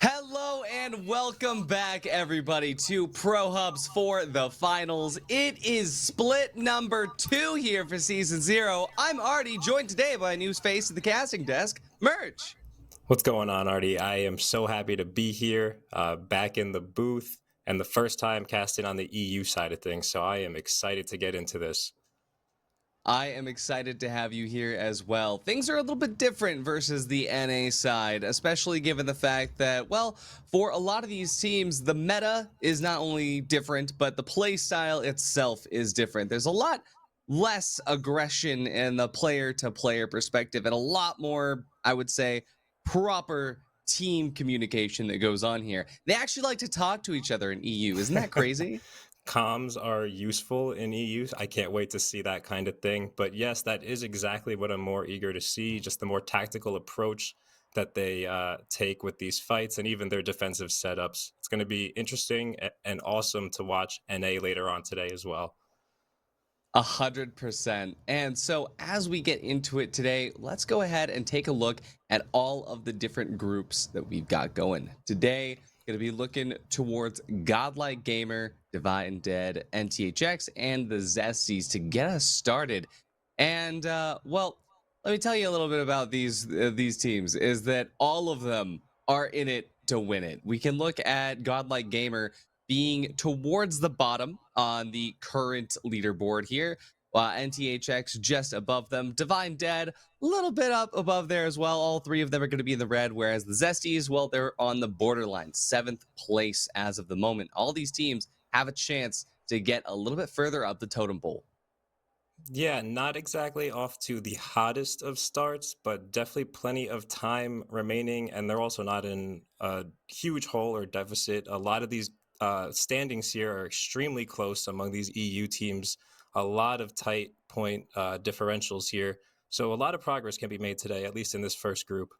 Hello and welcome back, everybody, to Pro Hubs for the finals. It is split number 2 here for Season 0. I'm Artie, joined today by a new face at the casting desk, Merch. What's going on, Artie? I am so happy to be here, back in the booth, and the first time casting on the EU side of things, so I am excited to get into this. I am excited to have you here as well. Things are a little bit different versus the NA side, especially given the fact that, well, for a lot of these teams, the meta is not only different, but the play style itself is different. There's a lot less aggression in the player-to-player perspective and a lot more, I would say, proper team communication that goes on here. They actually like to talk to each other in EU. Isn't that crazy? Comms are useful in EU. I can't wait to see that kind of thing. But yes, that is exactly what I'm more eager to see, just the more tactical approach that they take with these fights and even their defensive setups. It's going to be interesting and awesome to watch NA later on today as well. 100%. And so as we get into it today, let's go ahead and take a look at all of the different groups that we've got going. Today, Going to be looking towards Godlike Gamer, Divine Dead, NTHX, and the Zesties to get us started. And well, let me tell you a little bit about these teams. Is that all of them are in it to win it? We can look at Godlike Gamer being towards the bottom on the current leaderboard here. NTHX just above them. Divine Dead a little bit up above there as well. All three of them are going to be in the red, whereas the Zesties, well, they're on the borderline, 7th place as of the moment. All these teams have a chance to get a little bit further up the totem pole. Yeah, not exactly off to the hottest of starts, but definitely plenty of time remaining. And they're also not in a huge hole or deficit. A lot of these standings here are extremely close among these EU teams. A lot of tight point differentials here. So a lot of progress can be made today, at least in this first group.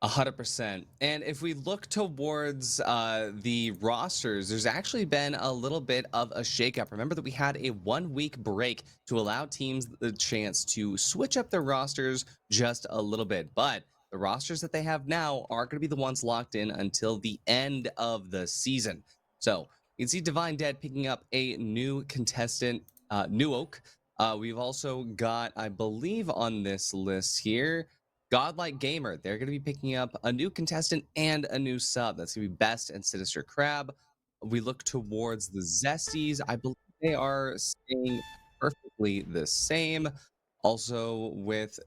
100%. And if we look towards the rosters, there's actually been a little bit of a shakeup. Remember that we had a 1 week break to allow teams the chance to switch up their rosters just a little bit. But the rosters that they have now are going to be the ones locked in until the end of the season. So you can see Divine Dead picking up a new contestant, New Oak. We've also got, I believe, on this list here, Godlike Gamer. They're going to be picking up a new contestant and a new sub. That's going to be Best and Sinister Crab. We look towards the Zesties. I believe they are staying perfectly the same. Also with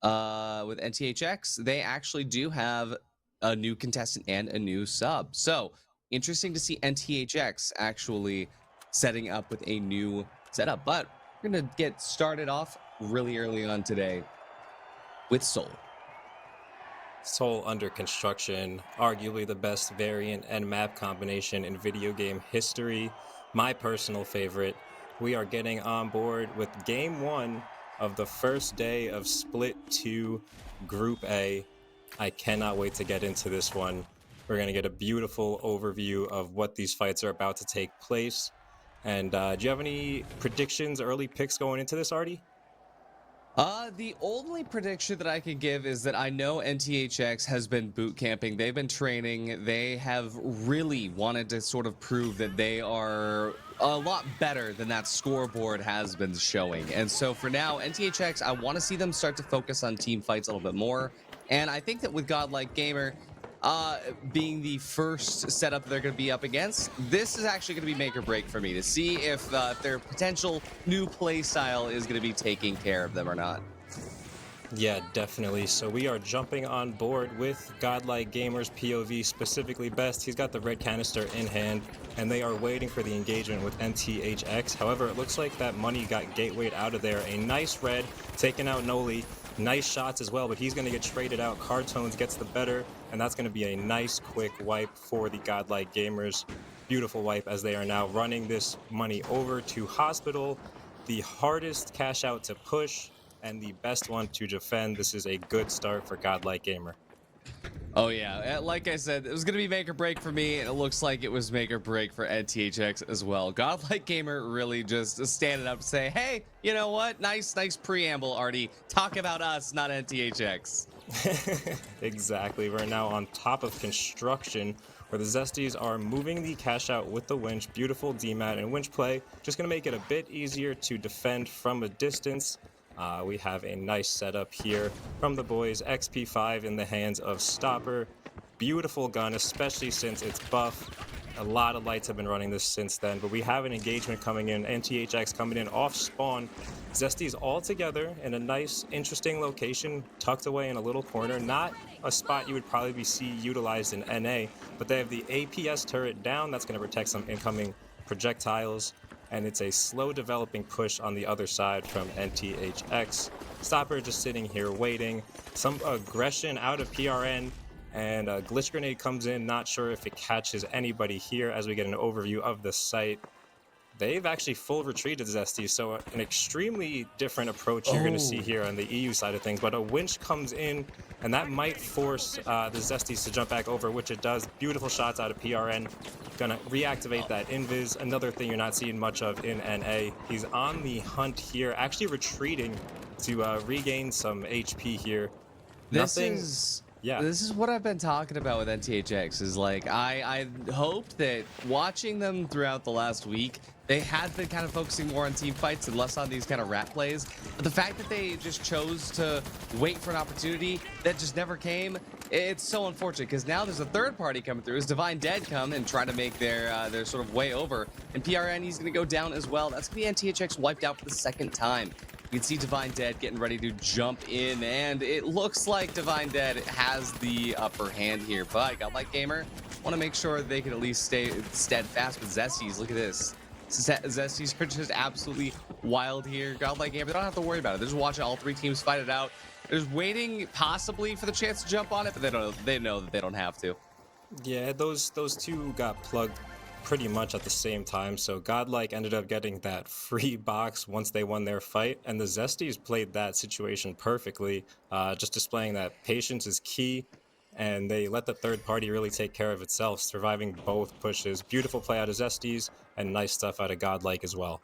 NTHX, they actually do have a new contestant and a new sub. So interesting to see NTHX actually setting up with a new setup. But we're gonna get started off really early on today with Soul. Soul under construction, arguably the best variant and map combination in video game history. My personal favorite. We are getting on board with game one of the first day of Split 2 Group A. I cannot wait to get into this one. We're going to get a beautiful overview of what these fights are about to take place. And do you have any predictions, early picks going into this, Artie? The only prediction that I could give is that I know NTHX has been boot camping. They've been training. They have really wanted to sort of prove that they are a lot better than that scoreboard has been showing. And so for now, NTHX, I want to see them start to focus on team fights a little bit more. And I think that with Godlike Gamer, being the first setup they're going to be up against, this is actually going to be make or break for me to see if their potential new play style is going to be taking care of them or not. Yeah, definitely. So we are jumping on board with Godlike Gamers POV, specifically Best. He's got the red canister in hand, and they are waiting for the engagement with NTHX. However, it looks like that money got gatewayed out of there. A nice red, taking out Noli. Nice shots as well, but he's going to get traded out. Cardtones gets the better, and that's going to be a nice quick wipe for the Godlike Gamers. Beautiful wipe as they are now running this money over to Hospital. The hardest cash out to push and the best one to defend. This is a good start for Godlike Gamer. Oh yeah, like I said, it was gonna be make or break for me, and it looks like it was make or break for NTHX as well. Godlike Gamer really just standing up to say, hey, you know what? Nice preamble, Artie. Talk about us, not NTHX. Exactly. We're now on top of construction where the Zesties are moving the cash out with the winch. Beautiful DMAT and winch play. Just going to make it a bit easier to defend from a distance. We have a nice setup here from the boys. XP5 in the hands of Stopper. Beautiful gun, especially since it's buff. A lot of lights have been running this since then, but we have an engagement coming in. NTHX coming in off spawn. Zesties all together in a nice, interesting location, tucked away in a little corner. Not a spot you would probably see utilized in NA, but they have the APS turret down. That's going to protect some incoming projectiles, and it's a slow developing push on the other side from NTHX. Stopper just sitting here waiting. Some aggression out of PRN. And a glitch grenade comes in, not sure if it catches anybody here as we get an overview of the site. They've actually full retreated Zesty, so an extremely different approach you're going to see here on the EU side of things. But a winch comes in, and that might force the Zesties to jump back over, which it does. Beautiful shots out of PRN. Gonna reactivate that invis. Another thing you're not seeing much of in NA. He's on the hunt here, actually retreating to regain some HP here. This Nothing. is Yeah. This is what I've been talking about with NTHX is like I hoped that watching them throughout the last week, they had been kind of focusing more on team fights and less on these kind of rat plays. But the fact that they just chose to wait for an opportunity that just never came, it's so unfortunate because now there's a third party coming through. As Divine Dead come and try to make their sort of way over, and PRN he's gonna go down as well. That's gonna be NTHX wiped out for the second time. You can see Divine Dead getting ready to jump in, and it looks like Divine Dead has the upper hand here. But Godlike Gamer want to make sure they can at least stay steadfast with Zesties. Look at this. Zesties are just absolutely wild here. Godlike Gamer, they don't have to worry about it. They're just watching all three teams fight it out. They're just waiting possibly for the chance to jump on it, but they know that they don't have to. Yeah, those two got plugged pretty much at the same time. So Godlike ended up getting that free box once they won their fight, and the Zesties played that situation perfectly, just displaying that patience is key, and they let the third party really take care of itself, surviving both pushes. Beautiful play out of Zesties, and nice stuff out of Godlike as well.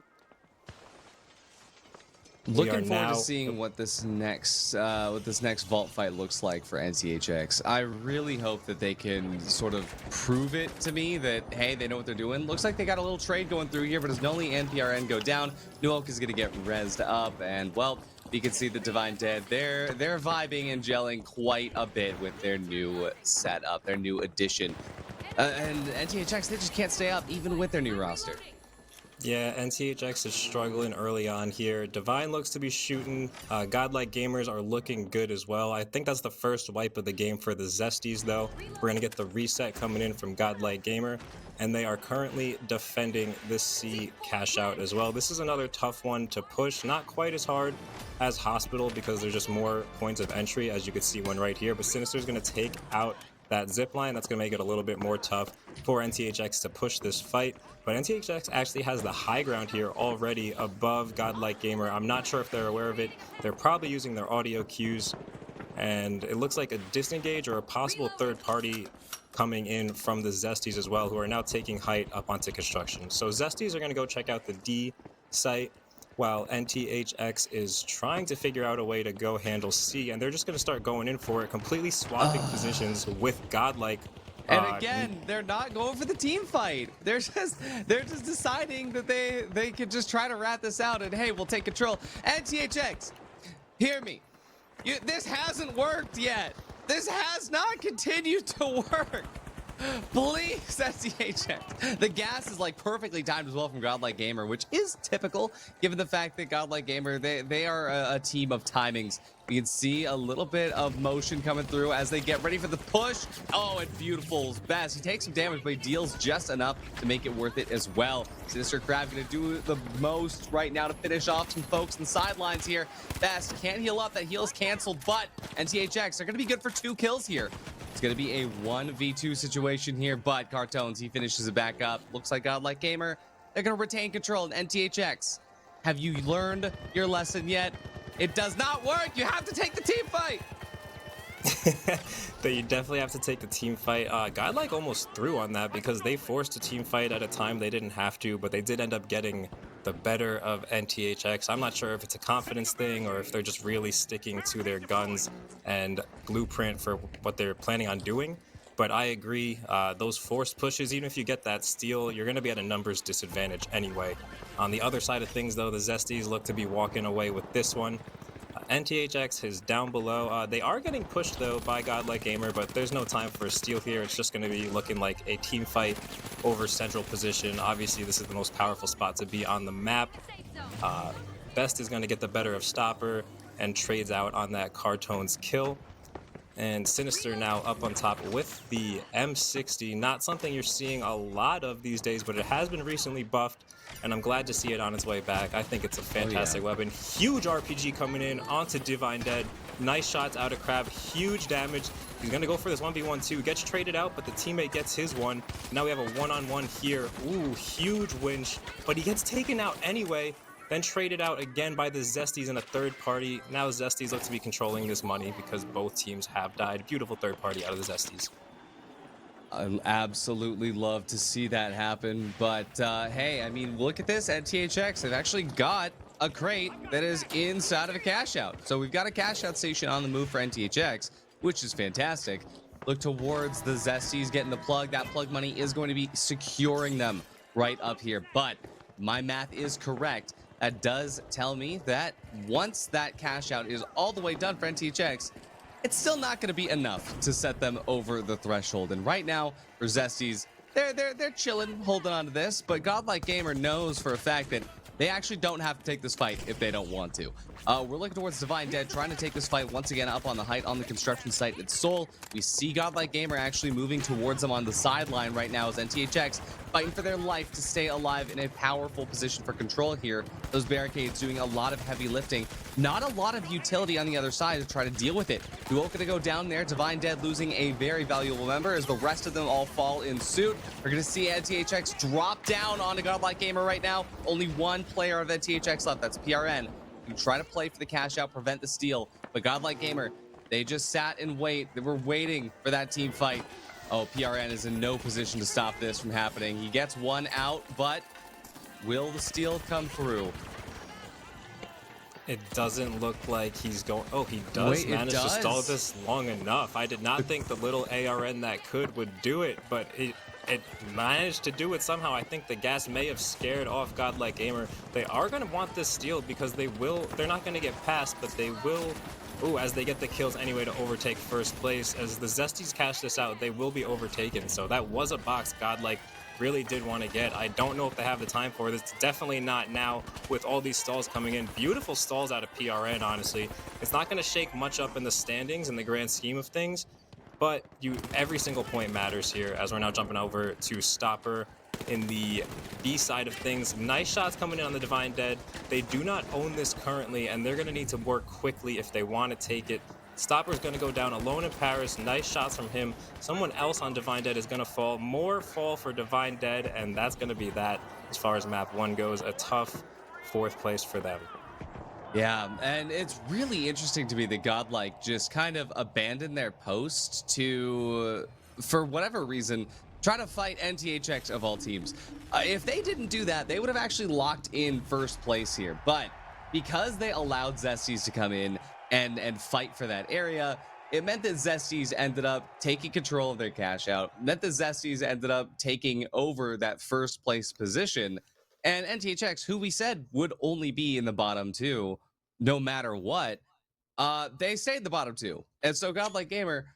We are Looking forward to now. seeing what this next vault fight looks like for NCHX. I really hope that they can sort of prove it to me that hey, they know what they're doing. Looks like they got a little trade going through here, but as Noli and PRN go down, New Oak is gonna get rezzed up, and well, you can see the Divine Dead. They're vibing and gelling quite a bit with their new setup, their new addition, and NTHX they just can't stay up even with their new roster. Yeah, NTHX is struggling early on here. Divine looks to be shooting. Godlike Gamers are looking good as well. I think that's the first wipe of the game for the Zesties, though. We're going to get the reset coming in from Godlike Gamer, and they are currently defending this C cash out as well. This is another tough one to push. Not quite as hard as Hospital because there's just more points of entry, as you can see one right here. But Sinister is going to take out that zip line. That's going to make it a little bit more tough for NTHX to push this fight. But NTHX actually has the high ground here already above Godlike Gamer. I'm not sure if they're aware of it. They're probably using their audio cues, and it looks like a disengage or a possible third party coming in from the Zesties as well, who are now taking height up onto construction. So Zesties are going to go check out the D site, while NTHX is trying to figure out a way to go handle C, and they're just going to start going in for it, completely swapping positions with Godlike. And again, they're not going for the team fight. They're just deciding that they could just try to rat this out and hey, we'll take control. NTHX, hear me. This hasn't worked yet. This has not continued to work. Please, NTHX. The gas is like perfectly timed as well from Godlike Gamer, which is typical given the fact that Godlike Gamer, they are a team of timings. You can see a little bit of motion coming through as they get ready for the push. Oh, and beautiful. Best. He takes some damage, but he deals just enough to make it worth it as well. Sinister Crab going to do the most right now to finish off some folks in the sidelines here. Best can't heal up. That heal's canceled, but NTHX are going to be good for 2 kills here. It's going to be a 1v2 situation here, but Cartones, he finishes it back up. Looks like Godlike Gamer, they're going to retain control. And NTHX, have you learned your lesson yet? It does not work. You have to take the team fight. You definitely have to take the team fight. Godlike almost threw on that because they forced a team fight at a time they didn't have to, but they did end up getting the better of NTHX. I'm not sure if it's a confidence thing or if they're just really sticking to their guns and blueprint for what they're planning on doing. But I agree, those forced pushes, even if you get that steal, you're going to be at a numbers disadvantage anyway. On the other side of things, though, the Zesties look to be walking away with this one. NTHX is down below. They are getting pushed, though, by Godlike Gamer, but there's no time for a steal here. It's just going to be looking like a team fight over central position. Obviously, this is the most powerful spot to be on the map. Best is going to get the better of Stopper and trades out on that Cartones kill. And Sinister now up on top with the M60. Not something you're seeing a lot of these days, but it has been recently buffed, and I'm glad to see it on its way back. I think it's a fantastic weapon. Huge RPG coming in onto Divine Dead. Nice shots out of Crab. Huge damage. He's going to go for this 1v1 too. Gets traded out, but the teammate gets his one. Now we have a one-on-one here. Ooh, huge winch, but he gets taken out anyway. Then traded out again by the Zesties in a third party. Now the Zesties look to be controlling this money because both teams have died. Beautiful third party out of the Zesties. I absolutely love to see that happen. But hey, I mean, look at this. At THX, they've actually got a crate that is inside of a cash out. So we've got a cash out station on the move for NTHX. which is fantastic. Look towards the Zesties getting the plug. That plug money is going to be securing them right up here. But my math is correct. That does tell me that once that cash out is all the way done for NTHX, it's still not going to be enough to set them over the threshold. And right now, for Zesties, they're chilling, holding on to this. But Godlike Gamer knows for a fact that they actually don't have to take this fight if they don't want to. We're looking towards Divine Dead, trying to take this fight once again up on the height on the construction site at Seoul. We see Godlike Gamer actually moving towards them on the sideline right now as NTHX fighting for their life to stay alive in a powerful position for control here. Those barricades doing a lot of heavy lifting. Not a lot of utility on the other side to try to deal with it. Duo gonna go down there. Divine Dead losing a very valuable member as the rest of them all fall in suit. We're gonna see NTHX drop down onto Godlike Gamer right now. Only one player of NTHX left. That's PRN. You try to play for the cash out, prevent the steal. But Godlike Gamer, they just sat and wait. They were waiting for that team fight. Oh, PRN is in no position to stop this from happening. He gets one out, but will the steal come through? It doesn't look like he's going. Oh, he does Wait, manage to stall this long enough. I did not think the little ARN that could would do it, but it managed to do it somehow. I think the gas may have scared off Godlike Gamer. They are going to want this steal because they're not going to get past, but they will. Ooh, as they get the kills anyway to overtake first place. As the Zesties cash this out, they will be overtaken. So that was a box Godlike really did want to get. I don't know if they have the time for this. Definitely not now with all these stalls coming in. Beautiful stalls out of PRN, honestly. It's not going to shake much up in the standings in the grand scheme of things, but every single point matters here as we're now jumping over to Stopper in the B side of things. Nice shots coming in on the Divine Dead. They do not own this currently, and they're going to need to work quickly if they want to take it. Stopper's going to go down alone in Paris. Nice shots from him. Someone else on Divine Dead is going to fall. More fall for Divine Dead, and that's going to be that as far as map 1 goes. A tough 4th place for them. Yeah, and it's really interesting to me that Godlike just kind of abandoned their post to, for whatever reason, try to fight NTHX of all teams. If they didn't do that, they would have actually locked in first place here. But because they allowed Zesties to come in and fight for that area, it meant that Zesties ended up taking control of their cash out. It meant that Zesties ended up taking over that first place position. And NTHX, who we said would only be in the bottom 2, no matter what, they stayed the bottom 2. And so Godlike Gamer,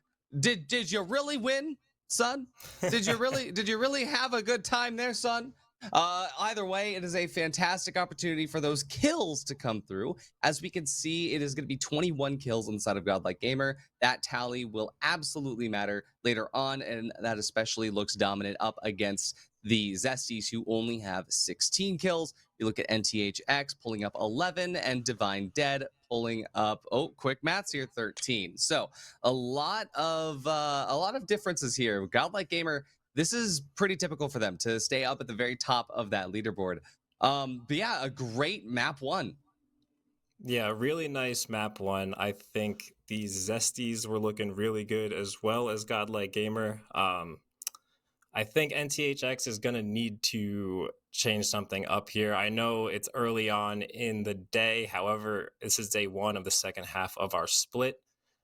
did you really win, son? Did you really have a good time there, son? Either way, it is a fantastic opportunity for those kills to come through. As we can see, it is going to be 21 kills on the side of Godlike Gamer. That tally will absolutely matter later on, and that especially looks dominant up against the Zesties, who only have 16 kills. You look at NTHX pulling up 11, and Divine Dead pulling up, oh, quick maths here, 13. So a lot of differences here. Godlike Gamer, this is pretty typical for them to stay up at the very top of that leaderboard. But yeah, a great map 1. Yeah, really nice map 1. I think these Zesties were looking really good as well as Godlike Gamer. I think NTHX is going to need to change something up here. I know it's early on in the day. However, this is day 1 of the second half of our split.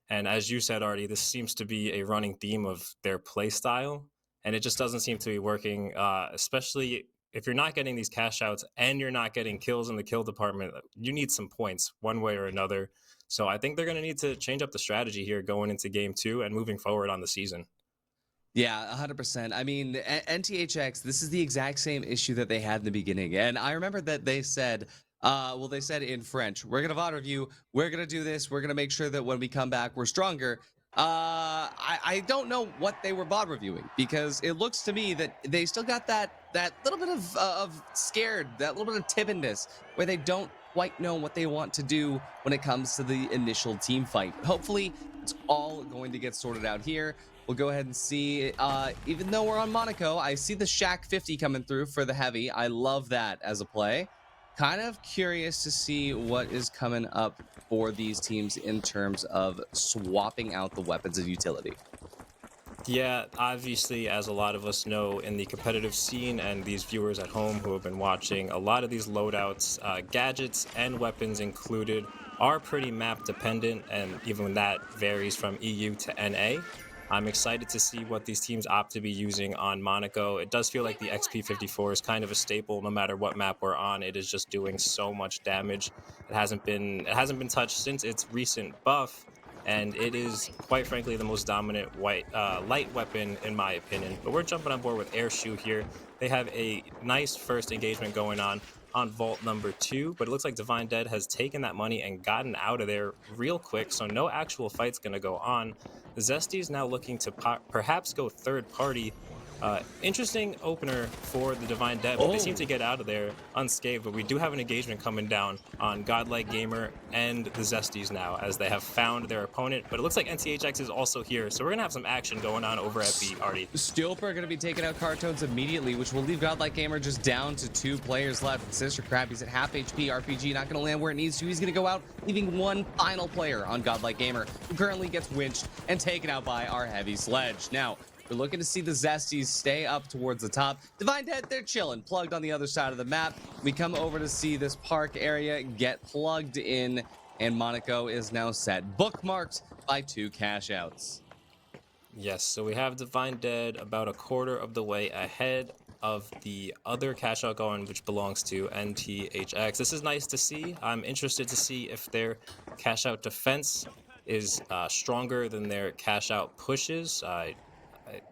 And as you said, Artie, this seems to be a running theme of their play style. And it just doesn't seem to be working, especially if you're not getting these cash outs and you're not getting kills in the kill department. You need some points one way or another. So I think they're going to need to change up the strategy here going into game 2 and moving forward on the season. Yeah, 100%. I mean, NTHX, this is the exact same issue that they had in the beginning. And I remember that they said, they said in French, we're going to VOD review, we're going to do this, we're going to make sure that when we come back, we're stronger. I don't know what they were VOD reviewing, because it looks to me that they still got that little bit of scared, that little bit of timidness, where they don't quite know what they want to do when it comes to the initial team fight. Hopefully, it's all going to get sorted out here. We'll go ahead and see, even though we're on Monaco, I see the Shack 50 coming through for the heavy. I love that as a play. Kind of curious to see what is coming up for these teams in terms of swapping out the weapons of utility. Yeah, obviously, as a lot of us know in the competitive scene and these viewers at home who have been watching, a lot of these loadouts, gadgets and weapons included, are pretty map dependent, and even that varies from EU to NA. I'm excited to see what these teams opt to be using on Monaco. It does feel like the XP54 is kind of a staple no matter what map we're on. It is just doing so much damage. It hasn't been touched since its recent buff, and it is quite frankly the most dominant light weapon in my opinion. But we're jumping on board with Airshoe here. They have a nice first engagement going on vault number 2, but it looks like Divine Dead has taken that money and gotten out of there real quick, so no actual fight's going to go on. The Zesty is now looking to perhaps go third party. Interesting opener for the Divine Dead, but they seem to Oh, get out of there unscathed. But we do have an engagement coming down on Godlike Gamer and the Zesties now, as they have found their opponent. But it looks like NTHX is also here, so we're going to have some action going on over at B, Artie. Stioper are going to be taking out Cartones immediately, which will leave Godlike Gamer just down to 2 players left. Sinister Crab, he's at half HP. RPG not going to land where it needs to. He's going to go out, leaving one final player on Godlike Gamer, who currently gets winched and taken out by our Heavy Sledge. Now, we're looking to see the Zesties stay up towards the top. Divine Dead, they're chilling, plugged on the other side of the map. We come over to see this park area get plugged in, and Monaco is now set, bookmarked by 2 cash outs. Yes, so we have Divine Dead about a quarter of the way ahead of the other cash out going, which belongs to NTHX. This is nice to see. I'm interested to see if their cash out defense is stronger than their cash out pushes.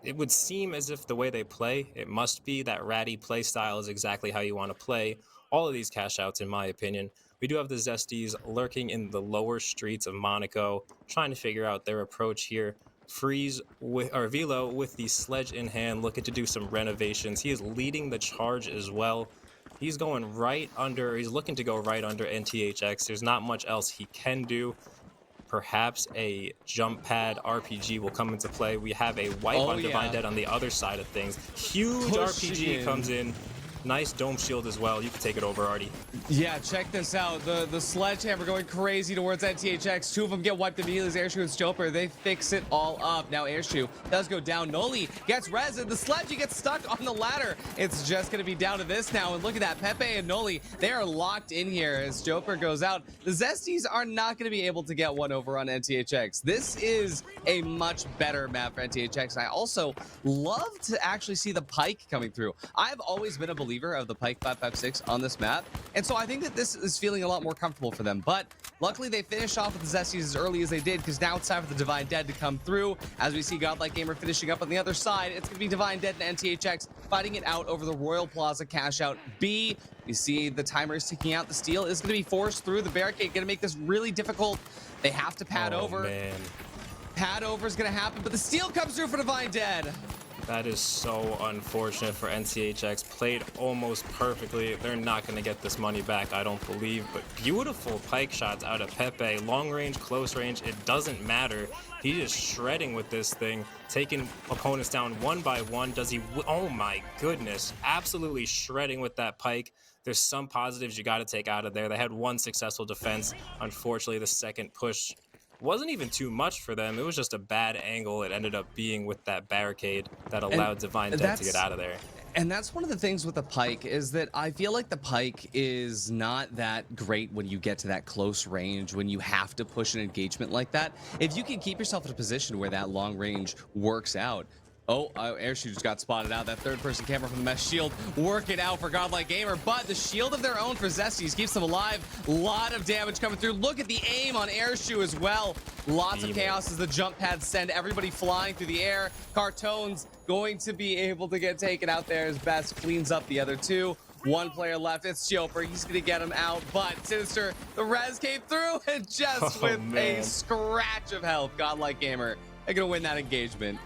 It would seem as if the way they play, it must be that ratty play style is exactly how you want to play all of these cash outs, in my opinion. We do have the Zesties lurking in the lower streets of Monaco, trying to figure out their approach here. Freeze with or Velo with the sledge in hand, looking to do some renovations. He is leading the charge as well. He's going right under, he's looking to go right under NTHX. There's not much else he can do. Perhaps a jump pad RPG will come into play. We have a wipe Oh on Divine yeah, Dead on the other side of things. Huge pushing RPG comes in. in. Nice dome shield as well. You can take it over, Artie. Yeah, check this out. The sledgehammer going crazy towards NTHX. 2 of them get wiped immediately as Airshoe and Stoper. They fix it all up. Now Airshoe does go down. Noli gets res, and the sledge gets stuck on the ladder. It's just going to be down to this now. And look at that. Pepe and Noli, they are locked in here as Stoper goes out. The Zesties are not going to be able to get one over on NTHX. This is a much better map for NTHX. I also love to actually see the Pike coming through. I've always been a believer of the Pike 556 on this map, and so I think that this is feeling a lot more comfortable for them. But luckily they finished off with the Zesties as early as they did, because now it's time for the Divine Dead to come through. As we see Godlike Gamer finishing up on the other side, it's going to be Divine Dead and NTHX fighting it out over the Royal Plaza cash out B. You see the timer is ticking out. The steal is going to be forced through the barricade, going to make this really difficult. They have to pad over. Man. Pad over is going to happen, but the steal comes through for Divine Dead. That is so unfortunate for NCHX. Played almost perfectly. They're not going to get this money back, I don't believe. But beautiful pike shots out of Pepe. Long range, close range, it doesn't matter. He is shredding with this thing, taking opponents down one by one. Does he? Oh my goodness. Absolutely shredding with that pike. There's some positives you got to take out of there. They had one successful defense. Unfortunately, the second push wasn't even too much for them. It was just a bad angle. It ended up being with that barricade that allowed Divine Dead to get out of there. And that's one of the things with the Pike, is that I feel like the Pike is not that great when you get to that close range, when you have to push an engagement like that. If you can keep yourself in a position where that long range works out. Oh, Airshoe just got spotted out. That third-person camera from the mesh shield working out for Godlike Gamer, but the shield of their own for Zesties keeps them alive. A lot of damage coming through. Look at the aim on Airshoe as well. Lots of chaos as the jump pads send everybody flying through the air. Cartone's going to be able to get taken out there as Best cleans up the other two. One player left. It's Chioper. He's going to get him out, but Sinister, the res came through, and just with a scratch of health, Godlike Gamer, they're going to win that engagement.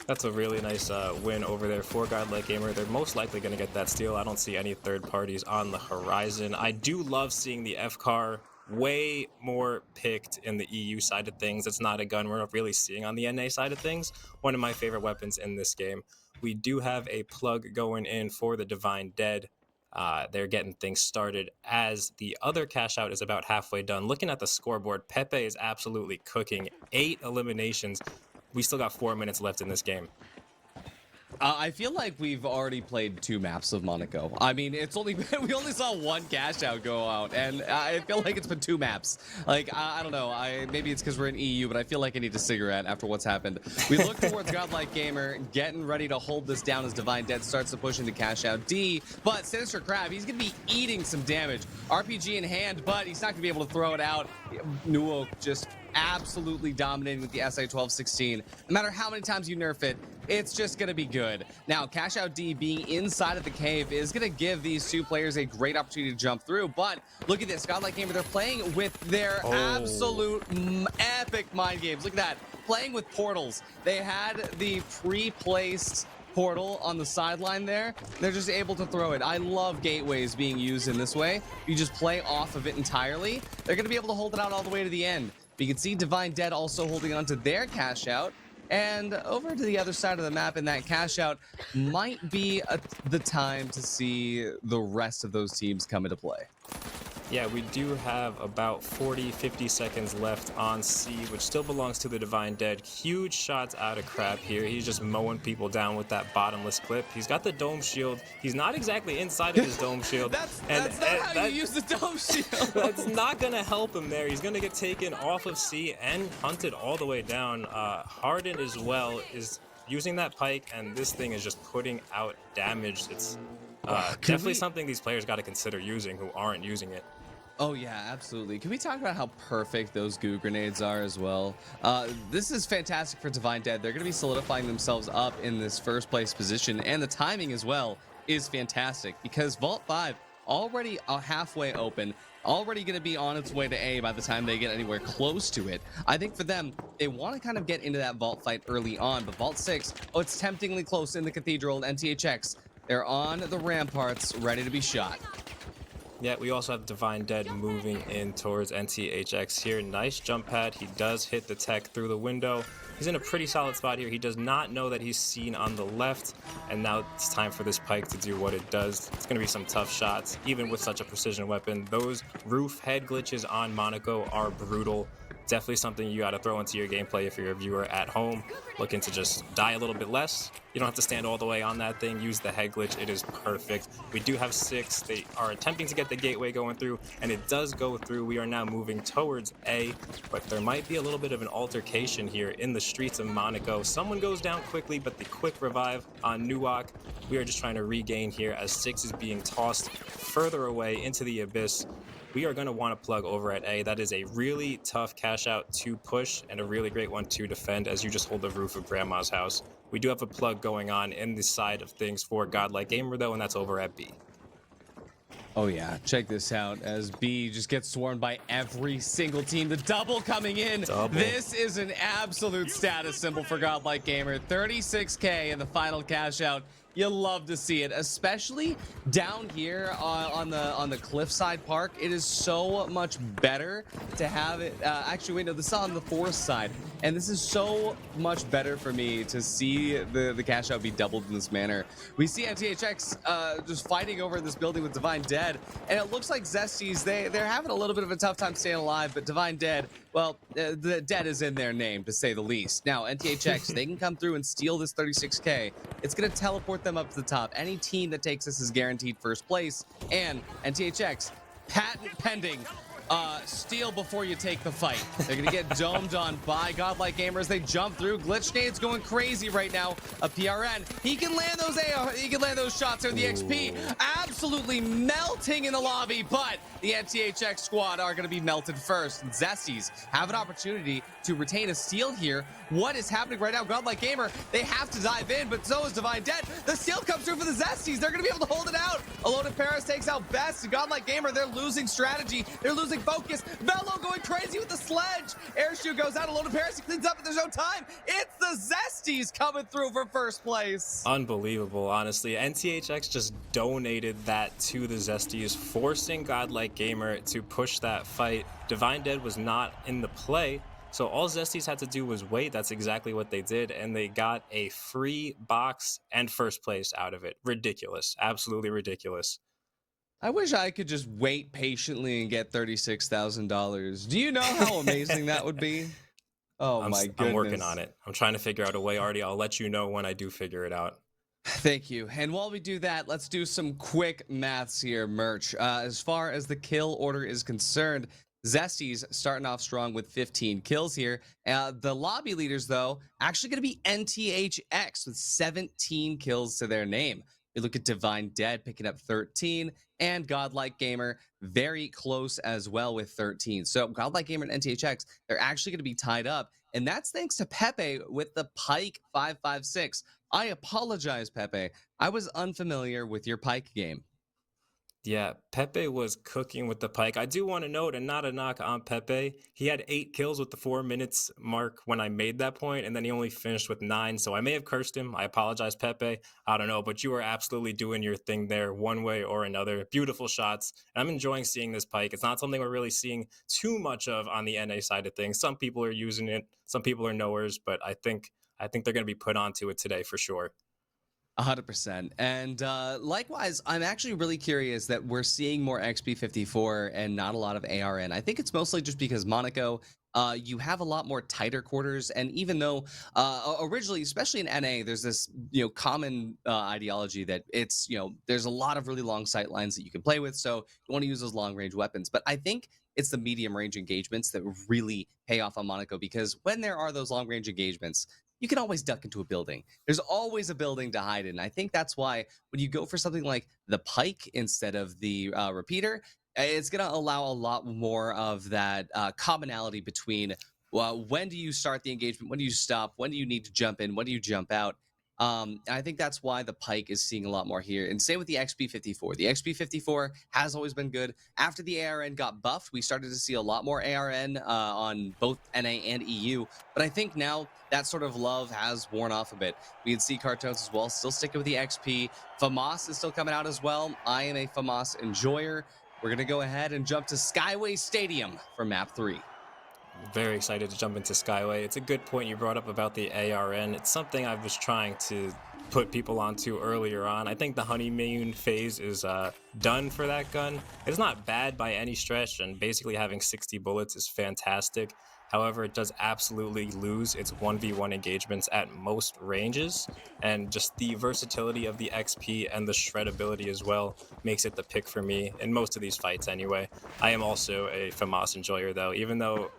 That's a really nice win over there for Godlike Gamer. They're most likely going to get that steal. I don't see any third parties on the horizon. I do love seeing the F-Car way more picked in the EU side of things. It's not a gun we're not really seeing on the NA side of things. One of my favorite weapons in this game. We do have a plug going in for the Divine Dead. They're getting things started as the other cash out is about halfway done. Looking at the scoreboard, Pepe is absolutely cooking. 8 eliminations. We still got 4 minutes left in this game. I feel like we've already played 2 maps of Monaco. I mean, it's only we only saw 1 cash out go out, and I feel like it's been 2 maps. Like, I don't know. Maybe it's because we're in EU, but I feel like I need a cigarette after what's happened. We look towards Godlike Gamer, getting ready to hold this down as Divine Dead starts to push into cash out D. But Sinister Crab, he's gonna be eating some damage. RPG in hand, but he's not gonna be able to throw it out. Nuo just absolutely dominating with the SI-1216. No matter how many times you nerf it, it's just going to be good. Now, Cash Out D being inside of the cave is going to give these 2 players a great opportunity to jump through. But look at this. Godlike Gamer, they're playing with their absolute epic mind games. Look at that. Playing with portals. They had the pre-placed portal on the sideline there. They're just able to throw it. I love gateways being used in this way. You just play off of it entirely. They're going to be able to hold it out all the way to the end. But you can see Divine Dead also holding on to their cash out. And over to the other side of the map, and that cash out might be the time to see the rest of those teams come into play. Yeah, we do have about 40-50 seconds left on C, which still belongs to the Divine Dead. Huge shots out of Crab here. He's just mowing people down with that bottomless clip. He's got the dome shield. He's not exactly inside of his dome shield. That's not how you use the dome shield. That's not going to help him there. He's going to get taken off of C and hunted all the way down. Harden as well is using that pike, and this thing is just putting out damage. It's definitely something these players got to consider using who aren't using it. Oh yeah, absolutely. Can we talk about how perfect those goo grenades are as well? This is fantastic for Divine Dead. They're going to be solidifying themselves up in this first place position, and the timing as well is fantastic because Vault 5 already halfway open, already going to be on its way to A by the time they get anywhere close to it. I think for them, they want to kind of get into that Vault fight early on, but Vault 6, oh, it's temptingly close in the Cathedral and NTHX. They're on the ramparts, ready to be shot. Yeah, we also have Divine Dead moving in towards NTHX here. Nice jump pad. He does hit the tech through the window. He's in a pretty solid spot here. He does not know that he's seen on the left. And now it's time for this pike to do what it does. It's going to be some tough shots, even with such a precision weapon. Those roof head glitches on Monaco are brutal. Definitely something you got to throw into your gameplay if you're a viewer at home looking to just die a little bit less. You don't have to stand all the way on that thing. Use the head glitch. It is perfect. We do have 6. They are attempting to get the gateway going through, and it does go through. We are now moving towards A, but there might be a little bit of an altercation here in the streets of Monaco. Someone goes down quickly, but the quick revive on Nuwak. We are just trying to regain here as 6 is being tossed further away into the abyss. We are going to want to plug over at A. That is a really tough cash out to push and a really great one to defend as you just hold the roof of Grandma's house. We do have a plug going on in the side of things for Godlike Gamer though, and that's over at B. Oh yeah, check this out as B just gets swarmed by every single team. The double coming in. This is an absolute status symbol for Godlike Gamer. 36K in the final cash out. You love to see it, especially down here on the cliffside park. It is so much better to have it. Actually, wait, no, this is on the forest side, and this is so much better for me to see the cash out be doubled in this manner. We see NTHX just fighting over this building with Divine Dead, and it looks like Zesties they're having a little bit of a tough time staying alive. But Divine Dead, well, the dead is in their name to say the least. Now NTHX, they can come through and steal this 36K. It's gonna teleport them up to the top. Any team that takes this is guaranteed first place. And NTHX, patent pending, steal before you take the fight. They're gonna get domed on by Godlike Gamers. They jump through. Glitch Nade's going crazy right now. A PRN, he can land those he can land those shots or the XP. Absolutely melting in the lobby, but the NTHX squad are gonna be melted first. And Zesties have an opportunity to retain a steal here. What is happening right now? Godlike Gamer, they have to dive in, but so is Divine Dead. The steal comes through for the Zesties. They're gonna be able to hold it out. Alone in Paris takes out Best. Godlike Gamer, they're losing strategy. They're losing focus. Velo going crazy with the sledge. Airshoe goes out. Alone in Paris, he cleans up, but there's no time. It's the Zesties coming through for first place. Unbelievable, honestly. NTHX just donated that to the Zesties, forcing Godlike Gamer to push that fight. Divine Dead was not in the play, so all Zesties had to do was wait. That's exactly what they did, and they got a free box and first place out of it. Ridiculous. Absolutely ridiculous. I wish I could just wait patiently and get $36,000. Do you know how amazing that would be? Oh my goodness. I'm working on it. I'm trying to figure out a way, Artie. I'll let you know when I do figure it out. Thank you. And while we do that, let's do some quick maths here, Merch. As far as the kill order is concerned, Zesty's starting off strong with 15 kills here. The lobby leaders, though, actually going to be NTHX with 17 kills to their name. We look at Divine Dead picking up 13, and Godlike Gamer very close as well with 13. So Godlike Gamer and NTHX, they're actually going to be tied up. And that's thanks to Pepe with the Pike 556. I apologize, Pepe. I was unfamiliar with your Pike game. Yeah, Pepe was cooking with the pike. I do want to note, and not a knock on Pepe, he had 8 kills with the 4 minutes mark when I made that point, and then he only finished with 9. So I may have cursed him. I apologize, Pepe. I don't know, but you were absolutely doing your thing there, one way or another. Beautiful shots. And I'm enjoying seeing this pike. It's not something we're really seeing too much of on the NA side of things. Some people are using it, some people are knowers, but I think they're going to be put onto it today for sure. 100%. And likewise, I'm actually really curious that we're seeing more XP54 and not a lot of ARN. I think it's mostly just because Monaco, you have a lot more tighter quarters. And even though originally, especially in NA, there's this common ideology that it's there's a lot of really long sight lines that you can play with. So you want to use those long range weapons. But I think it's the medium range engagements that really pay off on Monaco because when there are those long range engagements, you can always duck into a building. There's always a building to hide in. I think that's why when you go for something like the Pike instead of the repeater, it's going to allow a lot more of that commonality between when do you start the engagement, when do you stop, when do you need to jump in, when do you jump out. I think that's why the Pike is seeing a lot more here. And same with the XP54. The XP54 has always been good. After the ARN got buffed, we started to see a lot more ARN on both NA and EU. But I think now that sort of love has worn off a bit. We can see Cartoons as well, still sticking with the XP. FAMAS is still coming out as well. I am a FAMAS enjoyer. We're going to go ahead and jump to Skyway Stadium for map 3. Very excited to jump into Skyway. It's a good point you brought up about the ARN. It's something I was trying to put people onto earlier on. I think the honeymoon phase is done for that gun. It's not bad by any stretch, and basically having 60 bullets is fantastic. However, it does absolutely lose its 1v1 engagements at most ranges, and just the versatility of the XP and the shreddability as well makes it the pick for me in most of these fights anyway. I am also a FAMAS enjoyer though, even though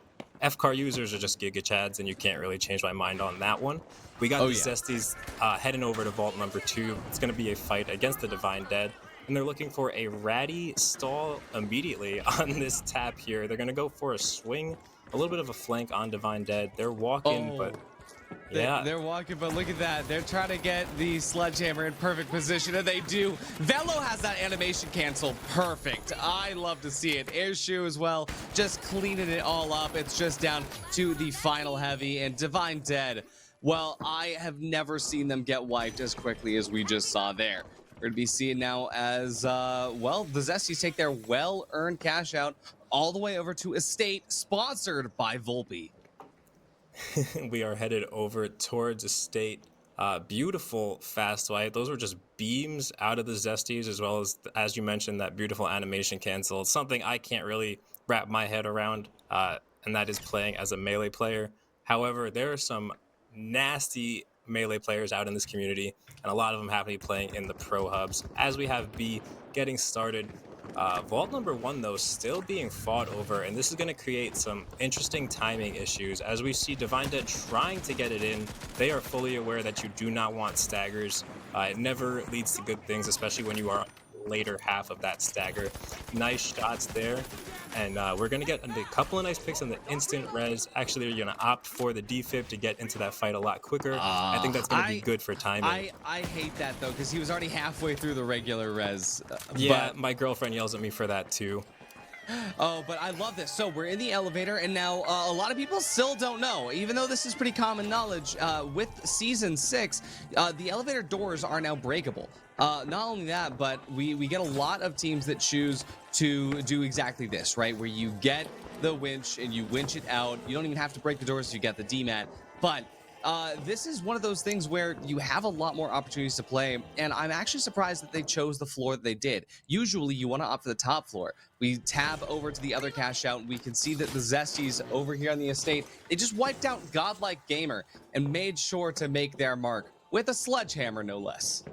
FCAR users are just Giga Chads, and you can't really change my mind on that one. We got Oh, the yeah. Zesties heading over to Vault number 2. It's going to be a fight against the Divine Dead, and they're looking for a ratty stall immediately on this tap here. They're going to go for a swing, a little bit of a flank on Divine Dead. They're walking, but Oh, yeah, they're walking, but look at that. They're trying to get the sledgehammer in perfect position, and they do. Velo has that animation cancel perfect. I love to see it. Air Shoe as well, just cleaning it all up. It's just down to the final heavy, and Divine Dead. Well, I have never seen them get wiped as quickly as we just saw there. We're going to be seeing now as, well, the Zesties take their well-earned cash out all the way over to Estate, sponsored by Volpe. we are headed over towards Estate. Beautiful fast white. Those were just beams out of the Zesties, as you mentioned, that beautiful animation cancel. It's something I can't really wrap my head around, and that is playing as a melee player. However, there are some nasty melee players out in this community, and a lot of them happen to be playing in the pro hubs. As we have B getting started, Vault number 1, though, still being fought over, and this is going to create some interesting timing issues. As we see Divine Dead trying to get it in, they are fully aware that you do not want staggers. It never leads to good things, especially when you are later half of that stagger. Nice shots there, and we're going to get a couple of nice picks on the instant res. Actually, they're going to opt for the defib to get into that fight a lot quicker. I think that's going to be good for timing. I hate that though, because he was already halfway through the regular res. Yeah, my girlfriend yells at me for that too. But I love this. So we're in the elevator, and now a lot of people still don't know, even though this is pretty common knowledge. With season 6, the elevator doors are now breakable. Not only that, but we get a lot of teams that choose to do exactly this, right? Where you get the winch and you winch it out. You don't even have to break the doors. You get the DMAT, but this is one of those things where you have a lot more opportunities to play, and I'm actually surprised that they chose the floor that they did. Usually you want to opt for the top floor. We tab over to the other cash out, and we can see that the Zesties over here on the Estate, they just wiped out Godlike Gamer and made sure to make their mark with a sledgehammer, no less.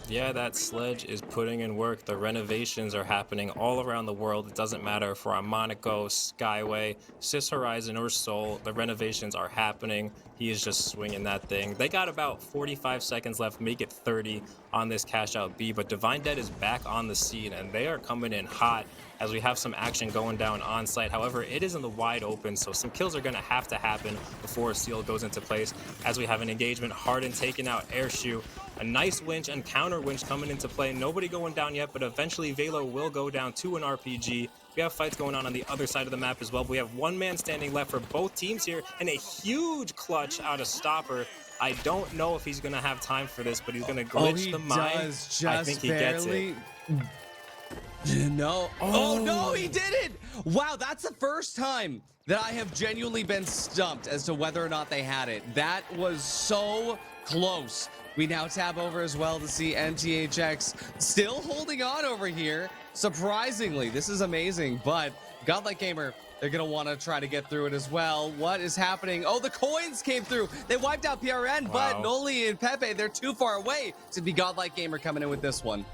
Yeah, that sledge is putting in work. The renovations are happening all around the world. It doesn't matter if we're on Monaco, Skyway, Sis Horizon, or Seoul. The renovations are happening. He is just swinging that thing. They got about 45 seconds left, make it 30 on this cash out B. But Divine Dead is back on the scene, and they are coming in hot as we have some action going down on site. However, it is in the wide open, so some kills are going to happen before a seal goes into place. As we have an engagement, Harden taking out Airshoe. A nice winch and counter winch coming into play. Nobody going down yet, but eventually Velo will go down to an RPG. We have fights going on the other side of the map as well. We have one man standing left for both teams here, and a huge clutch out of Stopper. I don't know if he's going to have time for this, but he's going to Oh, glitch he the mine. does just I think he gets it. barely. No. Oh no, he did it! Wow, that's the first time that I have genuinely been stumped as to whether or not they had it. That was so close. We now tab over as well to see NTHX still holding on over here. Surprisingly, this is amazing, but Godlike Gamer, they're gonna want to try to get through it as well. What is happening? Oh, the coins came through. They wiped out PRN, but Wow. Noli and Pepe, they're too far away to be Godlike Gamer coming in with this one.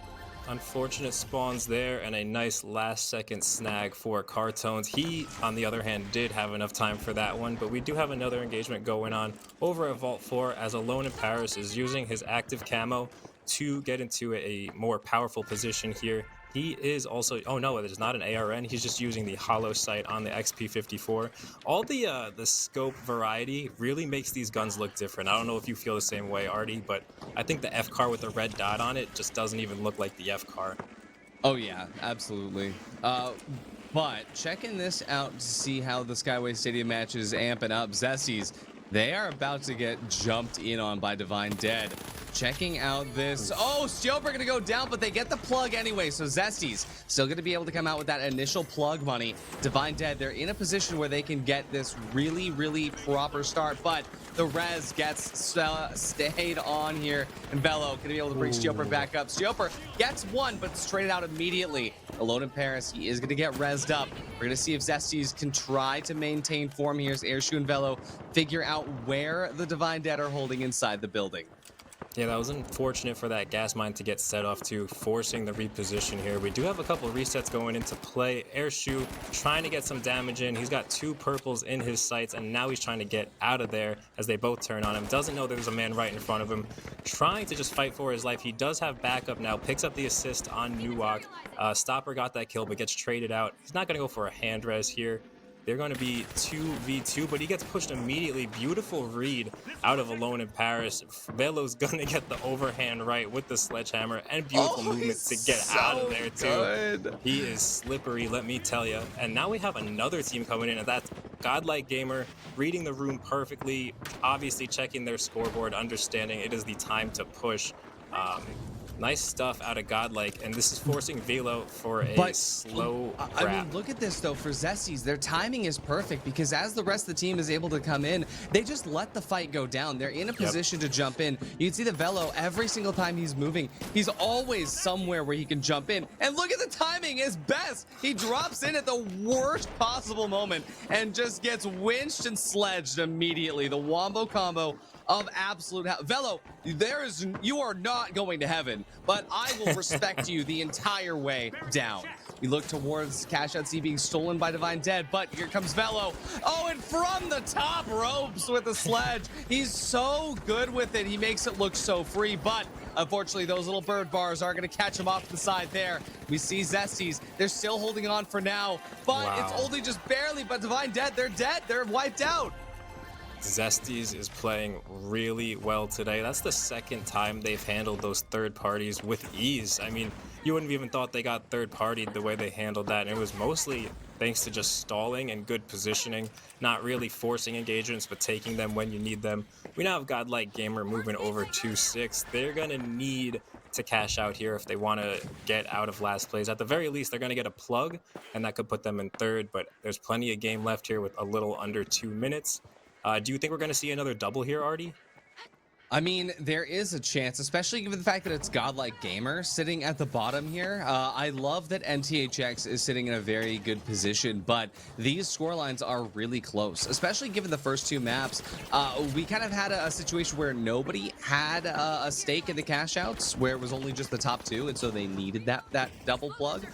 Unfortunate spawns there and a nice last second snag for Cartones. He, on the other hand, did have enough time for that one, but we do have another engagement going on over at Vault 4 as Alone in Paris is using his active camo to get into a more powerful position here. He is also, oh no, there's not an ARN. He's just using the hollow sight on the XP54. All the scope variety really makes these guns look different. I don't know if you feel the same way, Artie, but I think the F car with the red dot on it just doesn't even look like the F car. Oh yeah, absolutely. But checking this out to see how the Skyway Stadium match is amping up. Zesties, they are about to get jumped in on by Divine Dead. Checking out this. Oh, Stioper gonna go down, but they get the plug anyway. So Zesties still gonna be able to come out with that initial plug money. Divine Dead, they're in a position where they can get this really, really proper start, but the res gets stayed on here. And Velo gonna be able to bring Stioper back up. Stioper gets one, but it's traded out immediately. Alone in Paris, he is gonna get rezzed up. We're gonna see if Zesties can try to maintain form here as Airshoe and Velo figure out where the Divine Dead are holding inside the building. Yeah, that was unfortunate for that gas mine to get set off too, forcing the reposition here. We do have a couple of resets going into play. Airshoe trying to get some damage in. He's got two purples in his sights, and now he's trying to get out of there as they both turn on him. Doesn't know there's a man right in front of him. Trying to just fight for his life. He does have backup now. Picks up the assist on Nuwak. Stopper got that kill, but gets traded out. He's not going to go for a hand res here. They're going to be 2v2, but he gets pushed immediately. Beautiful read out of Alone in Paris. Velo's going to get the overhand right with the sledgehammer and beautiful movement to get out of there, too. Good. He is slippery, let me tell you. And now we have another team coming in, and that's Godlike Gamer, reading the room perfectly, obviously checking their scoreboard, understanding it is the time to push. Nice stuff out of Godlike, and this is forcing Velo for a slow I grab. mean, look at this though for Zesties. Their timing is perfect because as the rest of the team is able to come in, they just let the fight go down. They're in a position to jump in. You can see the Velo every single time he's moving. He's always somewhere where he can jump in. And look at the timing, is best. He drops in at the worst possible moment and just gets winched and sledged immediately. The wombo combo of absolute Velo, you are not going to heaven, but I will respect you the entire way down. We look towards Cash Out C being stolen by Divine Dead, but here comes Velo. Oh, and from the top ropes with the sledge. He's so good with it. He makes it look so free, but unfortunately, those little bird bars are going to catch him off to the side there. We see Zesties. They're still holding on for now, but it's only just barely, but Divine Dead, they're dead. They're wiped out. Zesties is playing really well today. That's the second time they've handled those third parties with ease. I mean, you wouldn't have even thought they got third partied the way they handled that. And it was mostly thanks to just stalling and good positioning, not really forcing engagements, but taking them when you need them. We now have Godlike Gamer moving over 2-6. They're going to need to cash out here if they want to get out of last place. At the very least, they're going to get a plug, and that could put them in third. But there's plenty of game left here with a little under 2 minutes. Do you think we're going to see another double here, Artie? I mean, there is a chance, especially given the fact that it's Godlike Gamer sitting at the bottom here. I love that NTHX is sitting in a very good position, but these scorelines are really close, especially given the first two maps. We kind of had a situation where nobody had a stake in the cash outs, where it was only just the top two, and so they needed that double plug.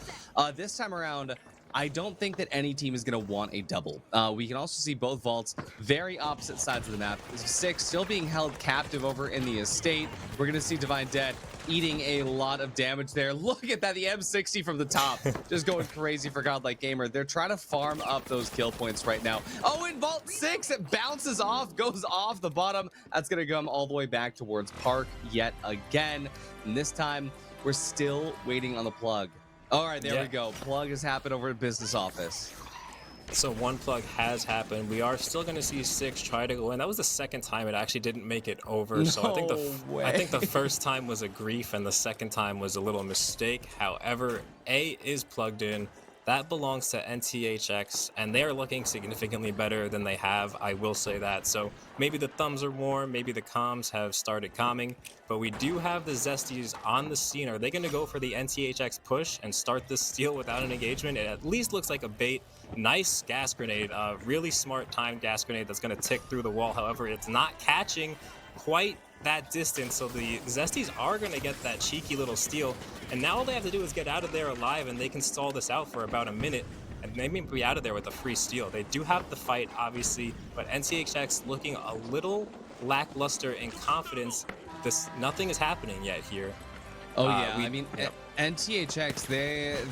This time around, I don't think that any team is going to want a double. We can also see both vaults, very opposite sides of the map. Six still being held captive over in the estate. We're going to see Divine Dead eating a lot of damage there. Look at that, the M60 from the top, just going crazy for Godlike Gamer. They're trying to farm up those kill points right now. Oh, in Vault 6, it bounces off, goes off the bottom. That's going to come all the way back towards Park yet again. And this time, we're still waiting on the plug. All right, there we go. Plug has happened over at business office. So one plug has happened. We are still going to see Six try to go in. That was the second time it actually didn't make it over. No So way. I think the first time was a grief and the second time was a little mistake. However, A is plugged in. That belongs to NTHX, and they are looking significantly better than they have. I will say that. So maybe the thumbs are warm, maybe the comms have started calming, but we do have the Zesties on the scene. Are they going to go for the NTHX push and start this steal without an engagement? It at least looks like a bait. Nice gas grenade, really smart timed gas grenade that's going to tick through the wall. However, it's not catching quite that distance, so the Zesties are going to get that cheeky little steal, and now all they have to do is get out of there alive, and they can stall this out for about a minute, and they may be out of there with a free steal. They do have the fight, obviously, but NTHX looking a little lackluster in confidence. Nothing is happening yet here. Oh yeah, I mean, NTHX,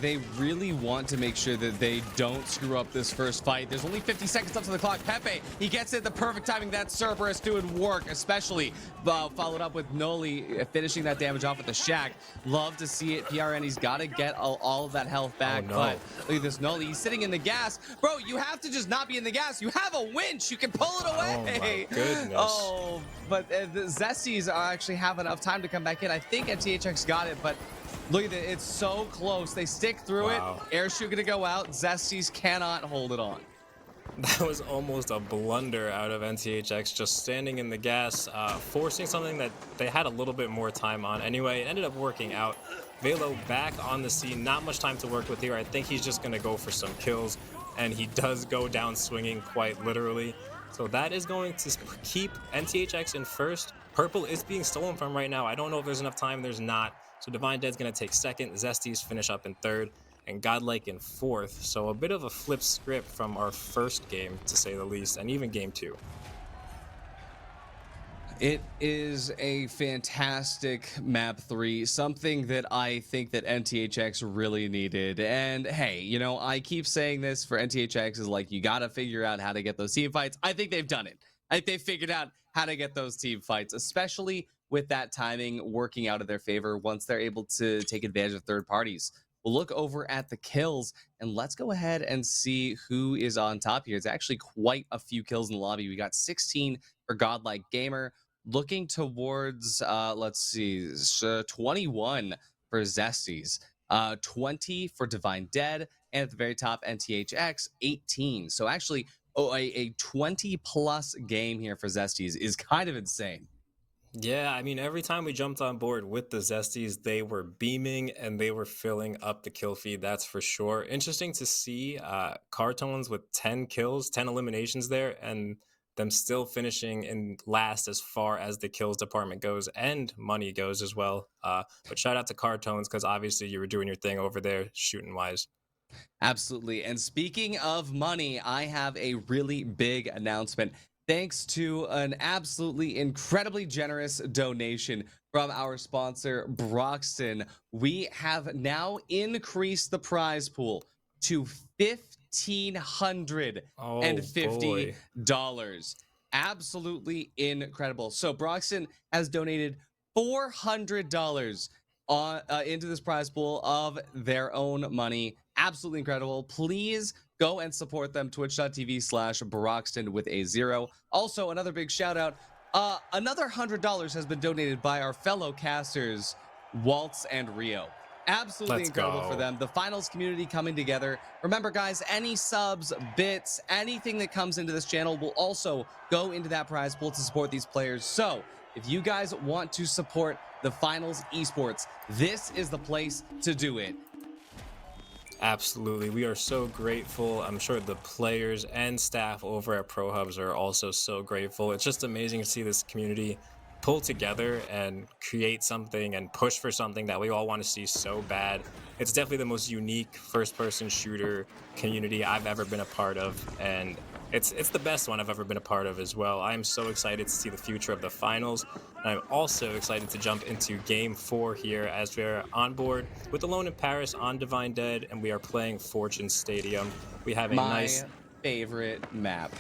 they really want to make sure that they don't screw up this first fight. There's only 50 seconds left on the clock. Pepe, he gets it the perfect timing. That Cerberus doing work, especially followed up with Noli finishing that damage off with the Shack. Love to see it. PRN, he's got to get all of that health back. Oh, no. But look at this Noli, he's sitting in the gas. Bro, you have to just not be in the gas. You have a winch. You can pull it away. Oh my goodness. Oh, but the Zesties actually have enough time to come back in. I think NTHX got it, but look at it. It's so close. They stick through it. Airshoot gonna go out. Zesties cannot hold it on. That was almost a blunder out of NTHX, just standing in the gas, forcing something that they had a little bit more time on. Anyway, it ended up working out. Velo back on the scene. Not much time to work with here. I think he's just going to go for some kills, and he does go down swinging quite literally. So that is going to keep NTHX in first. Purple is being stolen from right now. I don't know if there's enough time. There's not. So Divine Dead's going to take second. Zesties finish up in third, and Godlike in fourth. So a bit of a flip script from our first game, to say the least, and even game two. It is a fantastic map 3, something that I think that NTHX really needed. And hey, you know, I keep saying this for NTHX is like, you got to figure out how to get those team fights. I think they've done it. I think they've figured out how to get those team fights, especially with that timing working out of their favor once they're able to take advantage of third parties. We'll look over at the kills, and let's go ahead and see who is on top here. It's actually quite a few kills in the lobby. We got 16 for Godlike Gamer, looking towards, let's see, 21 for Zesties, 20 for Divine Dead, and at the very top, NTHX, 18. So actually, a 20-plus game here for Zesties is kind of insane. Yeah, I mean, every time we jumped on board with the Zesties, they were beaming and they were filling up the kill feed, that's for sure. Interesting to see Cartones with 10 kills, 10 eliminations there, and them still finishing in last as far as the kills department goes and money goes as well. But shout out to Cartones, because obviously you were doing your thing over there shooting-wise. Absolutely. And speaking of money, I have a really big announcement. Thanks to an absolutely incredibly generous donation from our sponsor, Broxton, we have now increased the prize pool to $1,550. Absolutely incredible. So Broxton has donated $400 into this prize pool of their own money. Absolutely incredible. Please go and support them. Twitch.tv/Broxton with a 0. Also, another big shout out. Another $100 has been donated by our fellow casters, Waltz and Rio. Absolutely incredible for them. The finals community coming together. Remember, guys, any subs, bits, anything that comes into this channel will also go into that prize pool to support these players. So if you guys want to support the finals esports, this is the place to do it. Absolutely. We are so grateful. I'm sure the players and staff over at Pro Hubs are also so grateful. It's just amazing to see this community pull together and create something and push for something that we all want to see so bad. It's definitely the most unique first person shooter community I've ever been a part of, and it's the best one I've ever been a part of as well. I'm so excited to see the future of the finals. And I'm also excited to jump into game 4 here as we're on board with Alone in Paris on Divine Dead, and we are playing Fortune Stadium. We have a nice, My favorite map.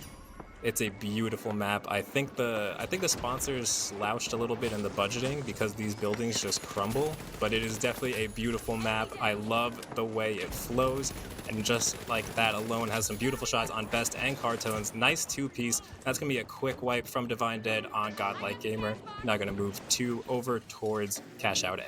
it's a beautiful map. I think the sponsors slouched a little bit in the budgeting because these buildings just crumble, but it is definitely a beautiful map. I love the way it flows, and just like that alone has some beautiful shots on Best and Cartones. Nice two-piece. That's gonna be a quick wipe from Divine Dead on Godlike Gamer. Now gonna move 2 over towards Cash Out A.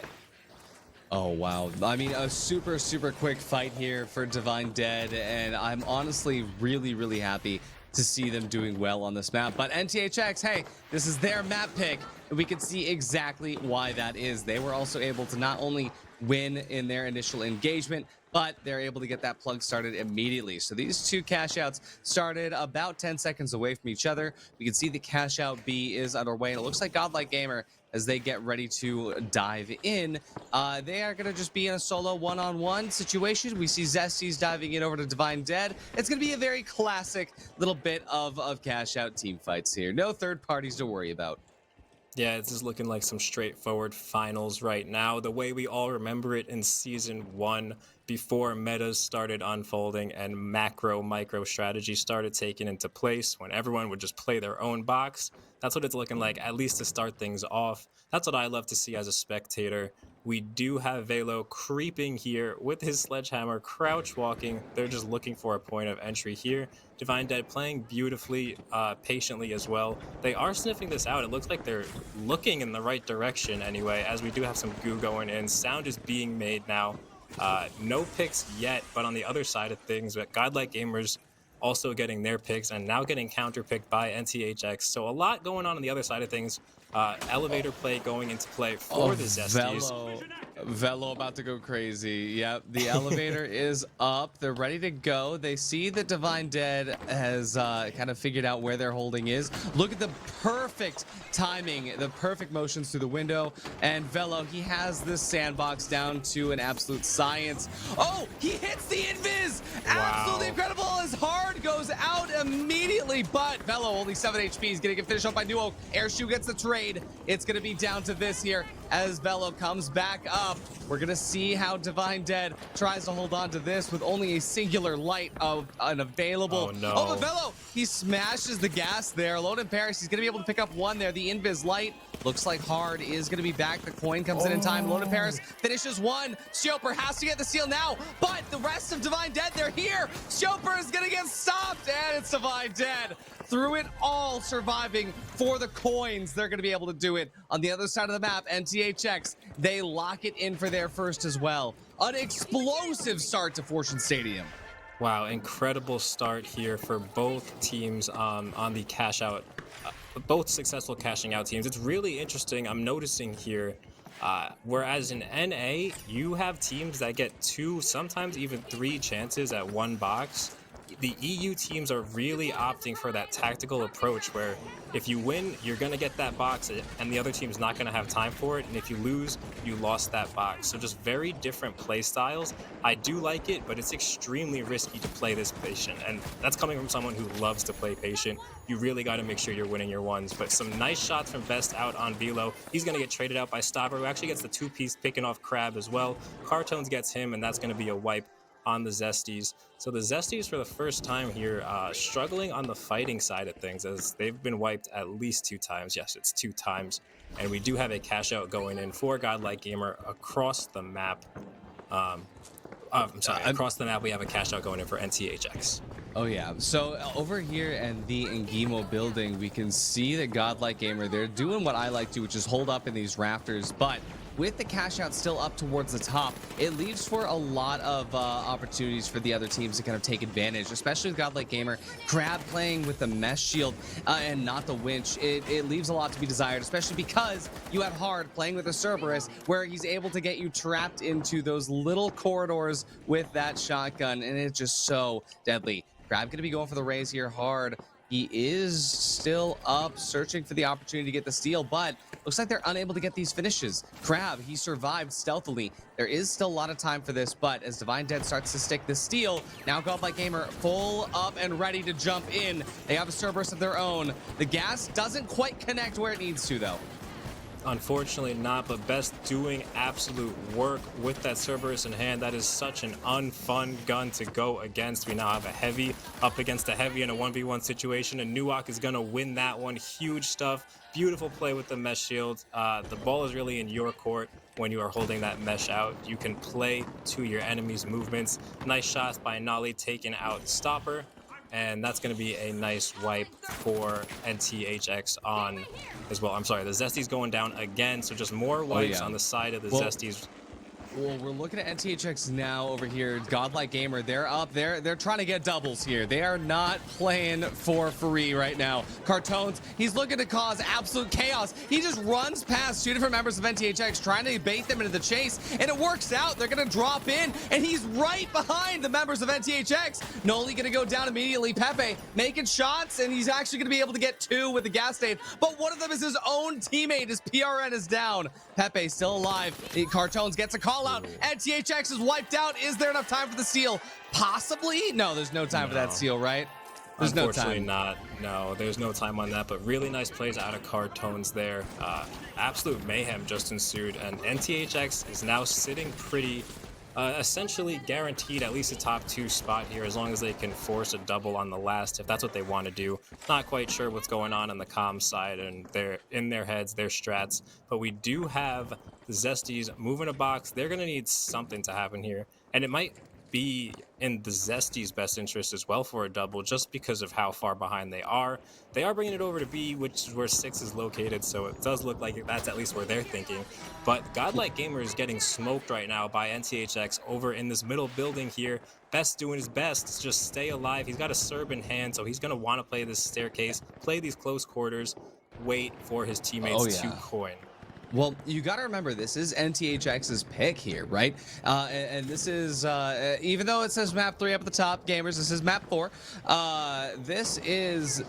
Oh, wow. I mean, a super, super quick fight here for Divine Dead, and I'm honestly really happy to see them doing well on this map. But NTHX, hey, this is their map pick, and we can see exactly why that is. They were also able to not only win in their initial engagement, but they're able to get that plug started immediately. So these two cash outs started about 10 seconds away from each other. We can see the cash out B is underway, and it looks like Godlike Gamer, as they get ready to dive in, they are going to just be in a solo one-on-one situation. We see Zesties diving in over to Divine Dead. It's going to be a very classic little bit of cash out team fights here. No third parties to worry about. Yeah, it's just looking like some straightforward finals right now, the way we all remember it in season 1 before metas started unfolding and macro micro strategy started taking into place when everyone would just play their own box. That's what it's looking like, at least to start things off. That's what I love to see as a spectator. We do have Velo creeping here with his sledgehammer, crouch walking. They're just looking for a point of entry here. Divine Dead playing beautifully, patiently as well. They are sniffing this out. It looks like they're looking in the right direction anyway, as we do have some goo going in. Sound is being made now. No picks yet, but on the other side of things, Godlike Gamers also getting their picks and now getting counterpicked by NTHX. So a lot going on the other side of things. Elevator play going into play for the Zesties. Velo about to go crazy. Yep, the elevator is up. They're ready to go. They see that Divine Dead has kind of figured out where their holding is. Look at the perfect timing, the perfect motions through the window. And Velo, he has this sandbox down to an absolute science. Oh, he hits the invis! Absolutely incredible. His hard goes out immediately, but Velo only 7 HP. He's gonna get finished off by Nuo. Airshoe gets the trade. It's gonna be down to this here as Velo comes back up. We're gonna see how Divine Dead tries to hold on to this with only a singular light of unavailable. Oh no. Oh, but Velo, he smashes the gas there. Alone in Paris, he's gonna be able to pick up one there. The invis light looks like hard is gonna be back. The coin comes in time. Alone in Paris finishes one. Schoper has to get the seal now, but the rest of Divine Dead, they're here. Schoper is gonna get stopped, and it's Divine Dead. Through it all, surviving for the coins. They're going to be able to do it on the other side of the map. NTHX, they lock it in for their first as well. An explosive start to Fortune Stadium. Wow, incredible start here for both teams on the cash out, both successful cashing out teams. It's really interesting. I'm noticing here, whereas in NA, you have teams that get 2, sometimes even 3 chances at one box. The EU teams are really opting for that tactical approach where if you win, you're going to get that box and the other team's not going to have time for it. And if you lose, you lost that box. So just very different play styles. I do like it, but it's extremely risky to play this patient. And that's coming from someone who loves to play patient. You really got to make sure you're winning your ones. But some nice shots from Best out on Velo. He's going to get traded out by Stopper, who actually gets the 2-piece picking off Crab as well. Cartones gets him, and that's going to be a wipe on the Zesties. So the Zesties for the first time here struggling on the fighting side of things, as they've been wiped at least 2 times. Yes, it's 2 times. And we do have a cash out going in for Godlike Gamer across the map. Across the map we have a cash out going in for NTHX. Oh yeah, so over here in the Ngimo building, we can see that Godlike Gamer, they're doing what I like to, which is hold up in these rafters, but with the cash out still up towards the top, it leaves for a lot of opportunities for the other teams to kind of take advantage, especially with Godlike Gamer. Crab playing with the mesh shield and not the winch. It leaves a lot to be desired, especially because you have Hard playing with a Cerberus, where he's able to get you trapped into those little corridors with that shotgun, and it's just so deadly. Crab going to be going for the raise here. Hard, he is still up, searching for the opportunity to get the steal, but looks like they're unable to get these finishes. Crab, he survived stealthily. There is still a lot of time for this, but as Divine Dead starts to stick the steal, now Godlike Gamer full up and ready to jump in. They have a Cerberus of their own. The gas doesn't quite connect where it needs to, though. Unfortunately not, but Best doing absolute work with that Cerberus in hand. That is such an unfun gun to go against. We now have a heavy up against a heavy in a 1v1 situation, and Nuwak is going to win that one. Huge stuff. Beautiful play with the mesh shield. The ball is really in your court when you are holding that mesh out. You can play to your enemy's movements. Nice shots by Nolly taking out Stopper. And that's going to be a nice wipe for NTHX on as well. I'm sorry, the Zesty's going down again, so just more wipes on the side of the Zesties. Well, we're looking at NTHX now over here. Godlike Gamer, they're up there. They're trying to get doubles here. They are not playing for free right now. Cartones, he's looking to cause absolute chaos. He just runs past two different members of NTHX, trying to bait them into the chase, and it works out. They're going to drop in, and he's right behind the members of NTHX. Noli going to go down immediately. Pepe making shots, and he's actually going to be able to get two with the gas stain, but one of them is his own teammate. His PRN is down. Pepe still alive. Cartones gets a call out. NTHX is wiped out. Is there enough time for the steal? Possibly. No, there's no time for that steal, right? There's Unfortunately no time. not. No, there's no time on that, but really nice plays out of Cartones there. Absolute mayhem just ensued, and NTHX is now sitting pretty essentially guaranteed at least a top 2 spot here, as long as they can force a double on the last, if that's what they want to do. Not quite sure what's going on the comm side and they're in their heads, their strats, but we do have the Zesties moving a box. They're going to need something to happen here, and it might be in the Zesties' best interest as well for a double, just because of how far behind they are. They are bringing it over to B, which is where 6 is located, so it does look like that's at least where they're thinking. But Godlike Gamer is getting smoked right now by NTHX over in this middle building here. Best doing his best to just stay alive. He's got a Serb in hand, so he's going to want to play this staircase, play these close quarters, wait for his teammates to coin. Well, you got to remember, this is NTHX's pick here, right? And this is, even though it says map 3 up at the top, gamers, this is map 4. This is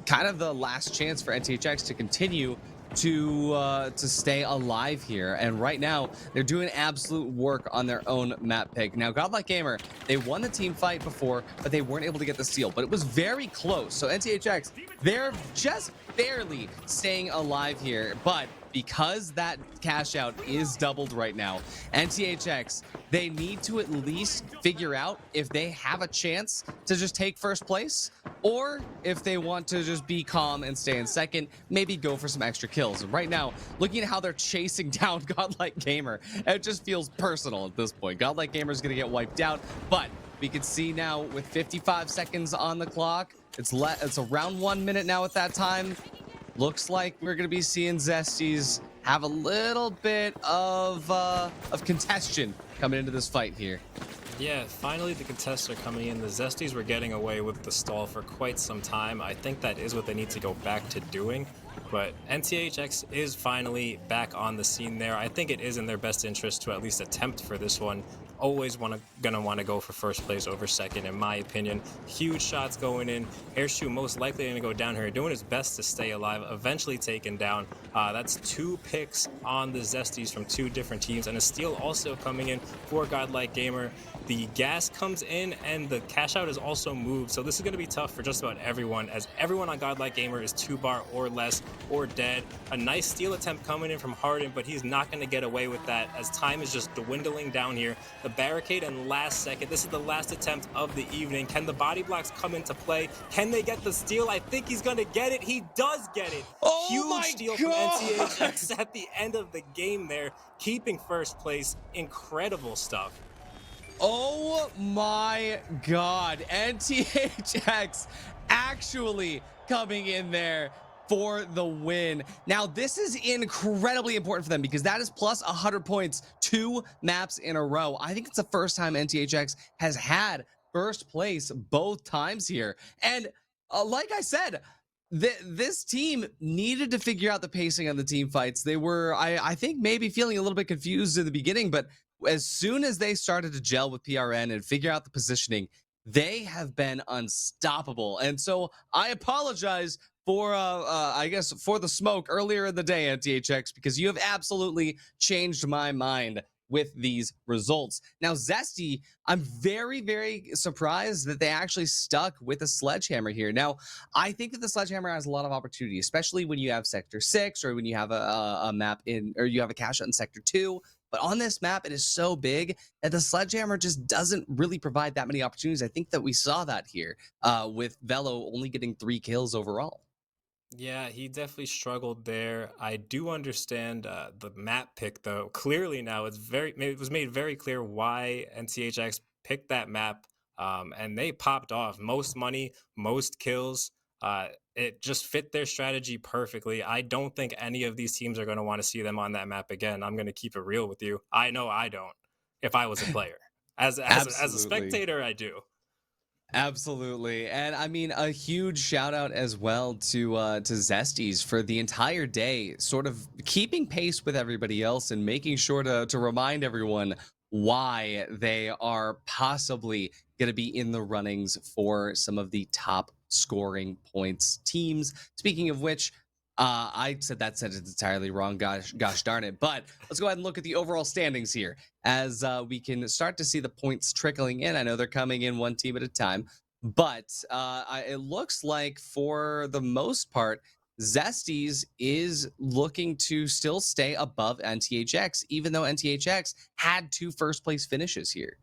kind of the last chance for NTHX to continue to stay alive here, and right now they're doing absolute work on their own map pick. Now Godlike Gamer, they won the team fight before, but they weren't able to get the steal, but it was very close. So NTHX, they're just barely staying alive here, but because that cash out is doubled right now, NTHX, they need to at least figure out if they have a chance to just take first place, or if they want to just be calm and stay in second, maybe go for some extra kills. Right now, looking at how they're chasing down Godlike Gamer, it just feels personal at this point. Godlike Gamer is going to get wiped out, but we can see now with 55 seconds on the clock, it's around 1 minute now at that time. Looks like we're going to be seeing Zesties have a little bit of contention coming into this fight here. Yeah, finally the contests are coming in. The Zesties were getting away with the stall for quite some time. I think that is what they need to go back to doing. But NTHX is finally back on the scene there. I think it is in their best interest to at least attempt for this one. Always gonna want to go for first place over second, in my opinion. Huge shots going in. Airshoe most likely gonna go down here, doing his best to stay alive, eventually taken down. That's 2 picks on the Zesties from 2 different teams, and a steal also coming in for Godlike Gamer. The gas comes in and the cash out is also moved, so this is going to be tough for just about everyone, as everyone on Godlike Gamer is 2 bar or less or dead. A nice steal attempt coming in from Harden, but he's not going to get away with that as time is just dwindling down here. The barricade and last second. This is the last attempt of the evening. Can the body blocks come into play? Can they get the steal? I think he's going to get it. He does get it. Oh, huge my steal God. from NTHX at the end of the game there, keeping first place. Incredible stuff. Oh my God, NTHX actually coming in there for the win. Now, this is incredibly important for them because that is plus 100 points, 2 maps in a row. I think it's the first time NTHX has had first place both times here. And like I said, this team needed to figure out the pacing on the team fights. They were, I think, maybe feeling a little bit confused in the beginning, but as soon as they started to gel with PRN and figure out the positioning, they have been unstoppable. And so I apologize for I guess for the smoke earlier in the day at THX, because you have absolutely changed my mind with these results. Now, Zesty, I'm very, very surprised that they actually stuck with a sledgehammer here. Now, I think that the sledgehammer has a lot of opportunity, especially when you have Sector 6 or when you have a map in, or you have a cache out in Sector 2. But on this map, it is so big that the sledgehammer just doesn't really provide that many opportunities. I think that we saw that here with Velo only getting 3 kills overall. Yeah, he definitely struggled there. I do understand the map pick, though. Clearly now it was made very clear why NCHX picked that map, and they popped off most money, most kills. It just fit their strategy perfectly. I don't think any of these teams are going to want to see them on that map again. I'm going to keep it real with you. I know I don't. If I was a player, as a Absolutely. spectator, I do. Absolutely. And I mean, a huge shout out as well to Zesties for the entire day, sort of keeping pace with everybody else and making sure to remind everyone why they are possibly going to be in the runnings for some of the top scoring points teams. Speaking of which, I said that sentence entirely wrong. Gosh darn it. But let's go ahead and look at the overall standings here as we can start to see the points trickling in. I know they're coming in one team at a time, but it looks like for the most part, Zesties is looking to still stay above NTHX, even though NTHX had 2 first place finishes here.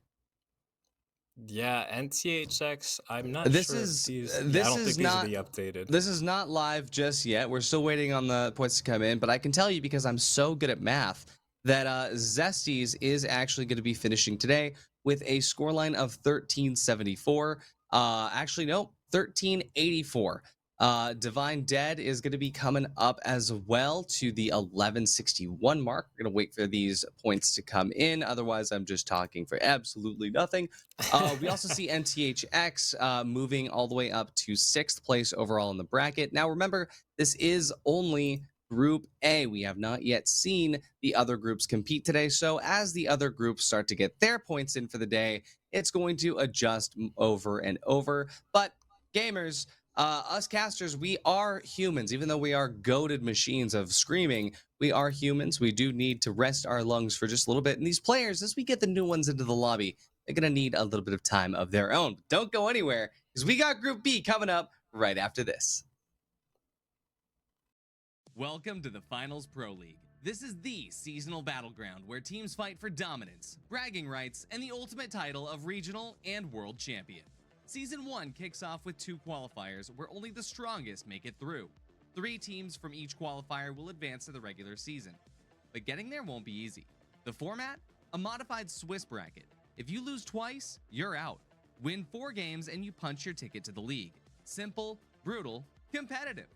Yeah, NTHX. I'm not This sure if is these. Yeah, I this don't think is these are not the updated. this is not live just yet. We're still waiting on the points to come in, but I can tell you because I'm so good at math that Zesties is actually going to be finishing today with a scoreline of 1374. Actually, no, 1384. Divine Dead is going to be coming up as well to the 1161 mark. We're going to wait for these points to come in. Otherwise, I'm just talking for absolutely nothing. We also see NTHX moving all the way up to 6th place overall in the bracket. Now, remember, this is only Group A. We have not yet seen the other groups compete today. So, as the other groups start to get their points in for the day, it's going to adjust over and over. But, gamers, us casters, we are humans. Even though we are goated machines of screaming, we are humans. We do need to rest our lungs for just a little bit. And these players, as we get the new ones into the lobby, they're going to need a little bit of time of their own. Don't go anywhere because we got Group B coming up right after this. Welcome to the Finals Pro League. This is the seasonal battleground where teams fight for dominance, bragging rights, and the ultimate title of regional and world champion. Season 1 kicks off with 2 qualifiers where only the strongest make it through. 3 teams from each qualifier will advance to the regular season. But getting there won't be easy. The format? A modified Swiss bracket. If you lose twice, you're out. Win 4 games and you punch your ticket to the league. Simple, brutal, competitive.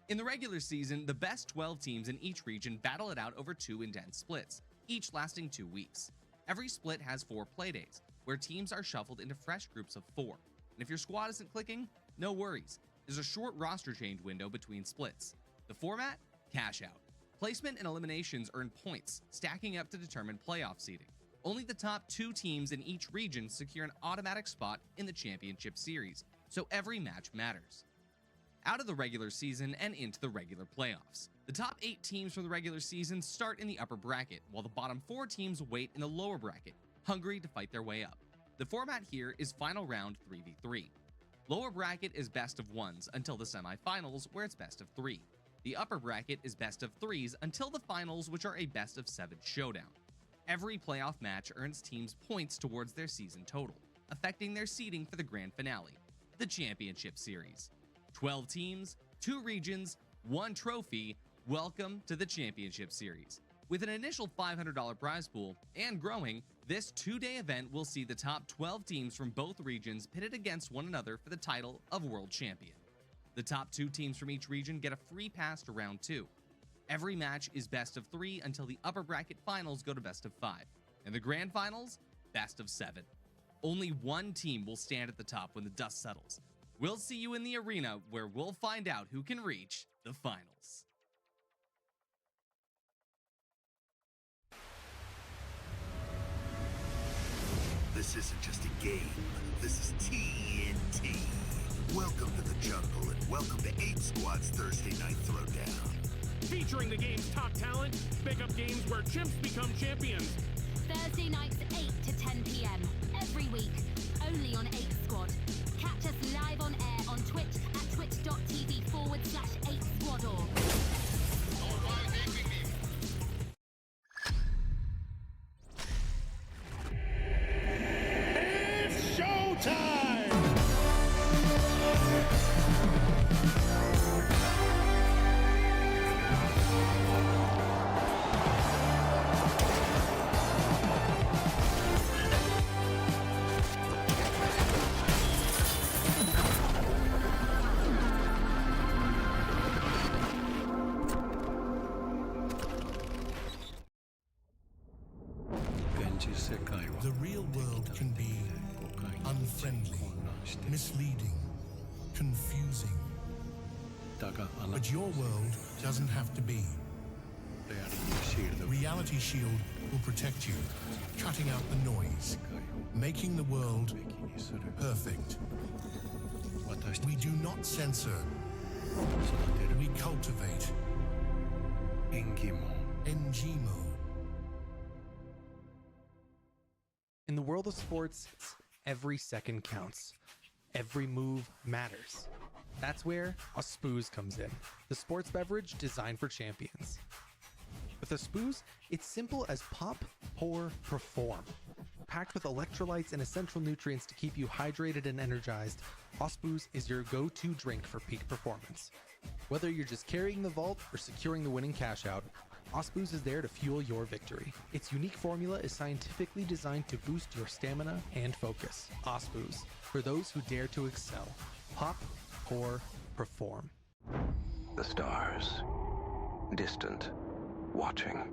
In the regular season, the best 12 teams in each region battle it out over 2 intense splits, each lasting 2 weeks. Every split has 4 playdays, where teams are shuffled into fresh groups of 4. And if your squad isn't clicking, no worries. There's a short roster change window between splits. The format? Cash out. Placement and eliminations earn points, stacking up to determine playoff seeding. Only the top 2 teams in each region secure an automatic spot in the championship series, so every match matters. Out of the regular season and into the regular playoffs. The top 8 teams from the regular season start in the upper bracket, while the bottom 4 teams wait in the lower bracket, hungry to fight their way up. The format here is final round 3v3. Lower bracket is best of 1s until the semifinals, where it's best of 3. The upper bracket is best of 3s until the finals, which are a best of 7 showdown. Every playoff match earns teams points towards their season total, affecting their seeding for the grand finale, the championship series. 12 teams, 2 regions, 1 trophy. Welcome to the championship series. With an initial $500 prize pool and growing, this 2-day event will see the top 12 teams from both regions pitted against one another for the title of world champion. The top 2 teams from each region get a free pass to round 2. Every match is best of 3 until the upper bracket finals go to best of 5. And the grand finals, best of 7. Only one team will stand at the top when the dust settles. We'll see you in the arena where we'll find out who can reach the finals. This isn't just a game. This is TNT. Welcome to the jungle and welcome to Ape Squad's Thursday Night Throwdown. Featuring the game's top talent, pick up games where chimps become champions. Thursday nights 8 to 10 p.m. every week, only on Ape Squad. Catch us live on air on Twitch at twitch.tv/ApeSquadOrg. It's showtime! The real world can be unfriendly, misleading, confusing. But your world doesn't have to be. Reality Shield will protect you, cutting out the noise, making the world perfect. We do not censor. We cultivate. Engimo. In the world of sports, every second counts. Every move matters. That's where a Spooze comes in, the sports beverage designed for champions. With a Spooze, it's simple as pop, pour, perform. Packed with electrolytes and essential nutrients to keep you hydrated and energized, Spooze is your go-to drink for peak performance. Whether you're just carrying the vault or securing the winning cash out, Spooze is there to fuel your victory. Its unique formula is scientifically designed to boost your stamina and focus. Spooze, for those who dare to excel. Pop, pour, perform. The stars. Distant. Watching.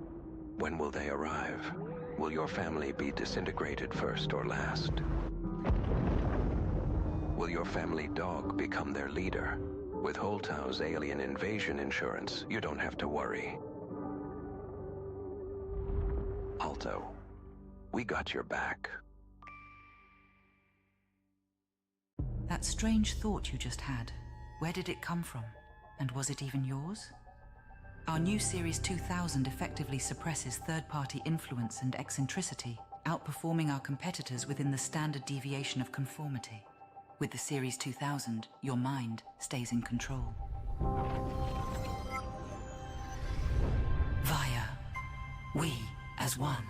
When will they arrive? Will your family be disintegrated first or last? Will your family dog become their leader? With Holtau's alien invasion insurance, you don't have to worry. Alto, we got your back. That strange thought you just had, where did it come from? And was it even yours? Our new Series 2000 effectively suppresses third-party influence and eccentricity, outperforming our competitors within the standard deviation of conformity. With the Series 2000, your mind stays in control. Via. We as one.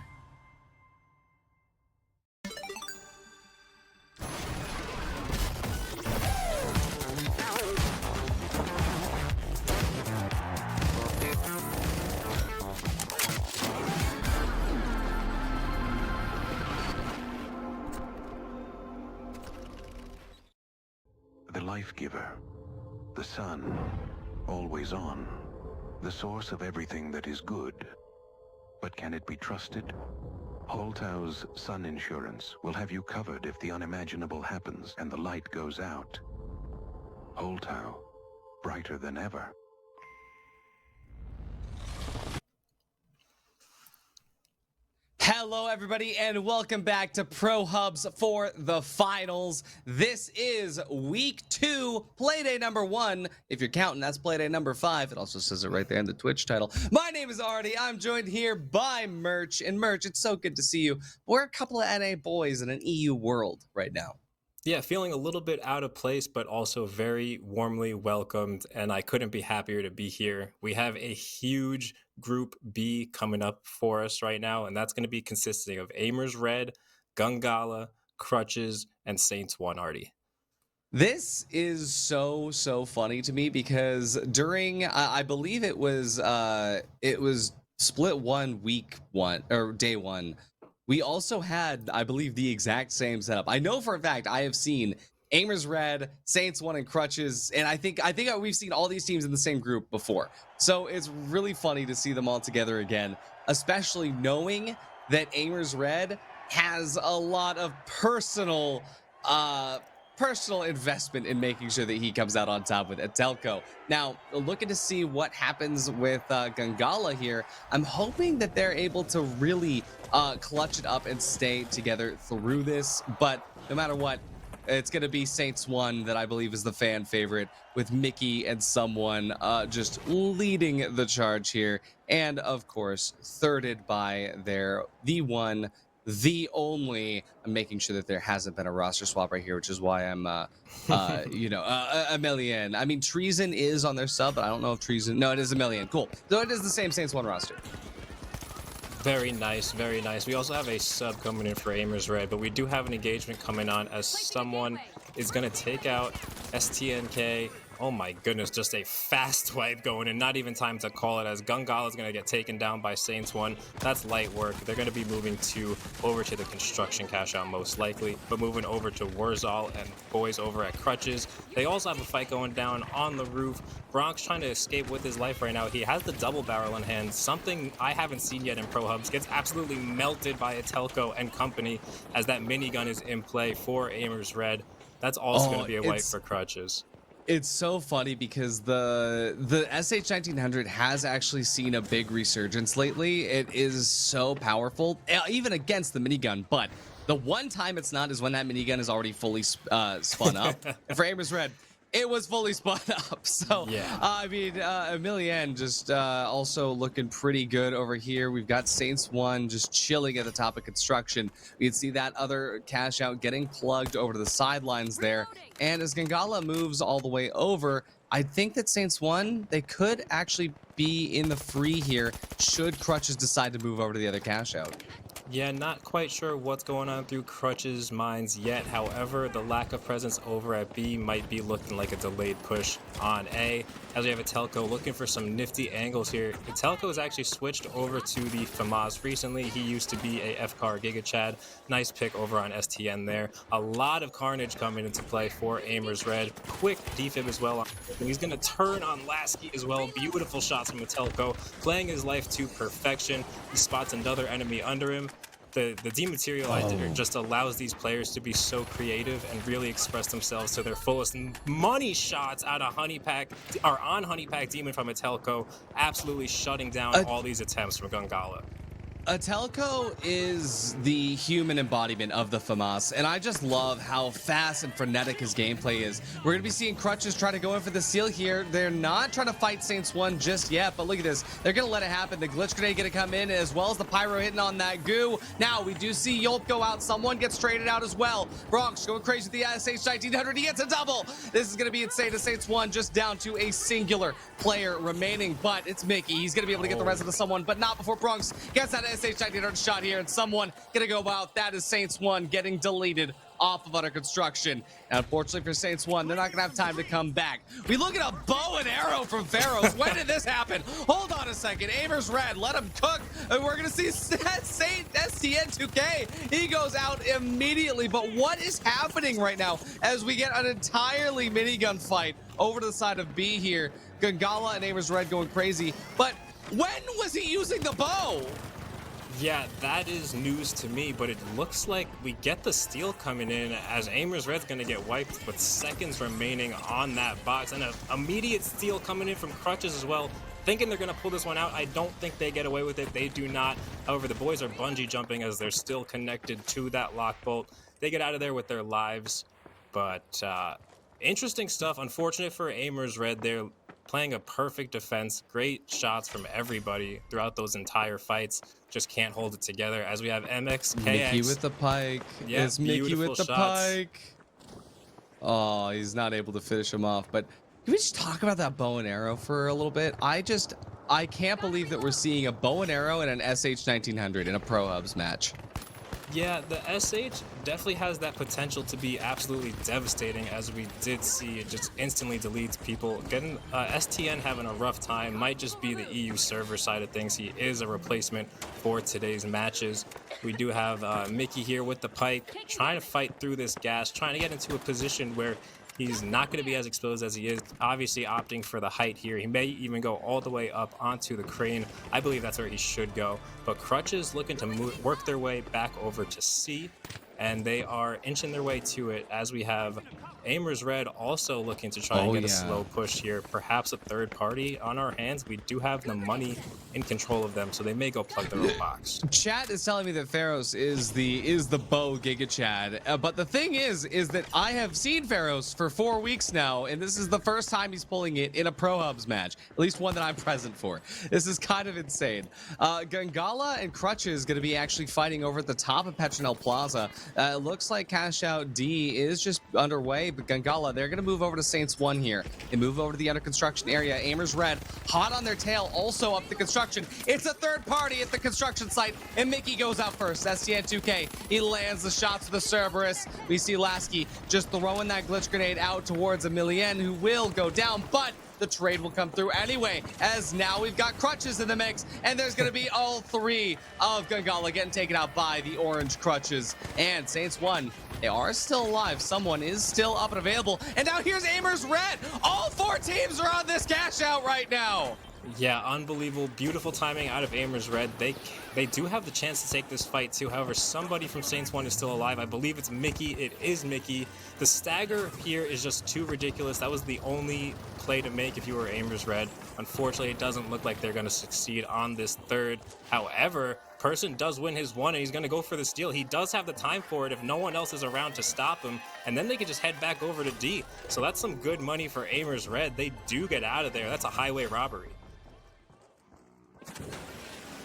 The life giver. The sun. Always on. The source of everything that is good. But can it be trusted? Holtau's Sun Insurance will have you covered if the unimaginable happens and the light goes out. Holtau, brighter than ever. Hello, everybody, and welcome back to Pro Hubs for the finals. This is week 2, Playday number 1. If you're counting, that's Playday number 5. It also says it right there in the Twitch title. My name is Artie. I'm joined here by Merch. And Merch, it's so good to see you. We're a couple of NA boys in an EU world right now. Yeah, feeling a little bit out of place, but also very warmly welcomed, and I couldn't be happier to be here. We have a huge Group B coming up for us right now, and that's going to be consisting of Aimers Red, Gungala, Crutches, and Saints 1 Artie. This is so funny to me because during, I believe it was split 1 week 1 or day 1. We also had, I believe, the exact same setup. I know for a fact I have seen Aimers Red, Saints 1, and Crutches. And I think we've seen all these teams in the same group before. So it's really funny to see them all together again, especially knowing that Aimers Red has a lot of personal investment in making sure that he comes out on top with Etelko. Now, looking to see what happens with Gangala here. I'm hoping that they're able to really clutch it up and stay together through this. But no matter what, it's going to be Saints 1 that I believe is the fan favorite, with Mickey and someone just leading the charge here. And of course, thirded by the one, the only. I'm making sure that there hasn't been a roster swap right here, which is why I'm a million. I mean, Treason is on their sub, but I don't know if Treason. No, it is a million. Cool. So it is the same Saints 1 roster. Very nice, very nice. We also have a sub coming in for Aimers Red, but we do have an engagement coming on as someone is going to take out STNK. Oh my goodness, just a fast wipe going in. Not even time to call it, as Gungala is going to get taken down by Saints 1. That's light work. They're going to be moving over to the construction cash out most likely, but moving over to Wurzal and boys over at Crutches. They also have a fight going down on the roof. Bronx trying to escape with his life right now. He has the double barrel in hand, something I haven't seen yet in Pro Hubs. Gets absolutely melted by Etelko and company as that minigun is in play for Aimers Red. That's also going to be a wipe for Crutches. It's so funny because the SH1900 has actually seen a big resurgence lately. It is so powerful, even against the minigun. But the one time it's not is when that minigun is already fully spun up. And for Aimers Red, it was fully spun up. So, yeah. I mean, Emilienne just also looking pretty good over here. We've got Saints 1 just chilling at the top of construction. We can see that other cash out getting plugged over to the sidelines there. And as Gangala moves all the way over, I think that Saints 1, they could actually be in the free here should Crutches decide to move over to the other cash out. Yeah, not quite sure what's going on through Crutch's minds yet. However, the lack of presence over at B might be looking like a delayed push on A, as we have Etelko looking for some nifty angles here. Etelko has actually switched over to the FAMAS recently. He used to be a FCAR Giga Chad. Nice pick over on STN there. A lot of carnage coming into play for Aimers Red. Quick defib as well. And he's going to turn on Lasky as well. Beautiful shots from Etelko, playing his life to perfection. He spots another enemy under him. The dematerializer just allows these players to be so creative and really express themselves to their fullest. Money shots out of Honeypack, or on Honeypack Demon from Etelko, absolutely shutting down all these attempts from Gangala. Etelko is the human embodiment of the FAMAS, and I just love how fast and frenetic his gameplay is. We're going to be seeing Crutches try to go in for the steal here. They're not trying to fight Saints 1 just yet, but look at this. They're going to let it happen. The glitch grenade going to come in, as well as the pyro hitting on that goo. Now, we do see Yolt go out. Someone gets traded out as well. Bronx going crazy with the SH1900. He gets a double. This is going to be insane. The Saints 1 just down to a singular player remaining, but it's Mickey. He's going to be able to get the rest of the someone, but not before Bronx gets that SH1900 shot here, and someone gonna go out. That is Saints 1 getting deleted off of under construction. And unfortunately for Saints 1, they're not gonna have time to come back. We look at a bow and arrow from Pharaohs. When did this happen? Hold on a second. Aimers Red, let him cook. And we're gonna see Saint STN2K. He goes out immediately. But what is happening right now as we get an entirely minigun fight over to the side of B here? Gangala and Aimers Red going crazy. But when was he using the bow? Yeah, that is news to me, but it looks like we get the steal coming in as Aimers Red's going to get wiped with seconds remaining on that box. And an immediate steal coming in from Crutches as well. Thinking they're going to pull this one out. I don't think they get away with it. They do not. However, the boys are bungee jumping as they're still connected to that lock bolt. They get out of there with their lives. But interesting stuff. Unfortunate for Aimers Red. They're playing a perfect defense. Great shots from everybody throughout those entire fights. Just can't hold it together as we have MX, KX. Mickey with the pike. Yeah, it's Mickey with the shots. pike. Oh, he's not able to finish him off. But can we just talk about that bow and arrow for a little bit? I can't believe that we're seeing a bow and arrow and an SH1900 in a Pro Hubs match. Yeah, the SH definitely has that potential to be absolutely devastating, as we did see it just instantly deletes people. Getting STN having a rough time might just be the EU server side of things. He is a replacement for today's matches. We do have Mickey here with the pike, trying to fight through this gas, trying to get into a position where he's not going to be as exposed as he is, obviously opting for the height here. He may even go all the way up onto the crane. I believe that's where he should go. But Crutches looking to work their way back over to C, and they are inching their way to it, as we have Aimers Red also looking to try and get a slow push here. Perhaps a third party on our hands. We do have the money in control of them, so they may go plug their own box. Chat is telling me that Pharos is the bow Giga Chad, but the thing is that I have seen Pharos for 4 weeks now, and this is the first time he's pulling it in a Pro Hubs match, at least one that I'm present for. This is kind of insane. Gangala and Crutches going to be actually fighting over at the top of Petronel Plaza. It looks like Cash Out D is just underway, but Gangala, they're going to move over to Saints 1 here. They move over to the under construction area. Aimers Red hot on their tail, also up the construction. It's a third party at the construction site, and Mickey goes out first. STN 2K, he lands the shots with the Cerberus. We see Lasky just throwing that glitch grenade out towards Emilien, who will go down, but the trade will come through anyway, as now we've got Crutches in the mix, and there's going to be all three of Gangala getting taken out by the orange Crutches. And Saints 1, they are still alive. Someone is still up and available. And now here's Aimers Red. All 4 teams are on this cash out right now. Yeah, unbelievable. Beautiful timing out of Aimers Red. They do have the chance to take this fight too. However, somebody from Saints 1 is still alive. I believe it's Mickey. It is Mickey. The stagger here is just too ridiculous. That was the only play to make if you were Aimers Red. Unfortunately, it doesn't look like they're going to succeed on this third. However, Person does win his one, and he's going to go for the steal. He does have the time for it if no one else is around to stop him, and then they can just head back over to D. So that's some good money for Aimers Red. They do get out of there. That's a highway robbery.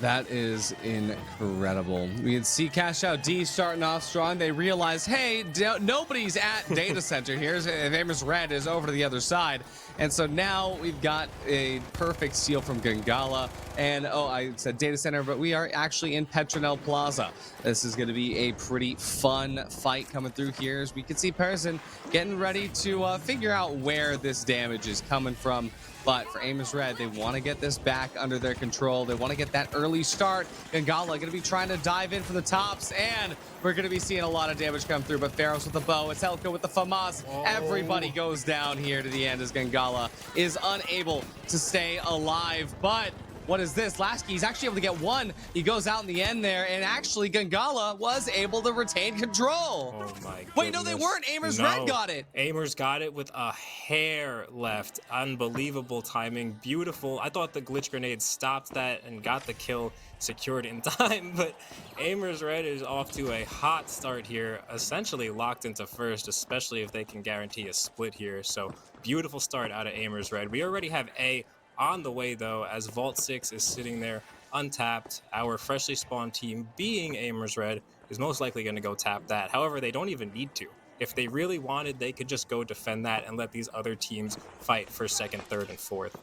That is incredible. We can see Cash Out D starting off strong. They realize, hey, nobody's at data center here. Aimers Red is over to the other side. And so now we've got a perfect steal from Gangala. And, oh, I said data center, but we are actually in Petronel Plaza. This is going to be a pretty fun fight coming through here, as we can see Person getting ready to figure out where this damage is coming from. But for Aimers Red, they want to get this back under their control. They want to get that early start. Gangala going to be trying to dive in for the tops, and we're going to be seeing a lot of damage come through. But Pharos with the bow, it's Helka with the FAMAS. Oh. Everybody goes down here to the end as Gangala is unable to stay alive. But what is this? Lasky's actually able to get one. He goes out in the end there, and actually Gangala was able to retain control. Oh my goodness. Wait, no, they weren't. Aimers Red got it. Aimers got it with a hair left. Unbelievable timing. Beautiful. I thought the glitch grenade stopped that and got the kill secured in time, but Aimers Red is off to a hot start here, essentially locked into first, especially if they can guarantee a split here. So beautiful start out of Aimers Red. We already have A on the way, though, as Vault 6 is sitting there untapped. Our freshly spawned team, being Aimers Red, is most likely going to go tap that. However, they don't even need to. If they really wanted, they could just go defend that and let these other teams fight for second, third, and fourth.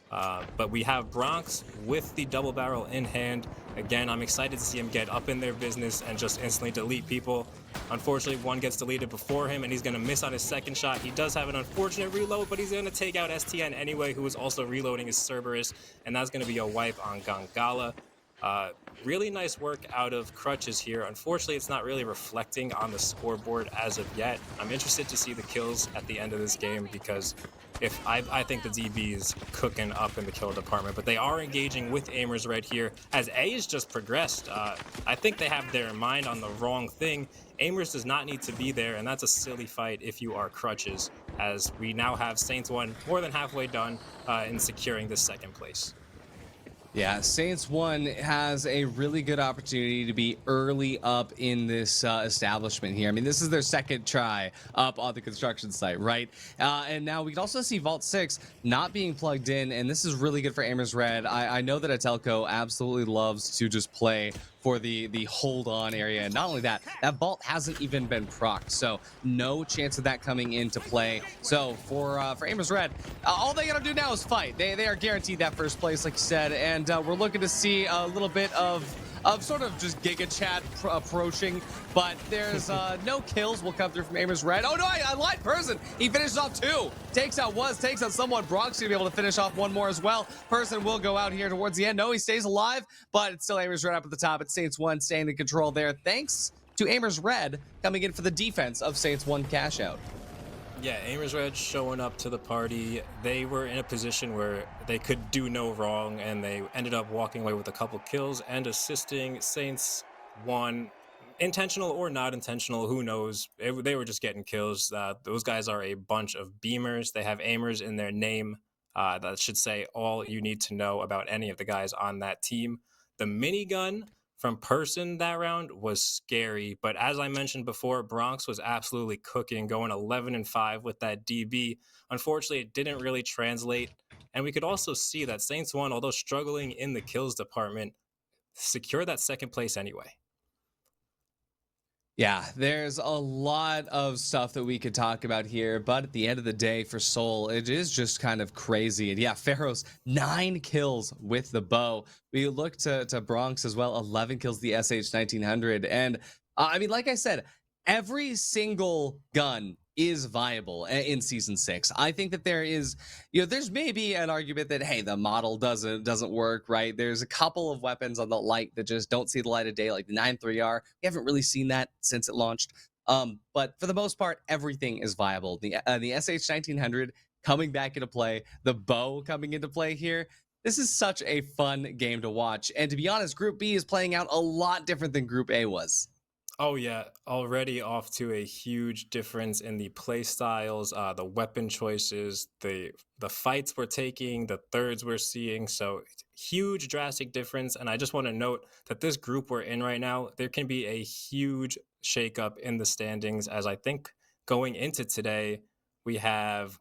But we have Bronx with the double barrel in hand. Again, I'm excited to see him get up in their business and just instantly delete people. Unfortunately, one gets deleted before him, and he's going to miss on his second shot. He does have an unfortunate reload, but he's going to take out STN anyway, who is also reloading his Cerberus, and that's going to be a wipe on Gangala. Really nice work out of Crutches here. Unfortunately, it's not really reflecting on the scoreboard as of yet. I'm interested to see the kills at the end of this game, because I think the DB is cooking up in the kill department, but they are engaging with Aimers Red here as A has just progressed. I think they have their mind on the wrong thing. Aimers does not need to be there, and that's a silly fight if you are Crutches, as we now have Saints 1 more than halfway done in securing this second place. Yeah, Saints 1 has a really good opportunity to be early up in this establishment here. I mean, this is their second try up on the construction site, right? And now we can also see Vault 6 not being plugged in, and this is really good for Aimers Red. I know that Atelco absolutely loves to just play for the hold on area, and not only that, that vault hasn't even been procced, so no chance of that coming into play. So for Aimers Red, all they gotta do now is fight. They are guaranteed that first place, like you said, and we're looking to see a little bit of of sort of just Giga Chat approaching, but there's no kills will come through from Aimers Red. Oh no, I lied, Person. He finishes off 2. Takes out someone. Brock's gonna be able to finish off 1 more as well. Person will go out here towards the end. No, he stays alive, but it's still Aimers Red up at the top. It's Saints 1 staying in control there, thanks to Aimers Red coming in for the defense of Saints 1 cash out. Yeah, Aimers Red showing up to the party. They were in a position where they could do no wrong, and they ended up walking away with a couple kills and assisting Saints 1. Intentional or not intentional, who knows? They were just getting kills. Those guys are a bunch of beamers. They have aimers in their name. That should say all you need to know about any of the guys on that team. The minigun from Person that round was scary, but as I mentioned before, Bronx was absolutely cooking, going 11-5 with that DB. Unfortunately, it didn't really translate, and we could also see that Saints 1, although struggling in the kills department, secure that second place anyway. Yeah, there's a lot of stuff that we could talk about here, but at the end of the day, for Seoul, it is just kind of crazy. And yeah, Pharaoh's 9 kills with the bow. We look to Bronx as well, 11 kills the SH-1900. And I mean, like I said, every single gun is viable in season 6. I think that there is, there's maybe an argument that, hey, the model doesn't work, right? There's a couple of weapons on the light that just don't see the light of day, like the 9.3R. We haven't really seen that since it launched. But for the most part, everything is viable. The SH-1900 coming back into play, the bow coming into play here. This is such a fun game to watch. And to be honest, Group B is playing out a lot different than Group A was. Oh yeah, already off to a huge difference in the play styles, the weapon choices, the fights we're taking, the thirds we're seeing. So huge drastic difference. And I just want to note that this group we're in right now, there can be a huge shakeup in the standings, as I think going into today, we have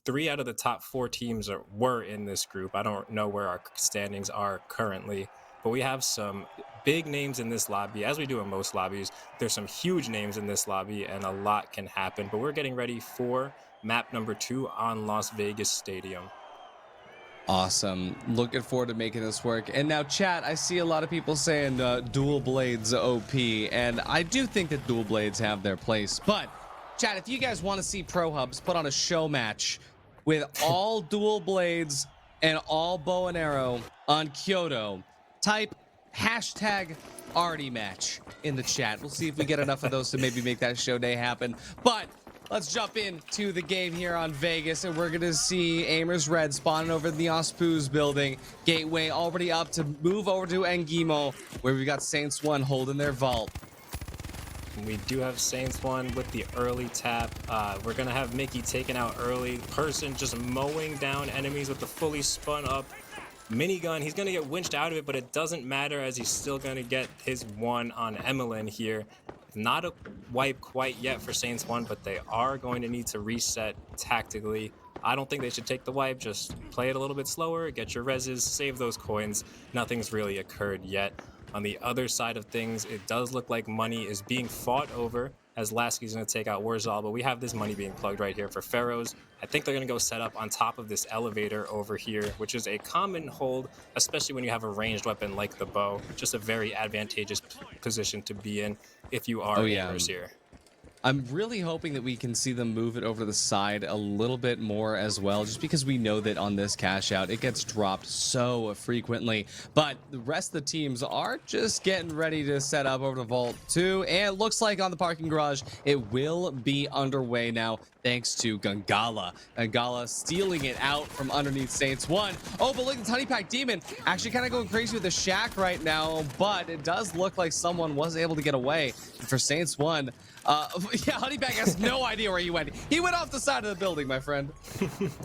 3 out of the top 4 teams were in this group. I don't know where our standings are currently, but we have some big names in this lobby. As we do in most lobbies, there's some huge names in this lobby, and a lot can happen. But we're getting ready for map number 2 on Las Vegas Stadium. Awesome. Looking forward to making this work. And now, chat, I see a lot of people saying dual blades OP, and I do think that dual blades have their place. But, chat, if you guys want to see Pro Hubs put on a show match with all dual blades and all bow and arrow on Kyoto, type hashtag Artie match in the chat. We'll see if we get enough of those to maybe make that show day happen. But let's jump into the game here on Vegas, and we're gonna see Aimers Red spawning over in the Ospuz building. Gateway already up to move over to Engimo, where we've got Saints 1 holding their vault. We do have Saints 1 with the early tap. We're gonna have Mickey taken out early. Person just mowing down enemies with the fully spun up minigun. He's going to get winched out of it, but it doesn't matter, as he's still going to get his 1 on Emmeline here. Not a wipe quite yet for Saints 1, but they are going to need to reset tactically. I don't think they should take the wipe. Just play it a little bit slower, get your reses, save those coins. Nothing's really occurred yet. On the other side of things, it does look like money is being fought over, as Lasky's going to take out Warzal, but we have this money being plugged right here for Pharaohs. I think they're going to go set up on top of this elevator over here, which is a common hold, especially when you have a ranged weapon like the bow. Just a very advantageous position to be in if you are aimers here. I'm really hoping that we can see them move it over to the side a little bit more as well, just because we know that on this cash out, it gets dropped so frequently. But the rest of the teams are just getting ready to set up over to Vault 2. And it looks like on the parking garage, it will be underway now, thanks to Gangala. Gangala stealing it out from underneath Saints 1. Oh, but look at the Honey Pack Demon actually kind of going crazy with the shack right now. But it does look like someone was able to get away. And for Saints 1, yeah, Honeypack has no idea where he went. He went off the side of the building, my friend.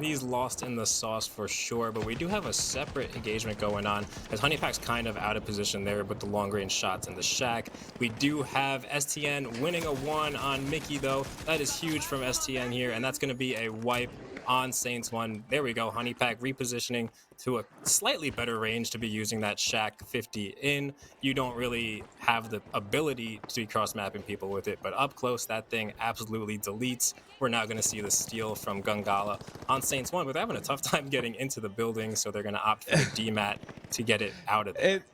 He's lost in the sauce for sure, but we do have a separate engagement going on, as Honeypack's kind of out of position there with the long-range shots in the shack. We do have STN winning a 1 on Mickey, though. That is huge from STN here, and that's going to be a wipe on Saints 1. There we go. Honeypack repositioning to a slightly better range to be using that shack 50 in. You don't really have the ability to be cross-mapping people with it, but up close, that thing absolutely deletes. We're now going to see the steal from Gangala on Saints 1, but they're having a tough time getting into the building, so they're going to opt for the DMAT to get it out of there.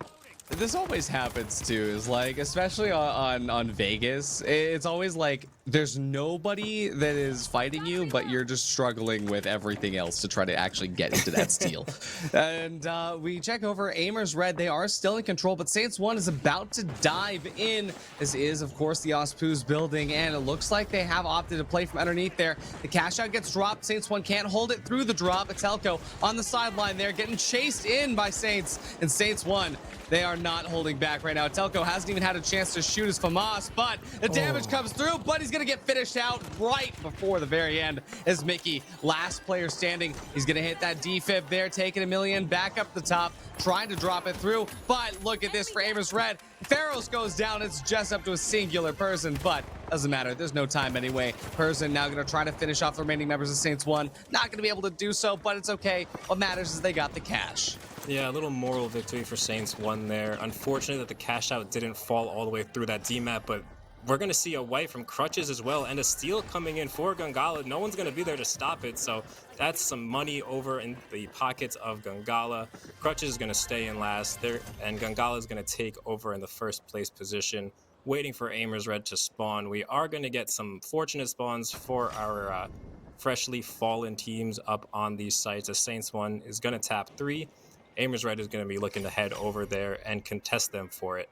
This always happens too, is like, especially on Vegas, it's always like there's nobody that is fighting you, but you're just struggling with everything else to try to actually get into that steal. And we check over Aimers Red. They are still in control, but Saints 1 is about to dive in. This is, of course, the Ospoos building, and it looks like they have opted to play from underneath there. The cash out gets dropped. Saints 1 can't hold it through the drop. Atelco on the sideline there, getting chased in by Saints, and Saints 1, they are not holding back right now. Telco hasn't even had a chance to shoot his FAMAS, but the damage comes through, but he's gonna get finished out right before the very end as Mickey, last player standing. He's gonna hit that defib there, taking a million back up the top, trying to drop it through, but look at this for Aimers Red. Pharaohs goes down. It's just up to a singular person, but doesn't matter. There's no time anyway. Person now gonna try to finish off the remaining members of Saints 1. Not gonna be able to do so, but it's okay. What matters is they got the cash. Yeah, a little moral victory for Saints 1 there. Unfortunate that the cash out didn't fall all the way through that DMAP, but we're going to see a wipe from Crutches as well, and a steal coming in for Gangala. No one's going to be there to stop it, so that's some money over in the pockets of Gangala. Crutches is going to stay in last there, and Gangala is going to take over in the first place position, waiting for Aimers Red to spawn. We are going to get some fortunate spawns for our freshly fallen teams up on these sites. The Saints 1 is going to tap 3. Aimers Red is going to be looking to head over there and contest them for it.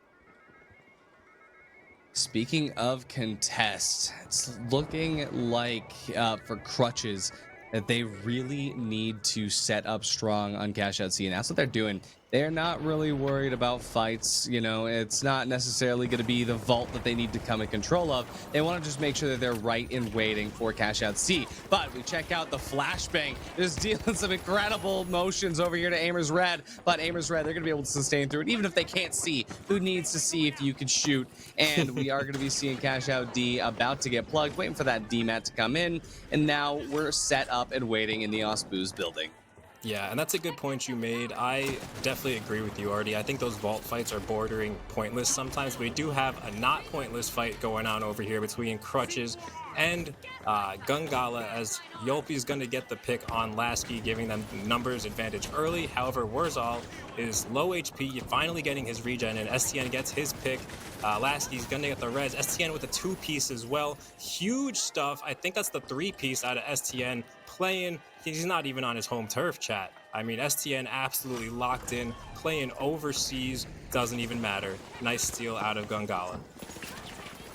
Speaking of contest, it's looking like for Crutches that they really need to set up strong on Cash Out C, and that's what they're doing. They're not really worried about fights. You know, it's not necessarily going to be the vault that they need to come in control of. They want to just make sure that they're right in waiting for Cash Out C. But we check out the flashbang. Just dealing some incredible motions over here to Aimers Red. But Aimers Red, they're going to be able to sustain through it. Even if they can't see, who needs to see if you can shoot? And we are going to be seeing Cash Out D about to get plugged, waiting for that DMAT to come in. And now we're set up and waiting in the Ospoos building. Yeah, and that's a good point you made. I definitely agree with you, Artie. I think those vault fights are bordering pointless sometimes. We do have a not pointless fight going on over here between Crutches and Gangala, as Yolpi's going to get the pick on Lasky, giving them numbers advantage early. However, Wurzal is low HP, finally getting his regen, and STN gets his pick. Lasky's going to get the res. STN with a 2-piece as well. Huge stuff. I think that's the 3-piece out of STN playing. He's not even on his home turf, chat. I mean, STN absolutely locked in, playing overseas, doesn't even matter. Nice steal out of Gangala.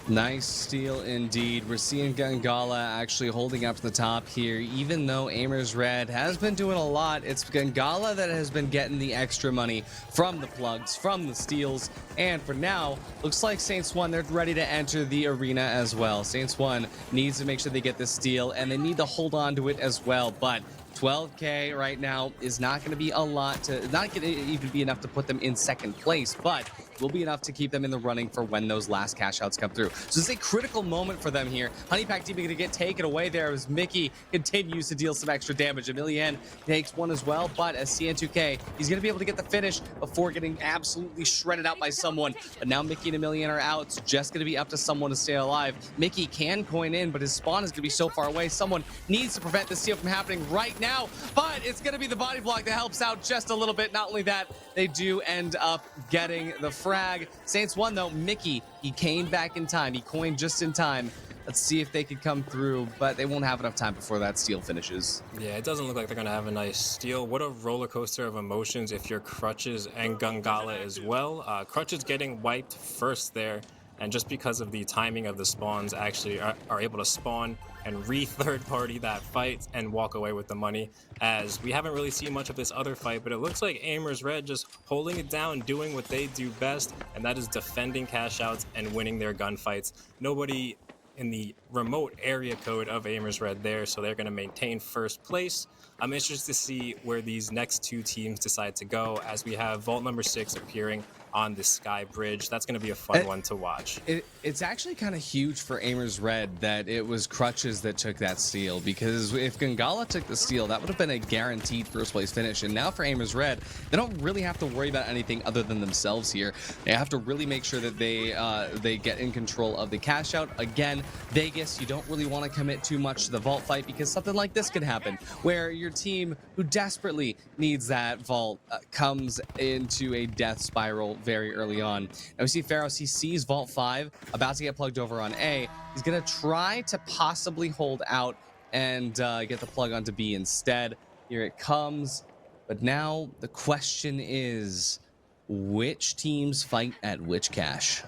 Nice steal indeed. We're seeing Gangala actually holding up to the top here. Even though Aimers Red has been doing a lot, it's Gangala that has been getting the extra money from the plugs, from the steals. And for now, looks like Saints 1, they're ready to enter the arena as well. Saints 1 needs to make sure they get this steal, and they need to hold on to it as well. But 12K right now is not going to be a lot to, not going to even be enough to put them in second place, but will be enough to keep them in the running for when those last cash outs come through. So it's a critical moment for them here. Honeypack team going to get taken away there as Mickey continues to deal some extra damage. Emilienne takes one as well, but as CN2K, he's going to be able to get the finish before getting absolutely shredded out by someone. But now Mickey and Emilienne are out. It's just going to be up to someone to stay alive. Mickey can coin in, but his spawn is going to be so far away. Someone needs to prevent this steal from happening right now, but it's going to be the body block that helps out just a little bit. Not only that, they do end up getting the frag. Saints 1 though, Mickey, he came back in time. He coined just in time. Let's see if they could come through, but they won't have enough time before that steal finishes. Yeah, it doesn't look like they're going to have a nice steal. What a roller coaster of emotions if you're Crutches and Gangala as well. Crutches getting wiped first there, and just because of the timing of the spawns, actually are able to spawn and re-third party that fight and walk away with the money, as we haven't really seen much of this other fight, but it looks like Aimers Red just holding it down, doing what they do best, and that is defending cash outs and winning their gunfights. Nobody in the remote area code of Aimers Red there, so they're going to maintain first place. I'm interested to see where these next two teams decide to go, as we have Vault number 6 appearing on the Sky Bridge. That's going to be a fun one to watch. It's actually kind of huge for Aimers Red that it was Crutches that took that steal, because if Gangala took the steal, that would have been a guaranteed first place finish. And now for Aimers Red, they don't really have to worry about anything other than themselves here. They have to really make sure that they get in control of the cash out. Again, Vegas, you don't really want to commit too much to the vault fight, because something like this could happen where your team who desperately needs that vault, comes into a death spiral very early on. And we see Pharaohs, he sees Vault 5 about to get plugged over on A. He's going to try to possibly hold out and get the plug onto B instead. Here it comes. But now the question is, which teams fight at which cache?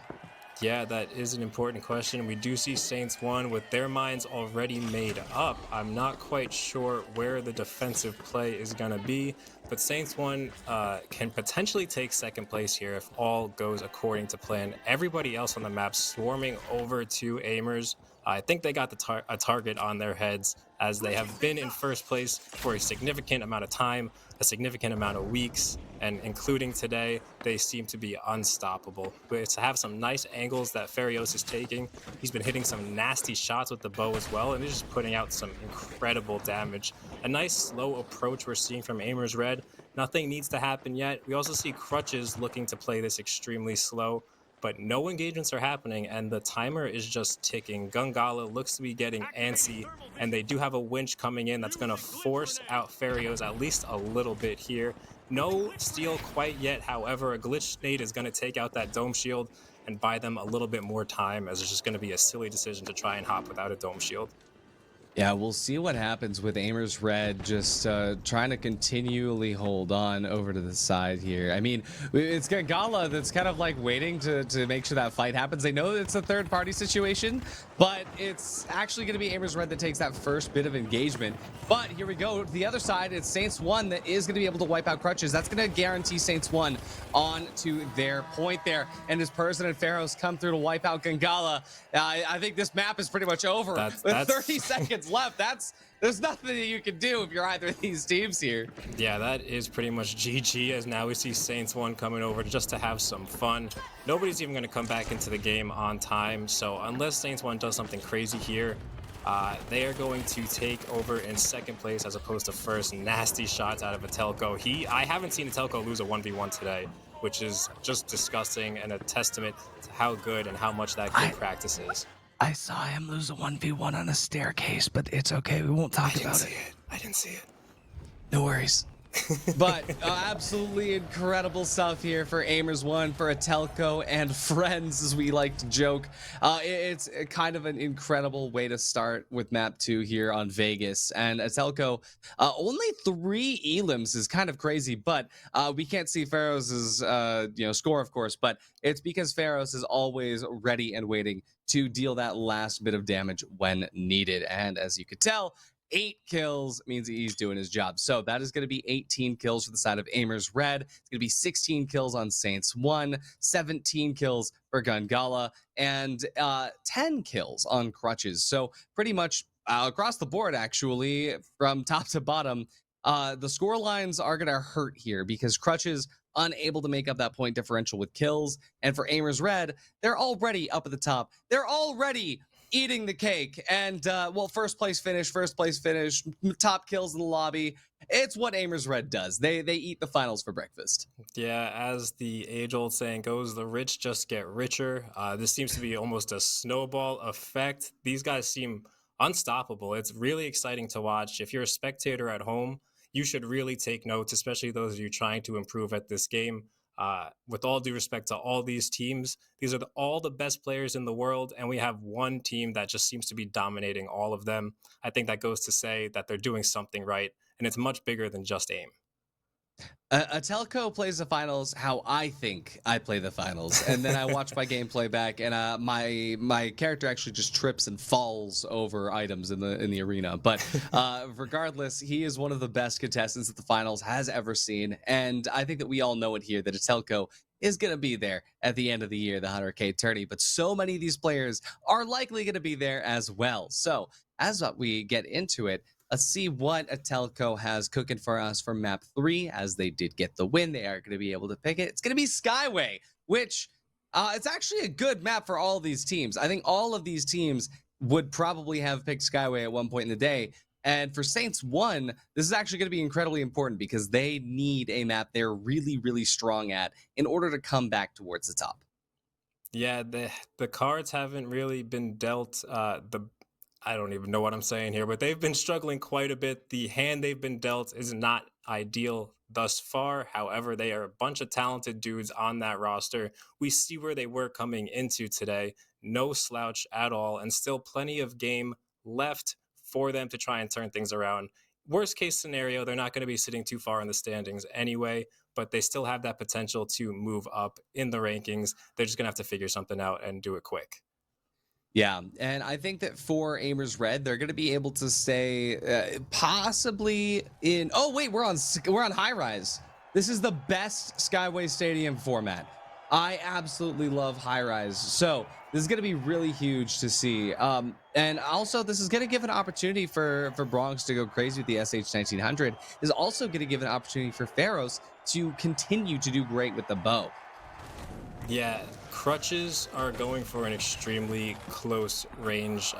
Yeah, that is an important question. We do see Saints 1 with their minds already made up. I'm not quite sure where the defensive play is going to be, but Saints 1 can potentially take second place here if all goes according to plan. Everybody else on the map swarming over to Aimers. I think they got a target on their heads as they have been in first place for a significant amount of time, a significant amount of weeks, and including today, they seem to be unstoppable. But to have some nice angles that Farios is taking, he's been hitting some nasty shots with the bow as well, and he's just putting out some incredible damage. A nice slow approach we're seeing from Aimers Red. Nothing needs to happen yet. We also see Crutches looking to play this extremely slow, but no engagements are happening, and the timer is just ticking. Gungala looks to be getting antsy, and they do have a winch coming in that's going to force out Farios at least a little bit here. No steal quite yet, however, a glitch nade is going to take out that dome shield and buy them a little bit more time, as it's just going to be a silly decision to try and hop without a dome shield. Yeah, we'll see what happens with Aimers Red just trying to continually hold on over to the side here. I mean, it's Gala that's kind of like waiting to make sure that fight happens. They know it's a third party situation, but it's actually going to be Aimers Red that takes that first bit of engagement. But here we go. To the other side, it's Saints 1 that is going to be able to wipe out Crutches. That's going to guarantee Saints 1 on to their point there. And as Person and Pharaohs come through to wipe out Gangala, I think this map is pretty much over. With 30 seconds left, there's nothing that you can do if you're either of these teams here. Yeah, that is pretty much GG, as now we see Saints 1 coming over just to have some fun. Nobody's even going to come back into the game on time, so unless Saints 1 does something crazy here, they are going to take over in second place as opposed to first. Nasty shots out of Atelco. I haven't seen Atelco lose a 1v1 today, which is just disgusting and a testament to how good and how much that kid practices. I saw him lose a 1v1 on a staircase, but it's okay. We won't talk about it. I didn't see it. No worries. But absolutely incredible stuff here for Aimers 1, for Atelco, and friends, as we like to joke. It's kind of an incredible way to start with map 2 here on Vegas. And Atelco, only 3 elims is kind of crazy, but we can't see Pharaoh's score, of course, but it's because Pharaohs is always ready and waiting to deal that last bit of damage when needed. And as you could tell, 8 kills means he's doing his job. So that is going to be 18 kills for the side of Aimers Red. It's going to be 16 kills on Saints 1, 17 kills for Gungala, and 10 kills on Crutches. So pretty much across the board, actually, from top to bottom, the score lines are going to hurt here because Crutches unable to make up that point differential with kills. And for Aimers Red, they're already up at the top. They're already eating the cake, and first place finish, top kills in the lobby. It's what Aimers Red does. They eat the finals for breakfast. Yeah, as the age-old saying goes, the rich just get richer. This seems to be almost a snowball effect. These guys seem unstoppable. It's really exciting to watch. If you're a spectator at home, you should really take notes, especially those of you trying to improve at this game. With all due respect to all these teams, these are all the best players in the world, and we have one team that just seems to be dominating all of them. I think that goes to say that they're doing something right, and it's much bigger than just aim. Atelco plays the finals how I think I play the finals, and then I watch my gameplay back, and my character actually just trips and falls over items in the arena. But regardless, he is one of the best contestants that the finals has ever seen, and I think that we all know it here that Atelco is going to be there at the end of the year, the 100K tourney. But so many of these players are likely going to be there as well. So as we get into it, let's see what Atelco has cooking for us for map 3, as they did get the win. They are going to be able to pick it. It's going to be Skyway, which it's actually a good map for all of these teams. I think all of these teams would probably have picked Skyway at one point in the day. And for Saints 1, this is actually going to be incredibly important because they need a map they're really, really strong at in order to come back towards the top. Yeah, the cards haven't really been dealt I don't even know what I'm saying here, but they've been struggling quite a bit. The hand they've been dealt is not ideal thus far. However, they are a bunch of talented dudes on that roster. We see where they were coming into today. No slouch at all, and still plenty of game left for them to try and turn things around. Worst case scenario, they're not going to be sitting too far in the standings anyway, but they still have that potential to move up in the rankings. They're just going to have to figure something out and do it quick. Yeah, and I think that for Aimers Red, they're going to be able to stay possibly in. Oh wait, we're on high rise. This is the best Skyway Stadium format. I absolutely love high rise. So this is going to be really huge to see. And also, this is going to give an opportunity for Bronx to go crazy with the SH 1900. This is also going to give an opportunity for Pharaohs to continue to do great with the bow. Yeah, crutches are going for an extremely close range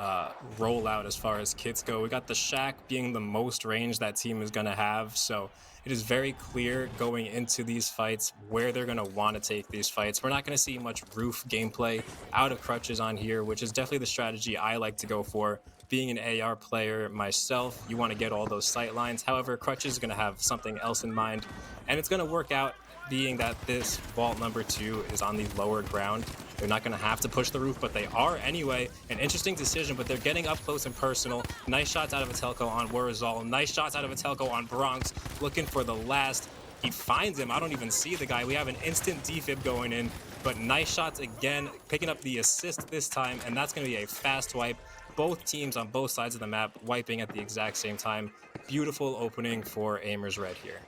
rollout as far as kits go. We got the Shack being the most range that team is going to have, so it is very clear going into these fights where they're going to want to take these fights. We're not going to see much roof gameplay out of crutches on here, which is definitely the strategy I like to go for. Being an AR player myself, you want to get all those sight lines. However, crutches is going to have something else in mind, and it's going to work out being that this vault number 2 is on the lower ground. They're not going to have to push the roof, but they are anyway. An interesting decision, but they're getting up close and personal. Nice shots out of Atelco on Wurzal. Nice shots out of Atelco on Bronx. Looking for the last. He finds him. I don't even see the guy. We have an instant defib going in, but nice shots again, picking up the assist this time, and that's going to be a fast wipe. Both teams on both sides of the map wiping at the exact same time. Beautiful opening for Aimers Red here.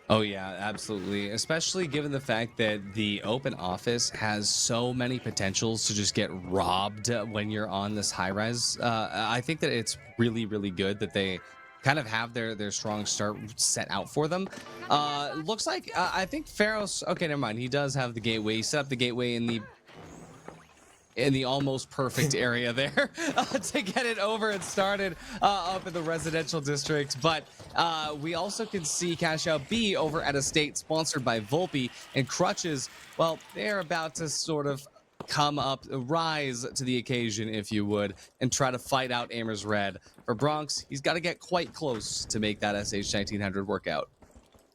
Oh yeah, absolutely. Especially given the fact that the open office has so many potentials to just get robbed when you're on this high rise. I think that it's really, really good that they kind of have their strong start set out for them. Looks like I think Pharaoh's okay. Never mind. He does have the gateway. He set up the gateway in the almost perfect area there to get it over and started up in the residential district. But we also can see Cash Out B over at Estate, sponsored by Volpe, and Crutches. Well, they're about to sort of come up, rise to the occasion, if you would, and try to fight out Aimers Red. For Bronx, he's got to get quite close to make that SH 1900 work out.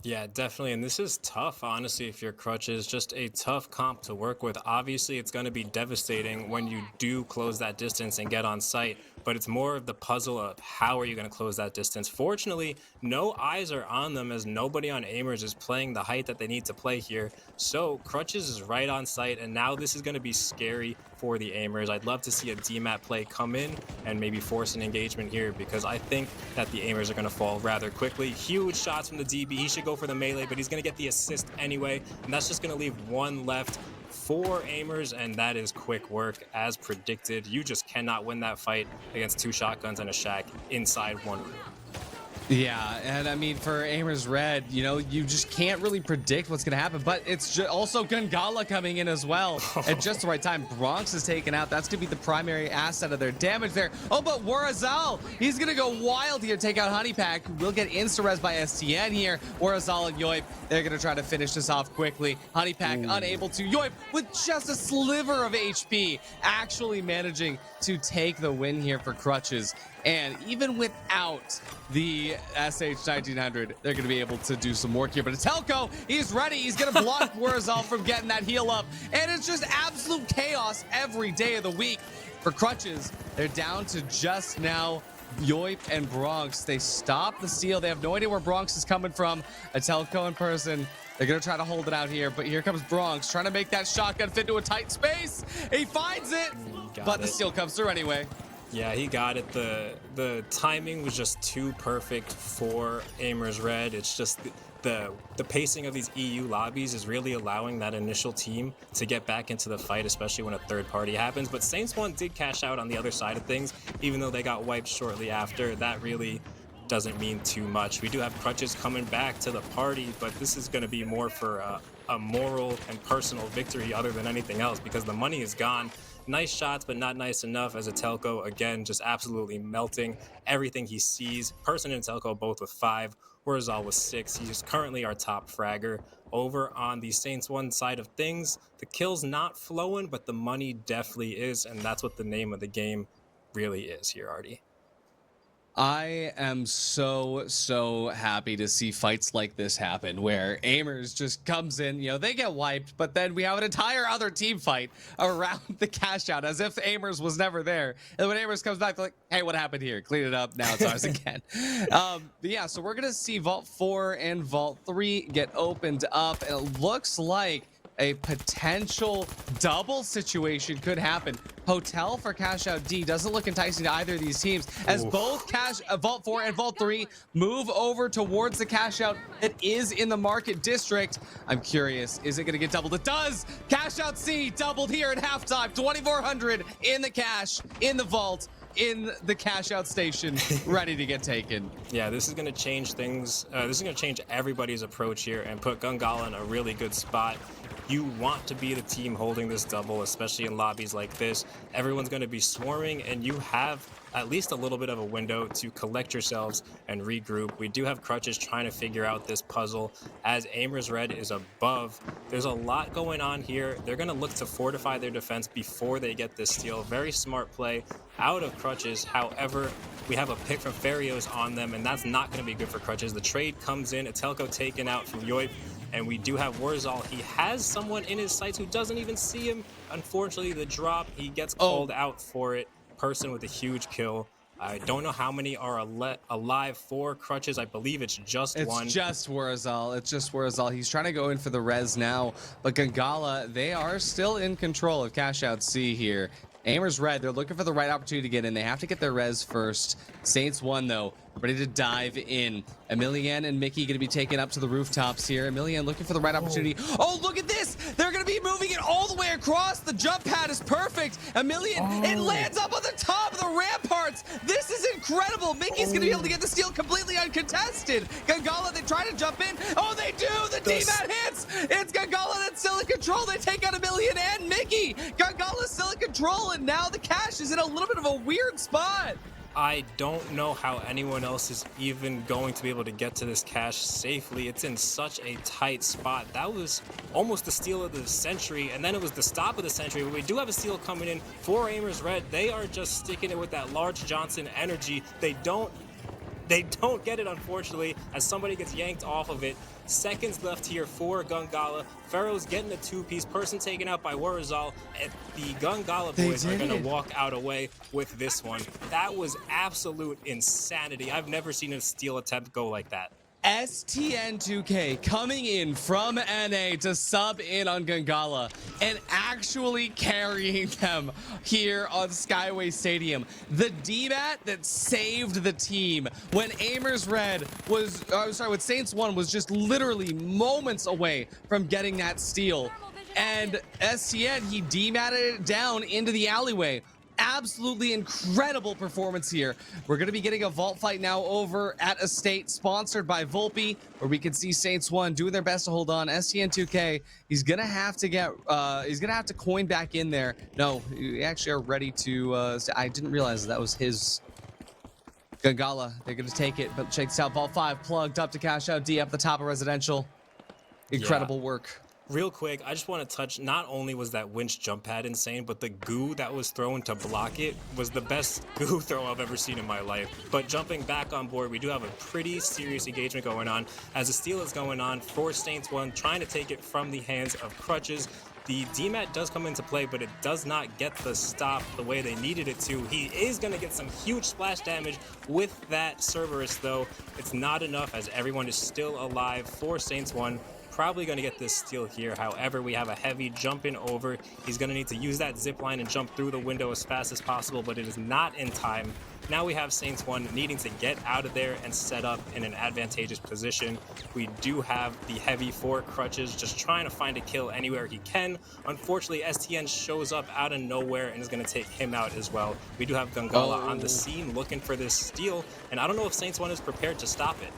Yeah, definitely. And this is tough, honestly, if your crutches, just a tough comp to work with. Obviously, it's going to be devastating when you do close that distance and get on site, but it's more of the puzzle of how are you going to close that distance. Fortunately, no eyes are on them as nobody on Aimers is playing the height that they need to play here. So Crutches is right on site, and now this is going to be scary for the Aimers. I'd love to see a DMAT play come in and maybe force an engagement here, because I think that the Aimers are going to fall rather quickly. Huge shots from the DB. He should go for the melee, but he's going to get the assist anyway, and that's just going to leave one left for Aimers, and that is quick work as predicted. You just cannot win that fight against 2 shotguns and a Shack inside one room. Yeah, and I mean, for Aimers Red, you know, you just can't really predict what's going to happen, but it's also Gungala coming in as well at just the right time. Bronx is taken out. That's going to be the primary asset of their damage there. Oh, but Warazal, he's going to go wild here, take out Honeypack. We'll get insta-res by STN here. Warazal and Yoip, they're going to try to finish this off quickly. Honeypack unable to. Yoip with just a sliver of HP, actually managing to take the win here for Crutches. And even without the SH 1900, they're going to be able to do some work here. But Atelco, he's ready. He's going to block Wurzal from getting that heal up. And it's just absolute chaos every day of the week. For Crutches, they're down to just now Yoip and Bronx. They stop the steal. They have no idea where Bronx is coming from. Atelco in person. They're going to try to hold it out here. But here comes Bronx trying to make that shotgun fit into a tight space. He finds it, but the steal comes through anyway. Yeah, he got it. The timing was just too perfect for Aimers Red. It's just the pacing of these EU lobbies is really allowing that initial team to get back into the fight, especially when a third party happens. But Saints 1 did cash out on the other side of things, even though they got wiped shortly after. That really doesn't mean too much. We do have Crutches coming back to the party, but this is going to be more for a moral and personal victory other than anything else, because the money is gone. Nice shots, but not nice enough, as Atelco, again, just absolutely melting everything he sees. Person and Atelco both with 5. Wurzal with 6. He's currently our top fragger. Over on the Saints 1 side of things, the kill's not flowing, but the money definitely is, and that's what the name of the game really is here, Artie. I am so happy to see fights like this happen where Aimers just comes in, they get wiped, but then we have an entire other team fight around the cash out as if Aimers was never there. And when Aimers comes back, they're like, hey, what happened here? Clean it up. Now it's ours again. But yeah, so we're going to see Vault 4 and Vault 3 get opened up. And it looks like a potential double situation could happen. Hotel for Cash Out D doesn't look enticing to either of these teams as both Vault 4 and Vault 3 move over towards the Cash Out that is in the Market District. I'm curious, is it going to get doubled? It does! Cash Out C doubled here at halftime. 2,400 in the cash, in the vault, in the cash out station, ready to get taken. Yeah, this is going to change things. This is going to change everybody's approach here and put Gungala in a really good spot. You want to be the team holding this double, especially in lobbies like this. Everyone's going to be swarming, and you have at least a little bit of a window to collect yourselves and regroup. We do have Crutches trying to figure out this puzzle as Aimers Red is above. There's a lot going on here. They're going to look to fortify their defense before they get this steal. Very smart play out of Crutches. However, we have a pick from Ferios on them, and that's not going to be good for Crutches. The trade comes in, Atelko taken out from Yoip. And we do have Warzal. He has someone in his sights who doesn't even see him. Unfortunately, the drop, he gets called out for it. Person with a huge kill. I don't know how many are alive for Crutches. I believe it's just one. It's just Warzal. It's just Warzal. He's trying to go in for the res now. But Gungala, they are still in control of Cash Out C here. Aimers Red, they're looking for the right opportunity to get in. They have to get their res first. Saints 1, though, ready to dive in. Emilian and Mickey going to be taken up to the rooftops here. Emilian looking for the right opportunity. Oh, look at this! They're going to be moving it all the way across. The jump pad is perfect. Emilian, it lands up on the top of the ramparts. This is incredible. Mickey's going to be able to get the steal completely uncontested. Gungala, they try to jump in. Oh, they do! The D-Mat hits! It's Gungala that's still in control. They take out Emilian and Mickey. Gungala's still in control, and now the cash is in a little bit of a weird spot. I don't know how anyone else is even going to be able to get to this cache safely. It's in such a tight spot. That was almost the steal of the century, and then it was the stop of the century. But we do have a steal coming in for Aimers Red. They are just sticking it with that Large Johnson energy. They don't get it, unfortunately, as somebody gets yanked off of it. Seconds left here for Gungala. Pharaoh's getting a two-piece. Person taken out by Warzal. And the Gungala boys are going to walk out away with this one. That was absolute insanity. I've never seen a steal attempt go like that. STN2K coming in from NA to sub in on Gungala and actually carrying them here on Skyway Stadium. The D-Mat that saved the team when Aimers Red was, when Saints 1 was just literally moments away from getting that steal. And STN, he D-Matted it down into the alleyway. Absolutely incredible performance here. We're going to be getting a vault fight now over at Estate, sponsored by Volpe, where we can see Saints 1 doing their best to hold on. STN2K, he's going to have to coin back in there. No, we actually are ready to, I didn't realize that was his Gungala. They're going to take it, but check this out. Vault 5 plugged up to Cash Out D up the top of Residential. Incredible work. Real quick, I just want to touch, not only was that winch jump pad insane, but the goo that was thrown to block it was the best goo throw I've ever seen in my life. But jumping back on board, we do have a pretty serious engagement going on as a steal is going on for Saints 1, trying to take it from the hands of Crutches. The DMAT does come into play, but it does not get the stop the way they needed it to. He is going to get some huge splash damage with that Cerberus, though. It's not enough as everyone is still alive for Saints 1. Probably going to get this steal here. However, we have a heavy jump in over. He's going to need to use that zip line and jump through the window as fast as possible, but it is not in time. Now we have Saints 1 needing to get out of there and set up in an advantageous position. We do have the heavy for Crutches, just trying to find a kill anywhere he can. Unfortunately, STN shows up out of nowhere and is going to take him out as well. We do have Gungala on the scene looking for this steal, and I don't know if Saints 1 is prepared to stop it.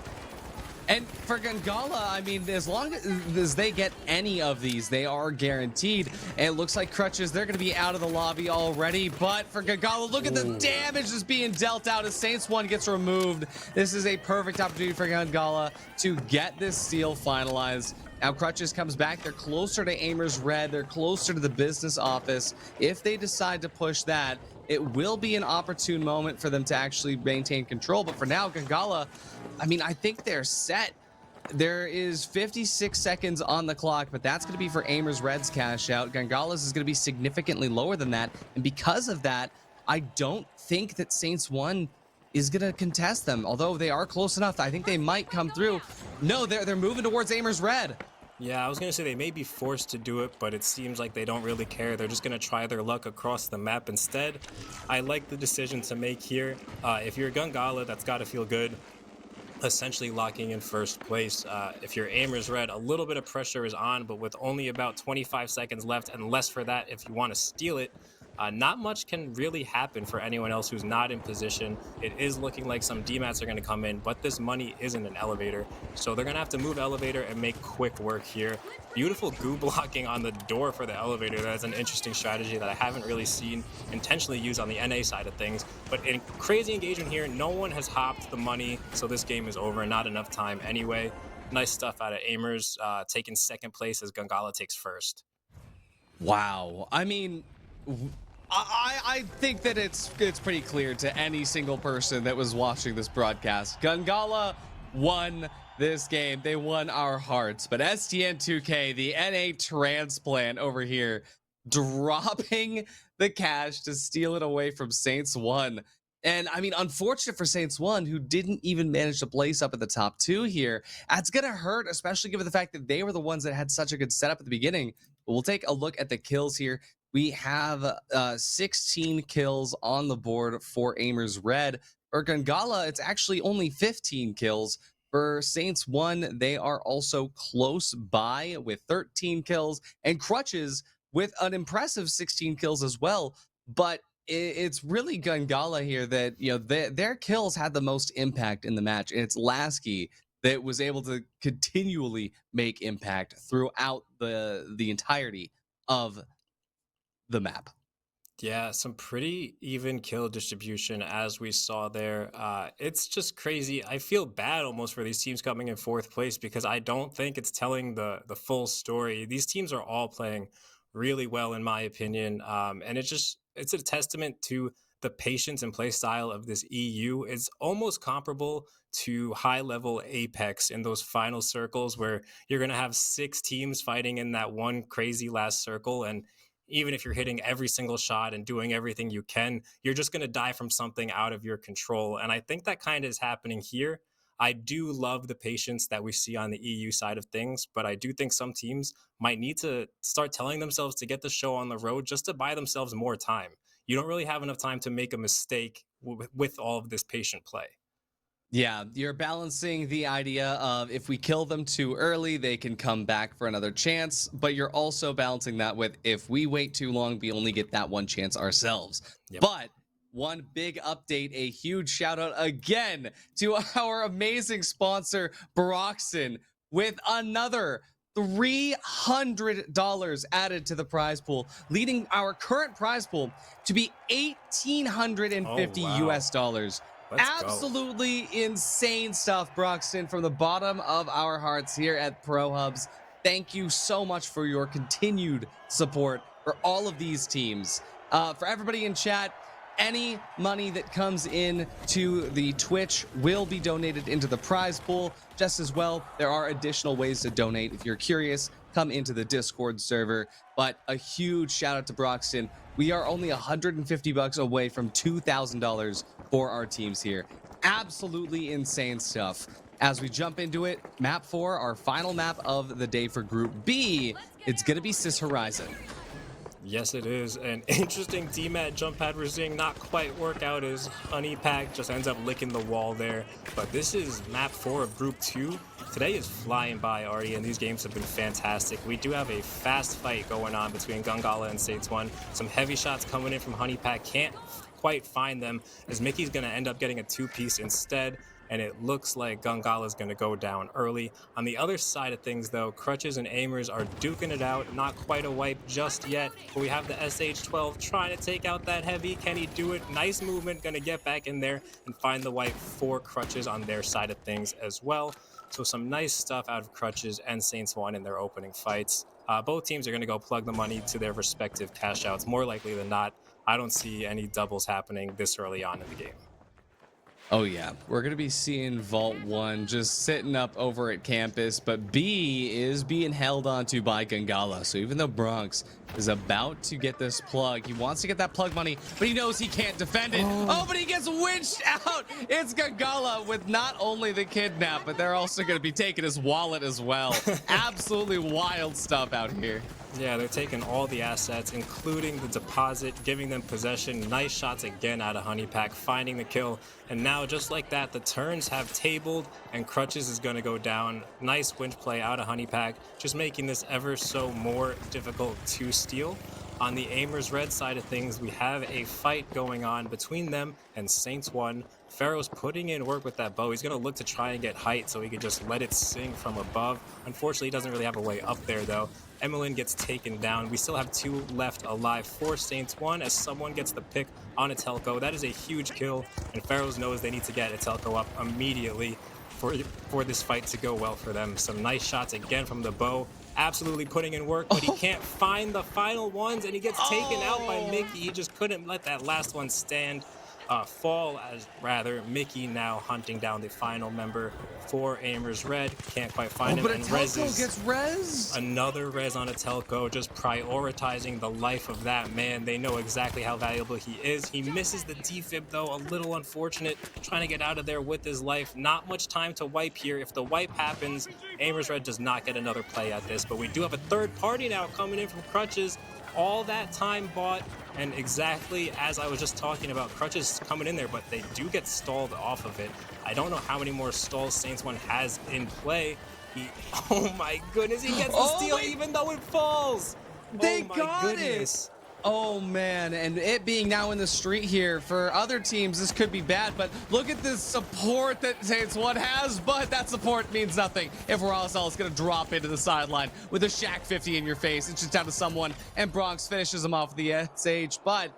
And for Gungala, I mean, as long as they get any of these, they are guaranteed. And it looks like Crutches, they're going to be out of the lobby already. But for Gungala, look at the damage that's being dealt out as Saints 1 gets removed. This is a perfect opportunity for Gungala to get this steal finalized. Now Crutches comes back. They're closer to Aimers Red. They're closer to the business office. If they decide to push that, it will be an opportune moment for them to actually maintain control. But for now, Gangala, I mean, I think they're set. There is 56 seconds on the clock, but that's going to be for Aimers Red's cash out. Gangala's is going to be significantly lower than that. And because of that, I don't think that Saints 1 is going to contest them. Although they are close enough, I think they might come through. No, they're moving towards Aimers Red. Yeah, I was going to say they may be forced to do it, but it seems like they don't really care. They're just going to try their luck across the map instead. I like the decision to make here. If you're Gangala, that's got to feel good. Essentially locking in first place. If you're Aimers Red, a little bit of pressure is on, but with only about 25 seconds left and less for that if you want to steal it, not much can really happen for anyone else who's not in position. It is looking like some DMATs are going to come in, but this money isn't an elevator, so they're going to have to move elevator and make quick work here. Beautiful goo blocking on the door for the elevator. That's an interesting strategy that I haven't really seen intentionally used on the NA side of things, but in crazy engagement here, no one has hopped the money, so this game is over. Not enough time anyway. Nice stuff out of Aimers, taking second place as Gangala takes first. Wow. I mean, I think that it's pretty clear to any single person that was watching this broadcast. Gangala won this game. They won our hearts. But STN2K, the NA transplant over here, dropping the cash to steal it away from Saints 1. And I mean, unfortunate for Saints 1, who didn't even manage to place up at the top 2 here. That's going to hurt, especially given the fact that they were the ones that had such a good setup at the beginning. But we'll take a look at the kills here. We have 16 kills on the board for Aimers Red. For Gangala, it's actually only 15 kills. For Saints 1, they are also close by with 13 kills. And Crutches with an impressive 16 kills as well. But it's really Gangala here that, you know, their kills had the most impact in the match. And it's Lasky that was able to continually make impact throughout the entirety of the map. Yeah, some pretty even kill distribution as we saw there. It's just crazy. I feel bad almost for these teams coming in fourth place because I don't think it's telling the full story. These teams are all playing really well in my opinion, and it's a testament to the patience and play style of this EU. It's almost comparable to high level Apex in those final circles where you're going to have 6 teams fighting in that one crazy last circle, and even if you're hitting every single shot and doing everything you can, you're just going to die from something out of your control. And I think that kind of is happening here. I do love the patience that we see on the EU side of things, but I do think some teams might need to start telling themselves to get the show on the road just to buy themselves more time. You don't really have enough time to make a mistake with all of this patient play. Yeah, you're balancing the idea of if we kill them too early, they can come back for another chance, but you're also balancing that with if we wait too long, we only get that one chance ourselves. Yep. But one big update, a huge shout out again to our amazing sponsor, Broxton, with another $300 added to the prize pool, leading our current prize pool to be $1,850 US dollars. Absolutely insane stuff, Broxton, from the bottom of our hearts here at Pro Hubs. Thank you so much for your continued support for all of these teams. For everybody in chat, any money that comes in to the Twitch will be donated into the prize pool. Just as well, there are additional ways to donate. If you're curious, come into the Discord server. But a huge shout out to Broxton. We are only $150 away from $2,000 for our teams here. Absolutely insane stuff. As we jump into it, map 4, our final map of the day for Group B, it's gonna be Sis Horizon. Yes, it is. An interesting DMAT jump pad we're seeing not quite work out as Honey Pack just ends up licking the wall there. But this is map 4 of Group 2. Today is flying by already, and these games have been fantastic. We do have a fast fight going on between Gangala and Saints 1. Some heavy shots coming in from Honey Pack. Can't quite find them as Mickey's going to end up getting a 2-piece instead. And it looks like Gangala is going to go down early. On the other side of things, though, Crutches and Aimers are duking it out. Not quite a wipe just yet, but we have the SH-12 trying to take out that heavy. Can he do it? Nice movement, going to get back in there and find the wipe for Crutches on their side of things as well. So some nice stuff out of Crutches and Saints 1 in their opening fights. Both teams are going to go plug the money to their respective cash outs. More likely than not, I don't see any doubles happening this early on in the game. Oh yeah, we're gonna be seeing Vault 1 just sitting up over at campus, but B is being held onto by Gangala. So even though Bronx is about to get this plug, he wants to get that plug money, but he knows he can't defend it. Oh, but he gets winched out. It's Gangala with not only the kidnap, but they're also gonna be taking his wallet as well. Absolutely wild stuff out here. Yeah, they're taking all the assets, including the deposit, giving them possession. Nice shots again out of Honeypack, finding the kill. And now, just like that, the turns have tabled, and Crutches is going to go down. Nice winch play out of Honeypack, just making this ever so more difficult to steal. On the Aimers Red side of things, we have a fight going on between them and Saints 1. Pharaoh's putting in work with that bow. He's going to look to try and get height so he could just let it sing from above. Unfortunately, he doesn't really have a way up there, though. Emmeline gets taken down. We still have 2 left alive for Saints 1 as someone gets the pick on Atelco. That is a huge kill, and Pharaohs knows they need to get Atelco up immediately for this fight to go well for them. Some nice shots again from the bow. Absolutely putting in work, but he can't find the final ones, and he gets taken out by Mickey. He just couldn't let that last one stand. Fall, as rather. Mickey now hunting down the final member for Aimers Red. Can't quite find him. But And Atelco gets res. another res on Atelco, just prioritizing the life of that man. They know exactly how valuable he is. He misses the defib, though. A little unfortunate. Trying to get out of there with his life. Not much time to wipe here. If the wipe happens, Aimers Red does not get another play at this. But we do have a third party now coming in from Crutches. All that time bought, and exactly as I was just talking about, Crutches coming in there, but they do get stalled off of it. I don't know how many more stalls Saints 1 has in play. Oh my goodness, he gets the steal even though it falls. They Oh my got goodness. it. Oh man, and it being now in the street here, for other teams this could be bad, but look at this support that Saints 1 has, but that support means nothing if Rosal is going to drop into the sideline with a Shaq 50 in your face. It's just down to someone, and Bronx finishes him off with the SH, but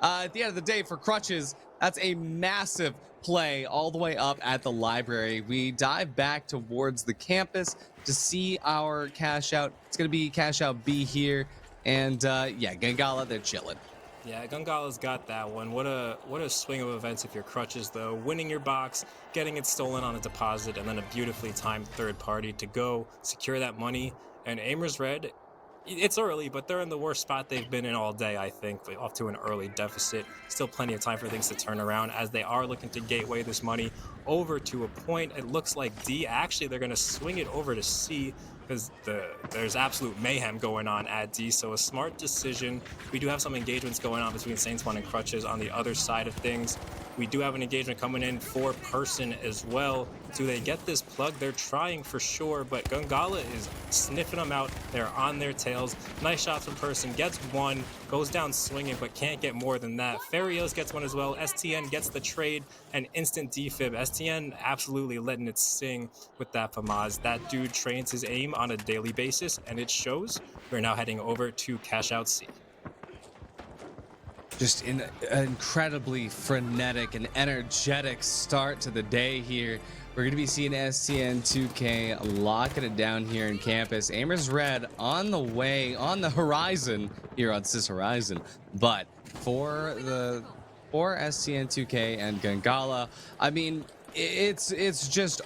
at the end of the day for Crutches, that's a massive play all the way up at the library. We dive back towards the campus to see our cash out. It's going to be cash out B here. And yeah, Gangala, they're chilling. Yeah, Gangala's got that one. What a swing of events if you're Crutches, though. Winning your box, getting it stolen on a deposit, and then a beautifully timed third party to go secure that money. And Aimers Red, it's early, but they're in the worst spot they've been in all day, I think, off to an early deficit. Still plenty of time for things to turn around as they are looking to gateway this money over to a point. It looks like D. Actually, they're going to swing it over to C because there's absolute mayhem going on at D. So a smart decision. We do have some engagements going on between Saints 1 and Crutches on the other side of things. We do have an engagement coming in for Person as well. Do they get this plug? They're trying for sure, but Gangala is sniffing them out. They're on their tails. Nice shots from Person. Gets one, goes down swinging, but can't get more than that. Farios gets one as well. STN gets the trade and instant defib. STN absolutely letting it sing with that FAMAS. That dude trains his aim on a daily basis, and it shows. We're now heading over to Cash Out C. Just an incredibly frenetic and energetic start to the day here. We're going to be seeing STN 2K locking it down here in campus. Aimers Red on the way, on the horizon here on Sis Horizon. But for STN 2K and Gangala, I mean, it's just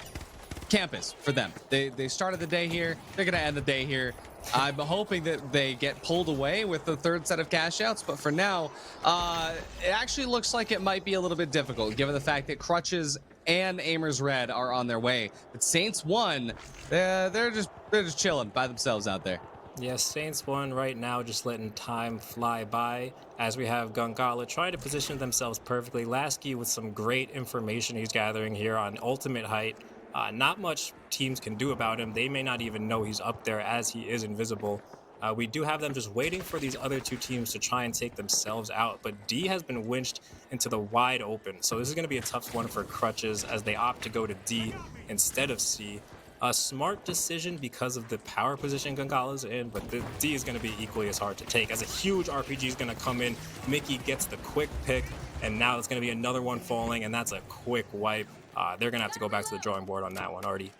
campus for them. They started the day here. They're going to end the day here. I'm hoping that they get pulled away with the third set of cash outs, but for now, it actually looks like it might be a little bit difficult given the fact that Crutches and Aimers Red are on their way. But Saints 1, they're just chilling by themselves out there. Yes, Saints 1 right now just letting time fly by as we have Gangala trying to position themselves perfectly. Lasky with some great information he's gathering here on ultimate height. Not much teams can do about him. They may not even know he's up there as he is invisible. We do have them just waiting for these other two teams to try and take themselves out, but D has been winched into the wide open. So this is going to be a tough one for Crutches as they opt to go to D instead of C. A smart decision because of the power position Gangala's in, but the D is going to be equally as hard to take as a huge RPG is going to come in. Mickey gets the quick pick, and now it's going to be another one falling, and that's a quick wipe. They're going to have to go back to the drawing board on that one, Artie.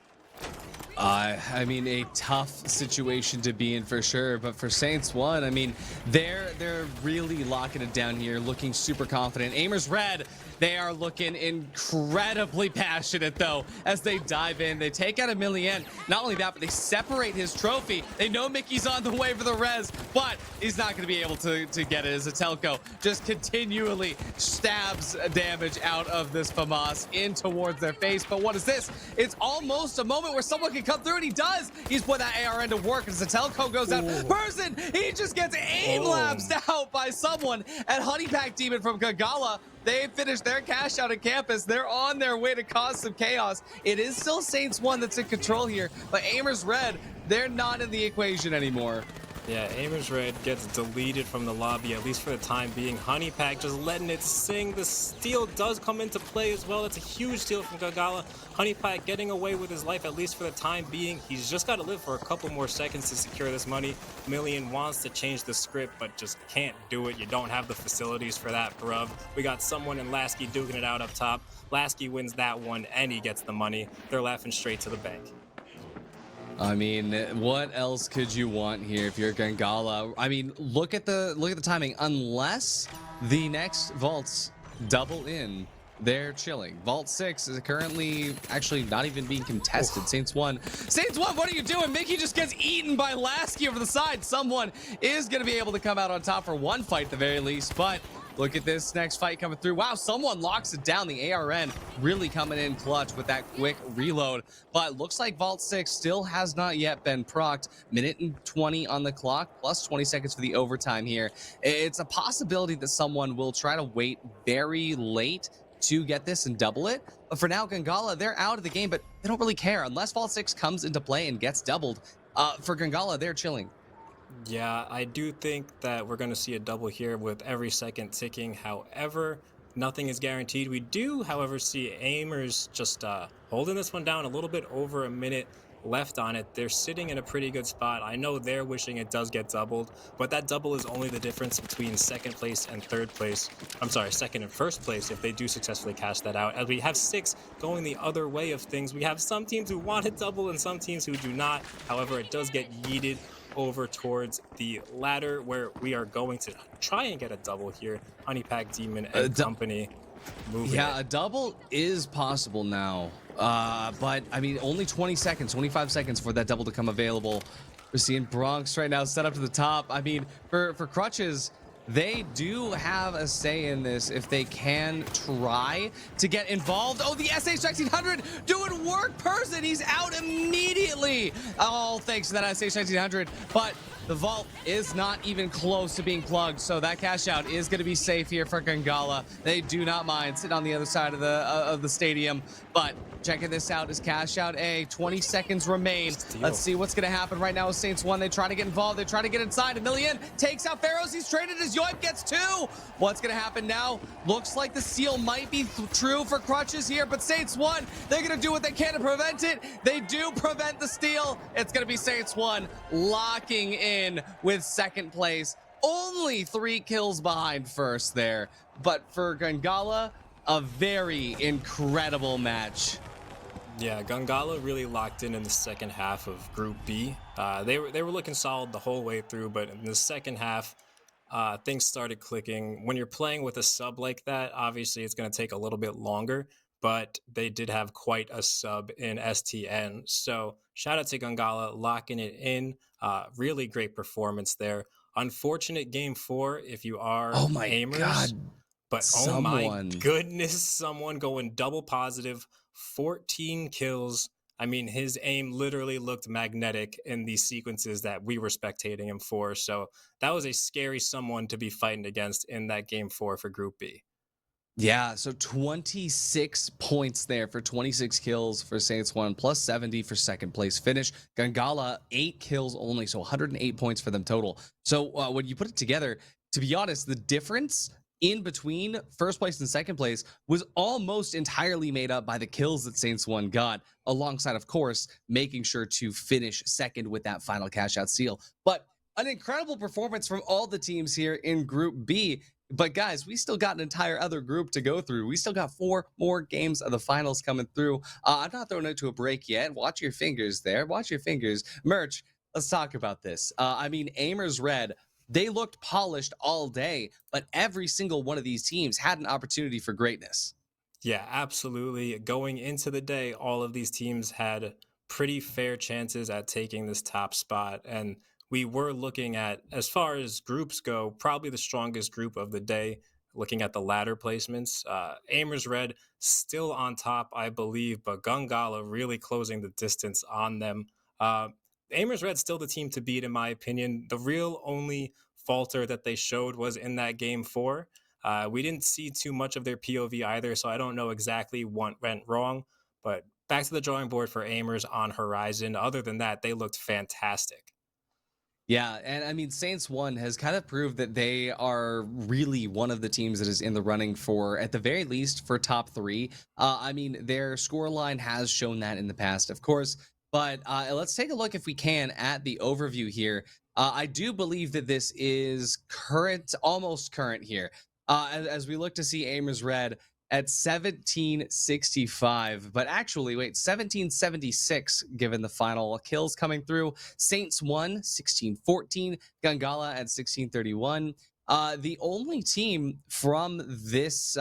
I mean, a tough situation to be in for sure. But for Saints One, I mean, they're really locking it down here, looking super confident. Aimers Red, they are looking incredibly passionate though as they dive in. They take out a million. Not only that, but they separate his trophy. They know Mickey's on the way for the res, but he's not going to be able to get it as Atelco just continually stabs damage out of this FAMAS in towards their face. But what is this? It's almost a moment where someone can come through, and he does. He's put that ARN to work as Atelco goes out. Person, he just gets aim lapsed out by someone. And Honey Pack Demon from Kagala, they finished their cash out at campus. They're on their way to cause some chaos. It is still Saints One that's in control here, but Aimers Red, they're not in the equation anymore. Yeah, Aimers Red gets deleted from the lobby, at least for the time being. Honey Pack just letting it sing. The steal does come into play as well. It's a huge steal from Gagala. Honey Pack getting away with his life, at least for the time being. He's just got to live for a couple more seconds to secure this money. Million wants to change the script, but just can't do it. You don't have the facilities for that, bruv. We got someone in Lasky duking it out up top. Lasky wins that one, and he gets the money. They're laughing straight to the bank. I mean, what else could you want here if you're Gangala? I mean, look at the timing. Unless the next vaults double in, they're chilling. Vault 6 is currently actually not even being contested. Saints 1, what are you doing? Mickey just gets eaten by Lasky over the side. Someone is going to be able to come out on top for one fight at the very least, but look at this next fight coming through. Wow, someone locks it down. The ARN really coming in clutch with that quick reload. But looks like Vault 6 still has not yet been procced. Minute and 20 on the clock, plus 20 seconds for the overtime here. It's a possibility that someone will try to wait very late to get this and double it. But for now, Gangala, they're out of the game, but they don't really care. Unless Vault 6 comes into play and gets doubled, for Gangala, they're chilling. Yeah, I do think that we're going to see a double here with every second ticking. However, nothing is guaranteed. We do, however, see Aimers just holding this one down a little bit over a minute left on it. They're sitting in a pretty good spot. I know they're wishing it does get doubled, but that double is only the difference between second place and third place. I'm sorry, second and first place if they do successfully cash that out. As we have 6 going the other way of things, we have some teams who want it double and some teams who do not. However, it does get yeeted over towards the ladder where we are going to try and get a double here. Honey Pack Demon and company moving. Yeah, a double is possible now. But I mean, only 20 seconds, 25 seconds for that double to come available. We're seeing Bronx right now set up to the top. I mean, for Crutches, they do have a say in this if they can try to get involved. Oh, the SH1900 doing work. Person, he's out immediately. Oh, thanks to that SH1900. But the vault is not even close to being plugged, so that cash out is going to be safe here for Gangala. They do not mind sitting on the other side of the stadium, but checking this out is cash out A. 20 seconds remain. Let's see what's going to happen right now with Saints 1. They try to get involved. They try to get inside. A million takes out Pharaohs. He's traded as Yoip gets 2. What's going to happen now? Looks like the seal might be true for Crutches here, but Saints 1, they're going to do what they can to prevent it. They do prevent the steal. It's going to be Saints 1 locking in with second place. Only 3 kills behind first there. But for Gangala, a very incredible match. Yeah, Gangala really locked in the second half of Group B. They were looking solid the whole way through, but in the second half, things started clicking. When you're playing with a sub like that, obviously it's going to take a little bit longer, but they did have quite a sub in STN. So shout out to Gangala locking it in. Really great performance there. Unfortunate game 4 if you are Aimers. God. But oh my goodness, someone going double positive, 14 kills. I mean, his aim literally looked magnetic in these sequences that we were spectating him for. So that was a scary someone to be fighting against in that game 4 for Group B. Yeah, so 26 points there for 26 kills for Saints 1, plus 70 for second place finish. Gangala, 8 kills only, so 108 points for them total. So when you put it together, to be honest, the difference in between first place and second place was almost entirely made up by the kills that Saints 1 got, alongside, of course, making sure to finish second with that final cash out seal. But an incredible performance from all the teams here in Group B. But guys, we still got an entire other group to go through. We still got 4 more games of the finals coming through. I'm not throwing it to a break yet. Watch your fingers there. Watch your fingers. Merch, let's talk about this. I mean, Aimers Red, they looked polished all day, but every single one of these teams had an opportunity for greatness. Yeah, absolutely. Going into the day, all of these teams had pretty fair chances at taking this top spot. And we were looking at, as far as groups go, probably the strongest group of the day, looking at the ladder placements. Amers Red still on top, I believe, but Gungala really closing the distance on them. Uh, Amers Red still the team to beat, in my opinion. The real only falter that they showed was in that game 4. We didn't see too much of their POV either, so I don't know exactly what went wrong. But back to the drawing board for Aimers on Horizon. Other than that, they looked fantastic. Yeah, and I mean, Saints 1 has kind of proved that they are really one of the teams that is in the running for, at the very least, for top 3. I mean, their scoreline has shown that in the past, of course. But let's take a look, if we can, at the overview here. I do believe that this is current, almost current here. As we look to see Aimers Red at 1765, but actually, wait, 1776, given the final kills coming through. Saints 1, 1614, Gangala at 1631. The only team from this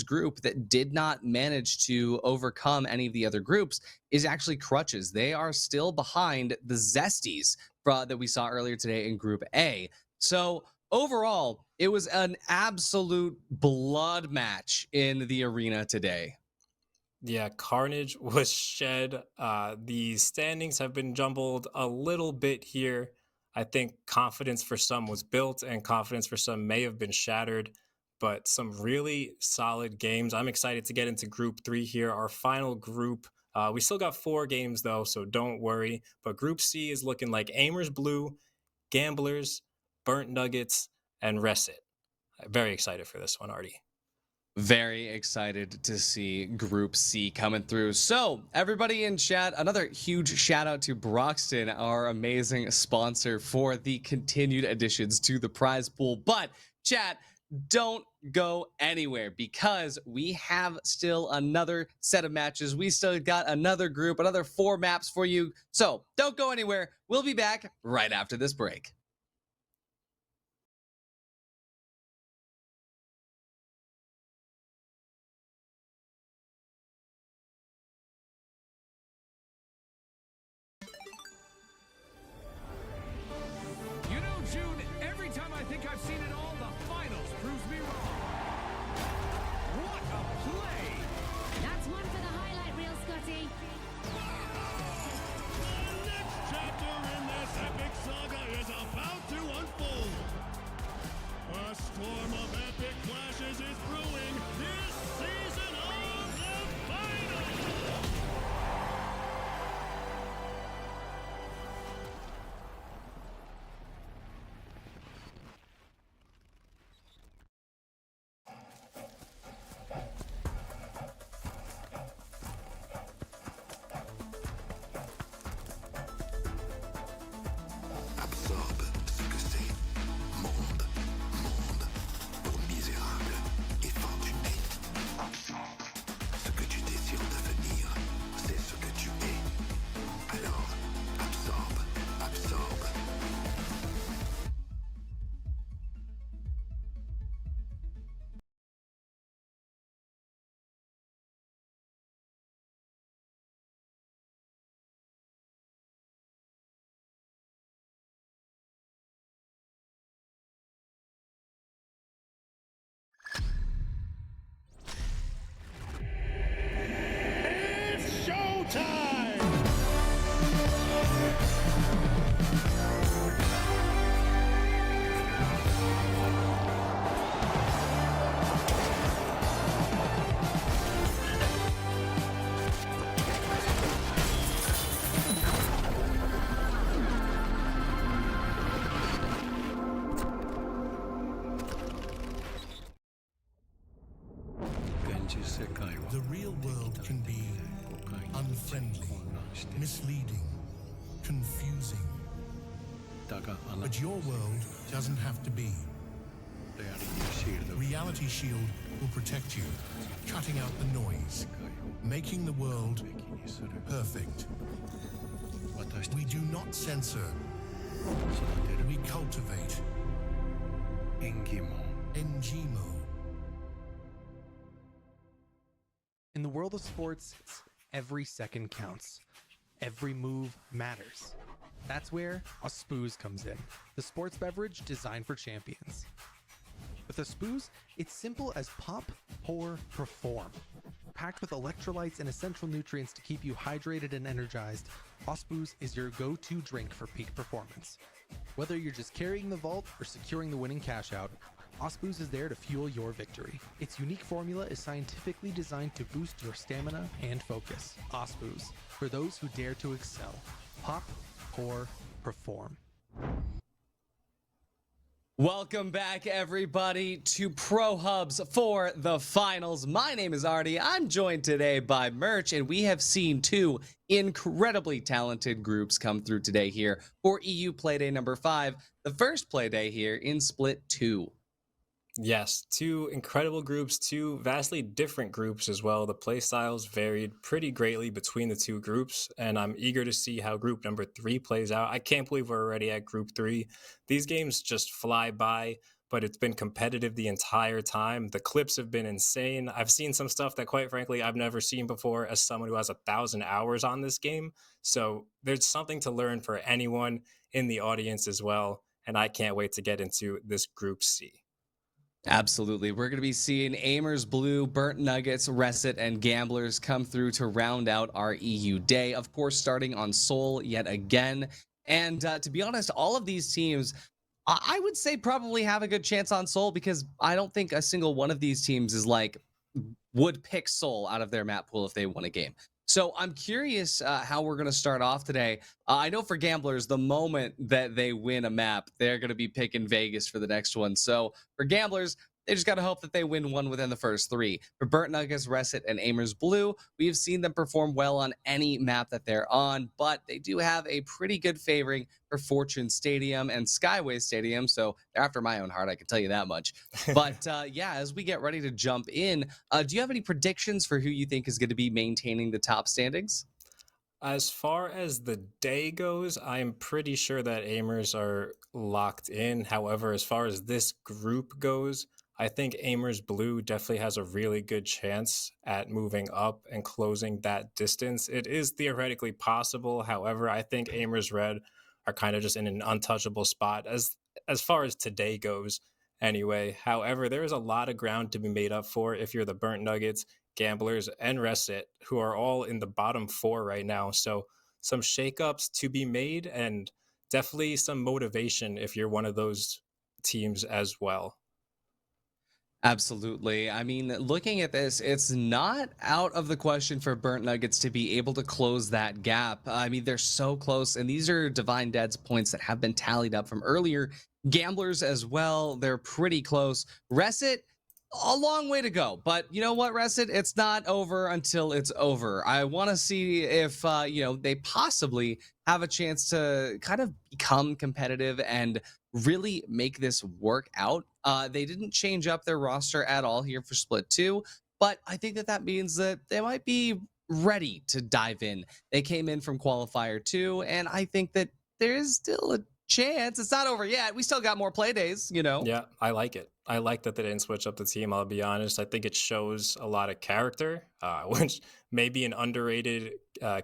group that did not manage to overcome any of the other groups is actually Crutches. They are still behind the Zesties that we saw earlier today in Group A. So overall, it was an absolute blood match in the arena today. Yeah, carnage was shed. The standings have been jumbled a little bit here. I think confidence for some was built and confidence for some may have been shattered, but some really solid games. I'm excited to get into Group 3 here, our final group. We still got 4 games though, so don't worry. But Group C is looking like Aimers Blue, Gamblers, Burnt Nuggets, and Resit. Very excited for this one, Artie. Very excited to see Group C coming through. So, everybody in chat, another huge shout out to Broxton, our amazing sponsor for the continued additions to the prize pool. But, chat, don't go anywhere because we have still another set of matches. We still got another group, another 4 maps for you. So, don't go anywhere. We'll be back right after this break. You know, June, every time I think I've seen it all, the finals proves me wrong. What a play! That's one for the highlight reel, Scotty. The next chapter in this epic saga is about to unfold. A storm of epic clashes is brewing this season of the finals! Absorbe ce que c'est. Monde, monde, pour misérable et fortuné. Absorbe. Ce que tu désires devenir, c'est ce que tu es. Alors, absorbe, absorbe. It's showtime! The real world can be unfriendly, misleading, confusing. But your world doesn't have to be. Reality Shield will protect you, cutting out the noise, making the world perfect. We do not censor. We cultivate. Engimo. In the world of sports, every second counts. Every move matters. That's where a Spooze comes in, the sports beverage designed for champions. With a Spooze, it's simple as pop, pour, perform. Packed with electrolytes and essential nutrients to keep you hydrated and energized, Spooze is your go-to drink for peak performance. Whether you're just carrying the vault or securing the winning cash out, Spooze is there to fuel your victory. Its unique formula is scientifically designed to boost your stamina and focus. Spooze, for those who dare to excel. Pop, pour, perform. Welcome back, everybody, to Pro Hubs for the finals. My name is Artie. I'm joined today by Merch, and we have seen two incredibly talented groups come through today here for EU Playday number 5, the first Playday here in Split 2. Yes, two incredible groups, two vastly different groups as well. The play styles varied pretty greatly between the two groups, and I'm eager to see how group number 3 plays out. I can't believe we're already at group 3. These games just fly by, but it's been competitive the entire time. The clips have been insane. I've seen some stuff that, quite frankly, I've never seen before as someone who has 1,000 hours on this game. So there's something to learn for anyone in the audience as well, and I can't wait to get into this group C. Absolutely. We're going to be seeing Aimers Blue, Burnt Nuggets, Reset, and Gamblers come through to round out our EU day. Of course, starting on Seoul yet again. And to be honest, all of these teams, I would say probably have a good chance on Seoul because I don't think a single one of these teams is like would pick Seoul out of their map pool if they won a game. So I'm curious how we're going to start off today. I know for Gamblers, the moment that they win a map, they're going to be picking Vegas for the next one. So for Gamblers, they just got to hope that they win one within the first 3. For Burnt Nuggets, Reset, and Aimers Blue, we've seen them perform well on any map that they're on, but they do have a pretty good favoring for Fortune Stadium and Skyway Stadium, so they're after my own heart, I can tell you that much. But yeah, as we get ready to jump in, do you have any predictions for who you think is going to be maintaining the top standings? As far as the day goes, I'm pretty sure that Aimers are locked in. However, as far as this group goes, I think Aimers Blue definitely has a really good chance at moving up and closing that distance. It is theoretically possible. However, I think Aimers Red are kind of just in an untouchable spot as far as today goes anyway. However, there is a lot of ground to be made up for if you're the Burnt Nuggets, Gamblers, and Reset, who are all in the bottom 4 right now. So some shakeups to be made and definitely some motivation if you're one of those teams as well. Absolutely. I mean, looking at this, it's not out of the question for Burnt Nuggets to be able to close that gap. I mean, they're so close, and these are Divine Dead's points that have been tallied up from earlier. Gamblers as well, they're pretty close. Reset, a long way to go, but you know what, Reset? It's not over until it's over. I want to see if, they possibly have a chance to kind of become competitive and really make this work out. They didn't change up their roster at all here for Split 2, but I think that means that they might be ready to dive in. They came in from Qualifier 2, and I think that there is still a chance. It's not over yet. We still got more play days, Yeah, I like it. I like that they didn't switch up the team. I'll be honest. I think it shows a lot of character, which may be an underrated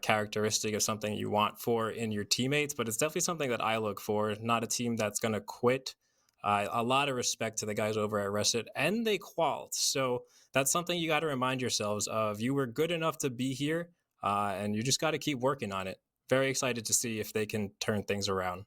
characteristic of something you want for in your teammates, but it's definitely something that I look for. Not a team that's going to quit. A lot of respect to the guys over at Reset, and they qualled. So that's something you got to remind yourselves of. You were good enough to be here, and you just got to keep working on it. Very excited to see if they can turn things around.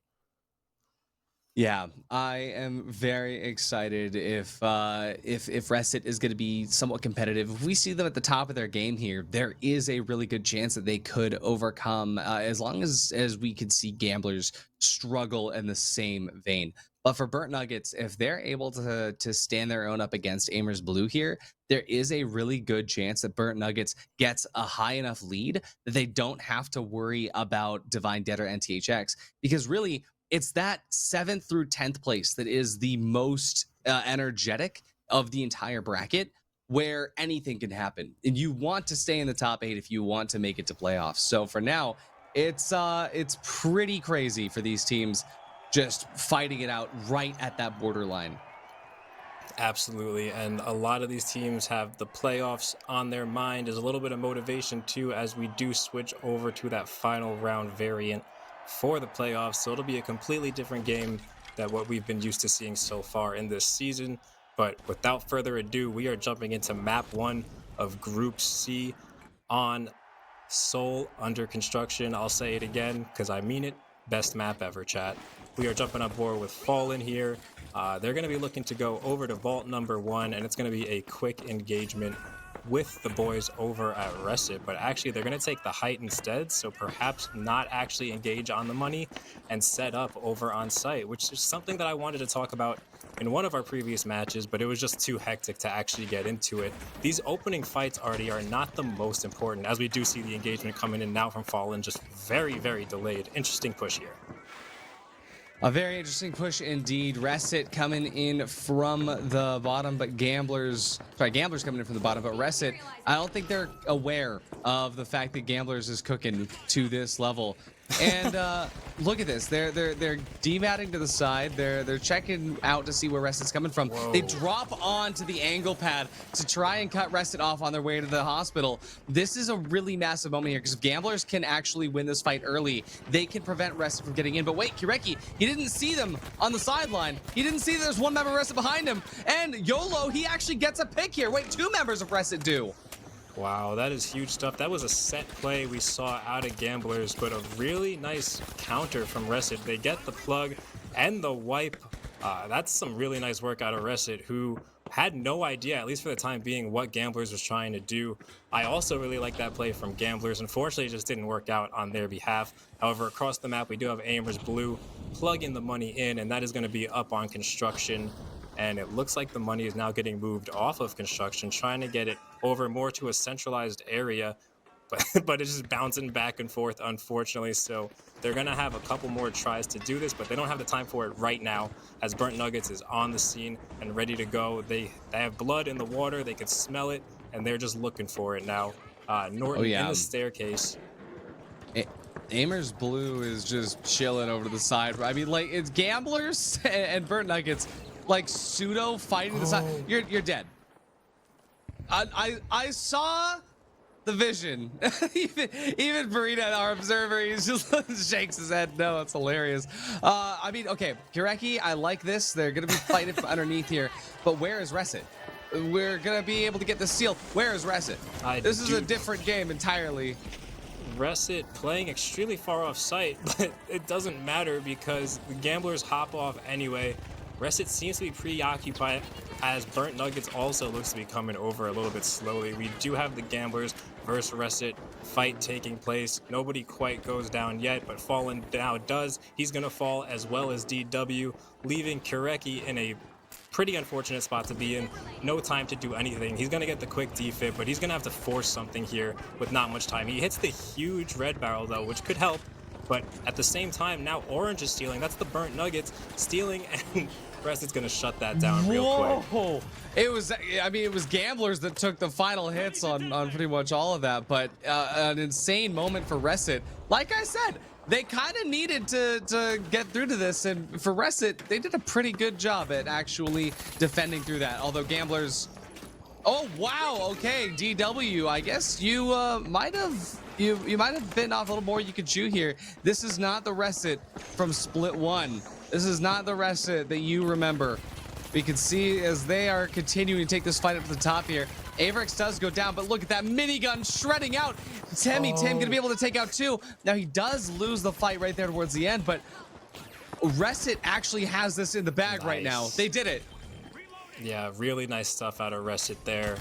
Yeah, I am very excited if Reset is going to be somewhat competitive. If we see them at the top of their game here, there is a really good chance that they could overcome, as long as we could see Gamblers struggle in the same vein. But for Burnt Nuggets, if they're able to stand their own up against Aimers Blue here, there is a really good chance that Burnt Nuggets gets a high enough lead that they don't have to worry about Divine Dead or NTHX, because really it's that 7th through 10th place that is the most energetic of the entire bracket where anything can happen. And you want to stay in the top 8 if you want to make it to playoffs. So for now, it's pretty crazy for these teams just fighting it out right at that borderline. Absolutely, and a lot of these teams have the playoffs on their mind. There's a little bit of motivation too as we do switch over to that final round variant for the playoffs. So it'll be a completely different game than what we've been used to seeing so far in this season. But without further ado, we are jumping into map 1 of Group C on Seoul under construction. I'll say it again because I mean it. Best map ever, chat. We are jumping on board with Fallen here. They're going to be looking to go over to vault number 1, and it's going to be a quick engagement with the boys over at Reset. But actually, they're going to take the height instead, so perhaps not actually engage on the money and set up over on site, which is something that I wanted to talk about in one of our previous matches, but it was just too hectic to actually get into it. These opening fights, Artie, are not the most important, as we do see the engagement coming in now from Fallen, just very, very delayed. Interesting push here. A very interesting push indeed. Reset coming in from the bottom, but Gamblers coming in from the bottom, but Reset, I don't think they're aware of the fact that Gamblers is cooking to this level. And look at this. They're dematting to the side. They're checking out to see where Reset's coming from. Whoa. They drop onto the angle pad to try and cut Reset off on their way to the hospital. This is a really massive moment here because if Gamblers can actually win this fight early, they can prevent Reset from getting in. But wait, Kireki, he didn't see them on the sideline. He didn't see there's one member of Reset behind him. And YOLO, he actually gets a pick here. Wait, 2 members of Reset do. Wow, that is huge stuff. That was a set play we saw out of Gamblers, but a really nice counter from Reset. They get the plug and the wipe. That's some really nice work out of Reset, who had no idea, at least for the time being, what Gamblers was trying to do. I also really like that play from Gamblers. Unfortunately, it just didn't work out on their behalf. However, across the map, we do have Aimers Blue plugging the money in, and that is going to be up on construction. And it looks like the money is now getting moved off of construction, trying to get it over more to a centralized area, but it's just bouncing back and forth, unfortunately. So they're going to have a couple more tries to do this, but they don't have the time for it right now, as Burnt Nuggets is on the scene and ready to go. They have blood in the water, they can smell it, and they're just looking for it now. Norton in the staircase. Aimers Blue is just chilling over to the side. I mean, like, it's Gamblers and Burnt Nuggets like pseudo fighting the side. You're dead. I saw the vision. even Burrito, our observer, he's just shakes his head. No, it's hilarious. I mean, okay, Kireki, I like this. They're gonna be fighting from underneath here, but where is Reset? We're gonna be able to get the steal. Where is Reset? This is a different game entirely. Reset playing extremely far off site, but it doesn't matter because the Gamblers hop off anyway. Reset seems to be preoccupied as Burnt Nuggets also looks to be coming over a little bit slowly. We do have the Gamblers versus Reset fight taking place. Nobody quite goes down yet, but Fallen now does. He's going to fall as well as DW, leaving Kireki in a pretty unfortunate spot to be in. No time to do anything. He's going to get the quick defib, but he's going to have to force something here with not much time. He hits the huge red barrel, though, which could help. But at the same time, now Orange is stealing. That's the Burnt Nuggets stealing, and Reset's going to shut that down real quick. It was, I mean, it was Gamblers that took the final hits on pretty much all of that, but an insane moment for Reset. Like I said, they kind of needed to get through to this, and for Reset, they did a pretty good job at actually defending through that. Although Gamblers, oh wow, okay, DW, I guess you might have bitten off a little more you could chew here. This is not the Reset from Split 1. This is not the Reset that you remember. We can see as they are continuing to take this fight up to the top here. Averex does go down, but look at that minigun shredding out. Tim gonna be able to take out 2. Now he does lose the fight right there towards the end, but Reset actually has this in the bag right now. They did it. Yeah, really nice stuff out of Reset there.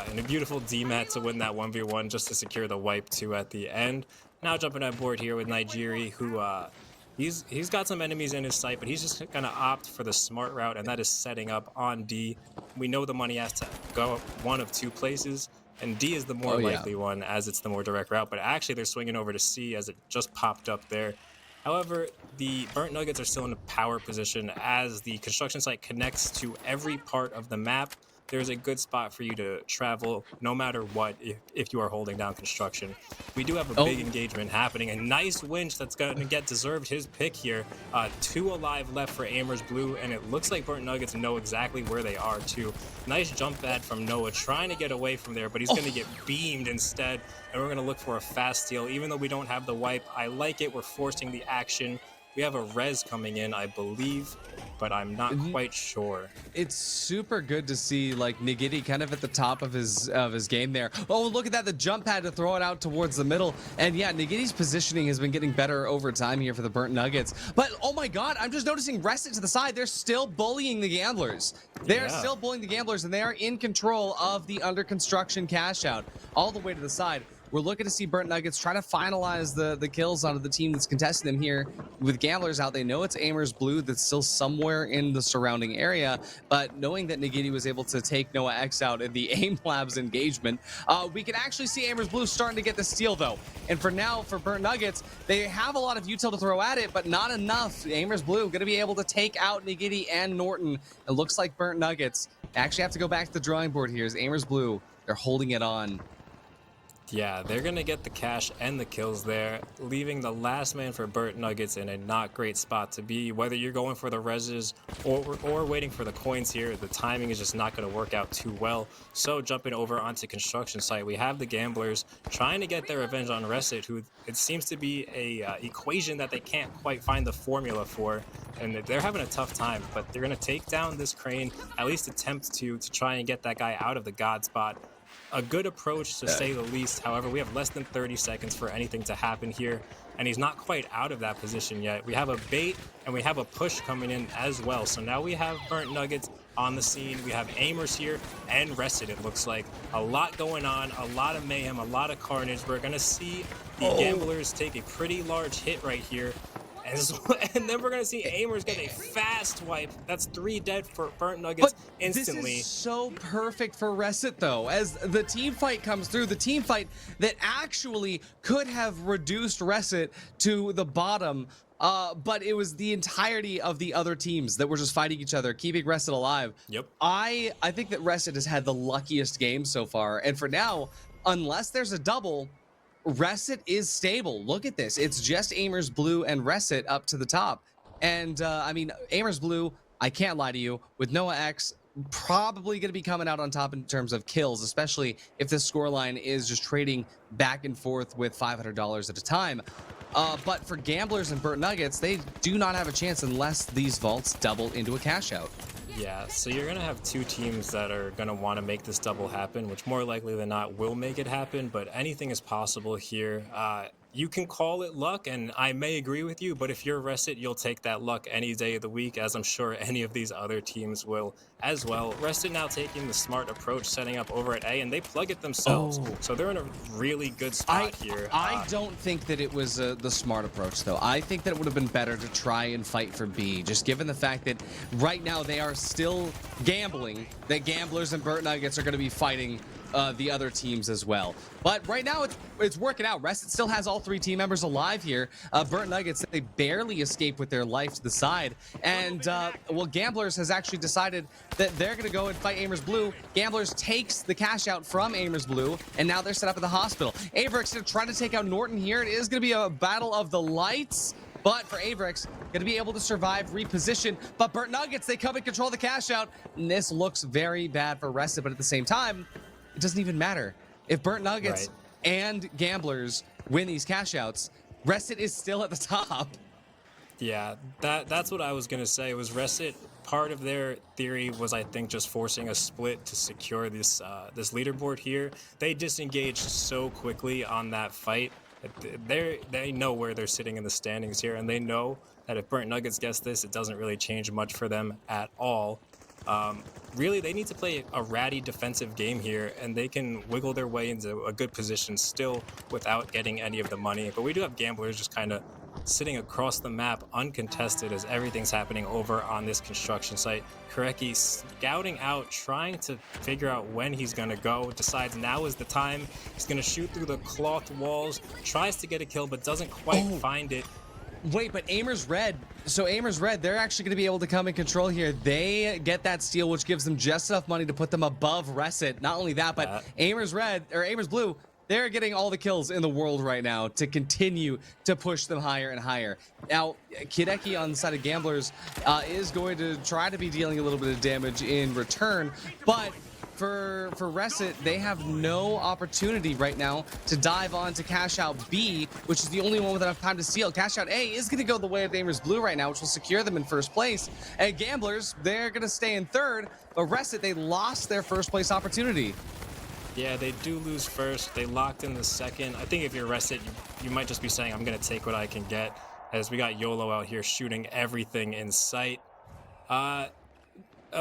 And a beautiful DMAT to win that 1v1 just to secure the wipe 2 at the end. Now jumping on board here with Nigeri, who he's got some enemies in his sight, but he's just gonna opt for the smart route, and that is setting up on D. We know the money has to go one of 2 places, and D is the more likely one as it's the more direct route, but actually they're swinging over to C as it just popped up there. However, the Burnt Nuggets are still in a power position as the construction site connects to every part of the map. There's a good spot for you to travel no matter what if you are holding down construction. We do have a big engagement happening. A nice winch that's going to get deserved his pick here. 2 alive left for Amers Blue, and it looks like Burnt Nuggets know exactly where they are too. Nice jump pad from Noah trying to get away from there, but he's going to get beamed instead, and we're going to look for a fast steal. Even though we don't have the wipe, I like it. We're forcing the action. We have a res coming in, I believe, but I'm not quite sure. It's super good to see like Nigiri kind of at the top of his game there. Oh, look at that, the jump pad to throw it out towards the middle. And yeah, Nigiri's positioning has been getting better over time here for the Burnt Nuggets. But oh my god, I'm just noticing Resset to the side. They're still bullying the Gamblers. They're still bullying the Gamblers, and they are in control of the under construction cash out all the way to the side. We're looking to see Burnt Nuggets try to finalize the kills onto the team that's contesting them here. With Gamblers out, they know it's Amers Blue that's still somewhere in the surrounding area, but knowing that Nagiti was able to take Noah X out in the AIM Labs engagement, we can actually see Amers Blue starting to get the steal though. And for now, for Burnt Nuggets, they have a lot of util to throw at it, but not enough. Amers Blue going to be able to take out Nagiti and Norton. It looks like Burnt Nuggets actually have to go back to the drawing board here as Amers Blue, they're holding it on. Yeah, they're going to get the cash and the kills there, leaving the last man for Burnt Nuggets in a not great spot to be. Whether you're going for the reses or waiting for the coins here, the timing is just not going to work out too well. So jumping over onto construction site, we have the Gamblers trying to get their revenge on Reset, who it seems to be a equation that they can't quite find the formula for. And they're having a tough time, but they're going to take down this crane, at least attempt to try and get that guy out of the God spot. A good approach to say the least. However, we have less than 30 seconds for anything to happen here, and he's not quite out of that position yet. We have a bait and we have a push coming in as well. So now we have Burnt Nuggets on the scene. We have Amers here and Rested. It looks like a lot going on, a lot of mayhem, a lot of carnage. We're gonna see the Gamblers take a pretty large hit right here. And then we're going to see Amers get a fast wipe. That's 3 dead for Burnt Nuggets instantly. This is so perfect for Reset, though, as the team fight comes through. The team fight that actually could have reduced Reset to the bottom, but it was the entirety of the other teams that were just fighting each other, keeping Reset alive. Yep. I think that Reset has had the luckiest game so far. And for now, unless there's a double, Reset is stable. Look at this. It's just Amers Blue and Reset up to the top. And I mean, Amers Blue, I can't lie to you, with Noah X probably going to be coming out on top in terms of kills, especially if the scoreline is just trading back and forth with $500 at a time. But for Gamblers and Burnt Nuggets, they do not have a chance unless these vaults double into a cash out. Yeah, so you're going to have 2 teams that are going to want to make this double happen, which more likely than not will make it happen, but anything is possible here. You can call it luck, and I may agree with you, but if you're Rested, you'll take that luck any day of the week, as I'm sure any of these other teams will as well. Rested now taking the smart approach, setting up over at A, and they plug it themselves. So they're in a really good spot here. I don't think that it was the smart approach, though. I think that it would have been better to try and fight for B, just given the fact that right now they are still gambling that Gamblers and Burnt Nuggets are going to be fighting the other teams as well. But right now it's working out. Rested still has all 3 team members alive here. Burnt Nuggets, they barely escape with their life to the side. And well, Gamblers has actually decided that they're going to go and fight Amers Blue. Gamblers takes the cash out from Amers Blue, and now they're set up at the hospital. Averex going to try to take out Norton here. It is going to be a battle of the lights. But for Averex, going to be able to survive, reposition. But Burnt Nuggets, they come and control the cash out. And this looks very bad for Rested, but at the same time, it doesn't even matter. If Burnt Nuggets and Gamblers win these cash outs, Rested is still at the top. Yeah, that's what I was going to say. Was Rested, part of their theory was, I think, just forcing a split to secure this this leaderboard here. They disengaged so quickly on that fight. They know where they're sitting in the standings here, and they know that if Burnt Nuggets gets this, it doesn't really change much for them at all. Really, they need to play a ratty defensive game here, and they can wiggle their way into a good position still without getting any of the money. But we do have Gamblers just kind of sitting across the map uncontested as everything's happening over on this construction site. Kureki scouting out, trying to figure out when he's going to go, decides now is the time. He's going to shoot through the cloth walls, tries to get a kill, but doesn't quite find it. Wait, but Aimers Red. So Aimers Red, they're actually going to be able to come in control here. They get that steal, which gives them just enough money to put them above Reset. Not only that, but Aimers Red or Aimers Blue, they're getting all the kills in the world right now to continue to push them higher and higher. Now, Kideki on the side of Gamblers is going to try to be dealing a little bit of damage in return, but for Reset, they have no opportunity right now to dive on to Cash Out B, which is the only one with enough time to steal. Cash Out A is going to go the way of Aimers Blue right now, which will secure them in first place. And Gamblers, they're going to stay in third, but Reset, they lost their first place opportunity. Yeah, they do lose first. They locked in the second. I think if you're Reset, you might just be saying, I'm going to take what I can get, as we got YOLO out here shooting everything in sight.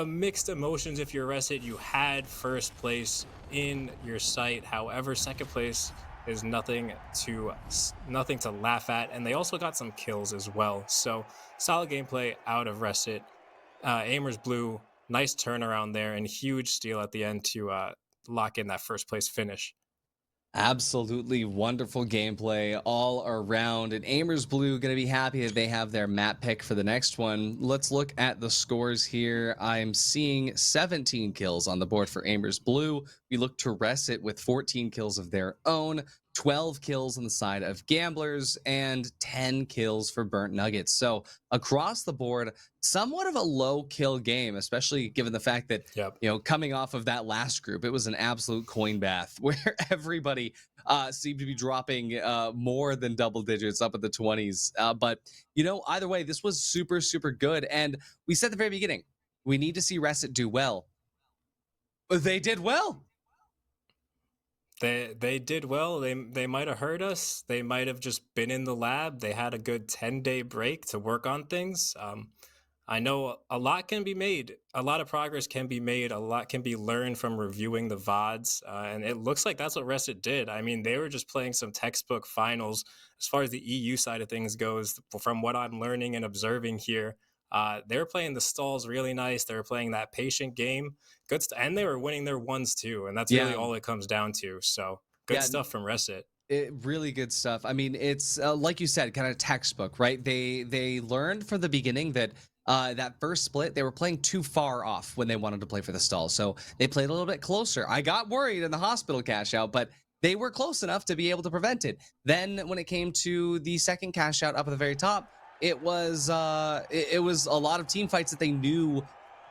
Mixed emotions if you're Reset. You had first place in your sight. However, second place is nothing to laugh at, and they also got some kills as well. So solid gameplay out of Reset. Aimers Blue, nice turnaround there, and huge steal at the end to lock in that first place finish. Absolutely wonderful gameplay all around, and Aimers Blue going to be happy that they have their map pick for the next one. Let's look at the scores here. I'm seeing 17 kills on the board for Aimers Blue. We look to Reset with 14 kills of their own, 12 kills on the side of Gamblers, and 10 kills for Burnt Nuggets. So across the board, somewhat of a low kill game, especially given the fact that, you know, coming off of that last group, it was an absolute coin bath where everybody seemed to be dropping more than double digits, up at the 20s. But, you know, either way, this was super, super good. And we said at the very beginning, we need to see Reset do well. They did well. They did well. They might have hurt us. They might have just been in the lab. They had a good 10-day break to work on things. I know a lot can be made. A lot of progress can be made. A lot can be learned from reviewing the VODs. And it looks like that's what Reset did. I mean, they were just playing some textbook finals. As far as the EU side of things goes, from what I'm learning and observing here, they were playing the stalls really nice. They were playing that patient game. And they were winning their ones too. And that's really all it comes down to. So good stuff from Reset. Really good stuff. I mean, it's like you said, kind of textbook, right? They learned from the beginning that that first split, they were playing too far off when they wanted to play for the stall. So they played a little bit closer. I got worried in the hospital cash out, but they were close enough to be able to prevent it. Then when it came to the second cash out up at the very top, it was a lot of team fights that they knew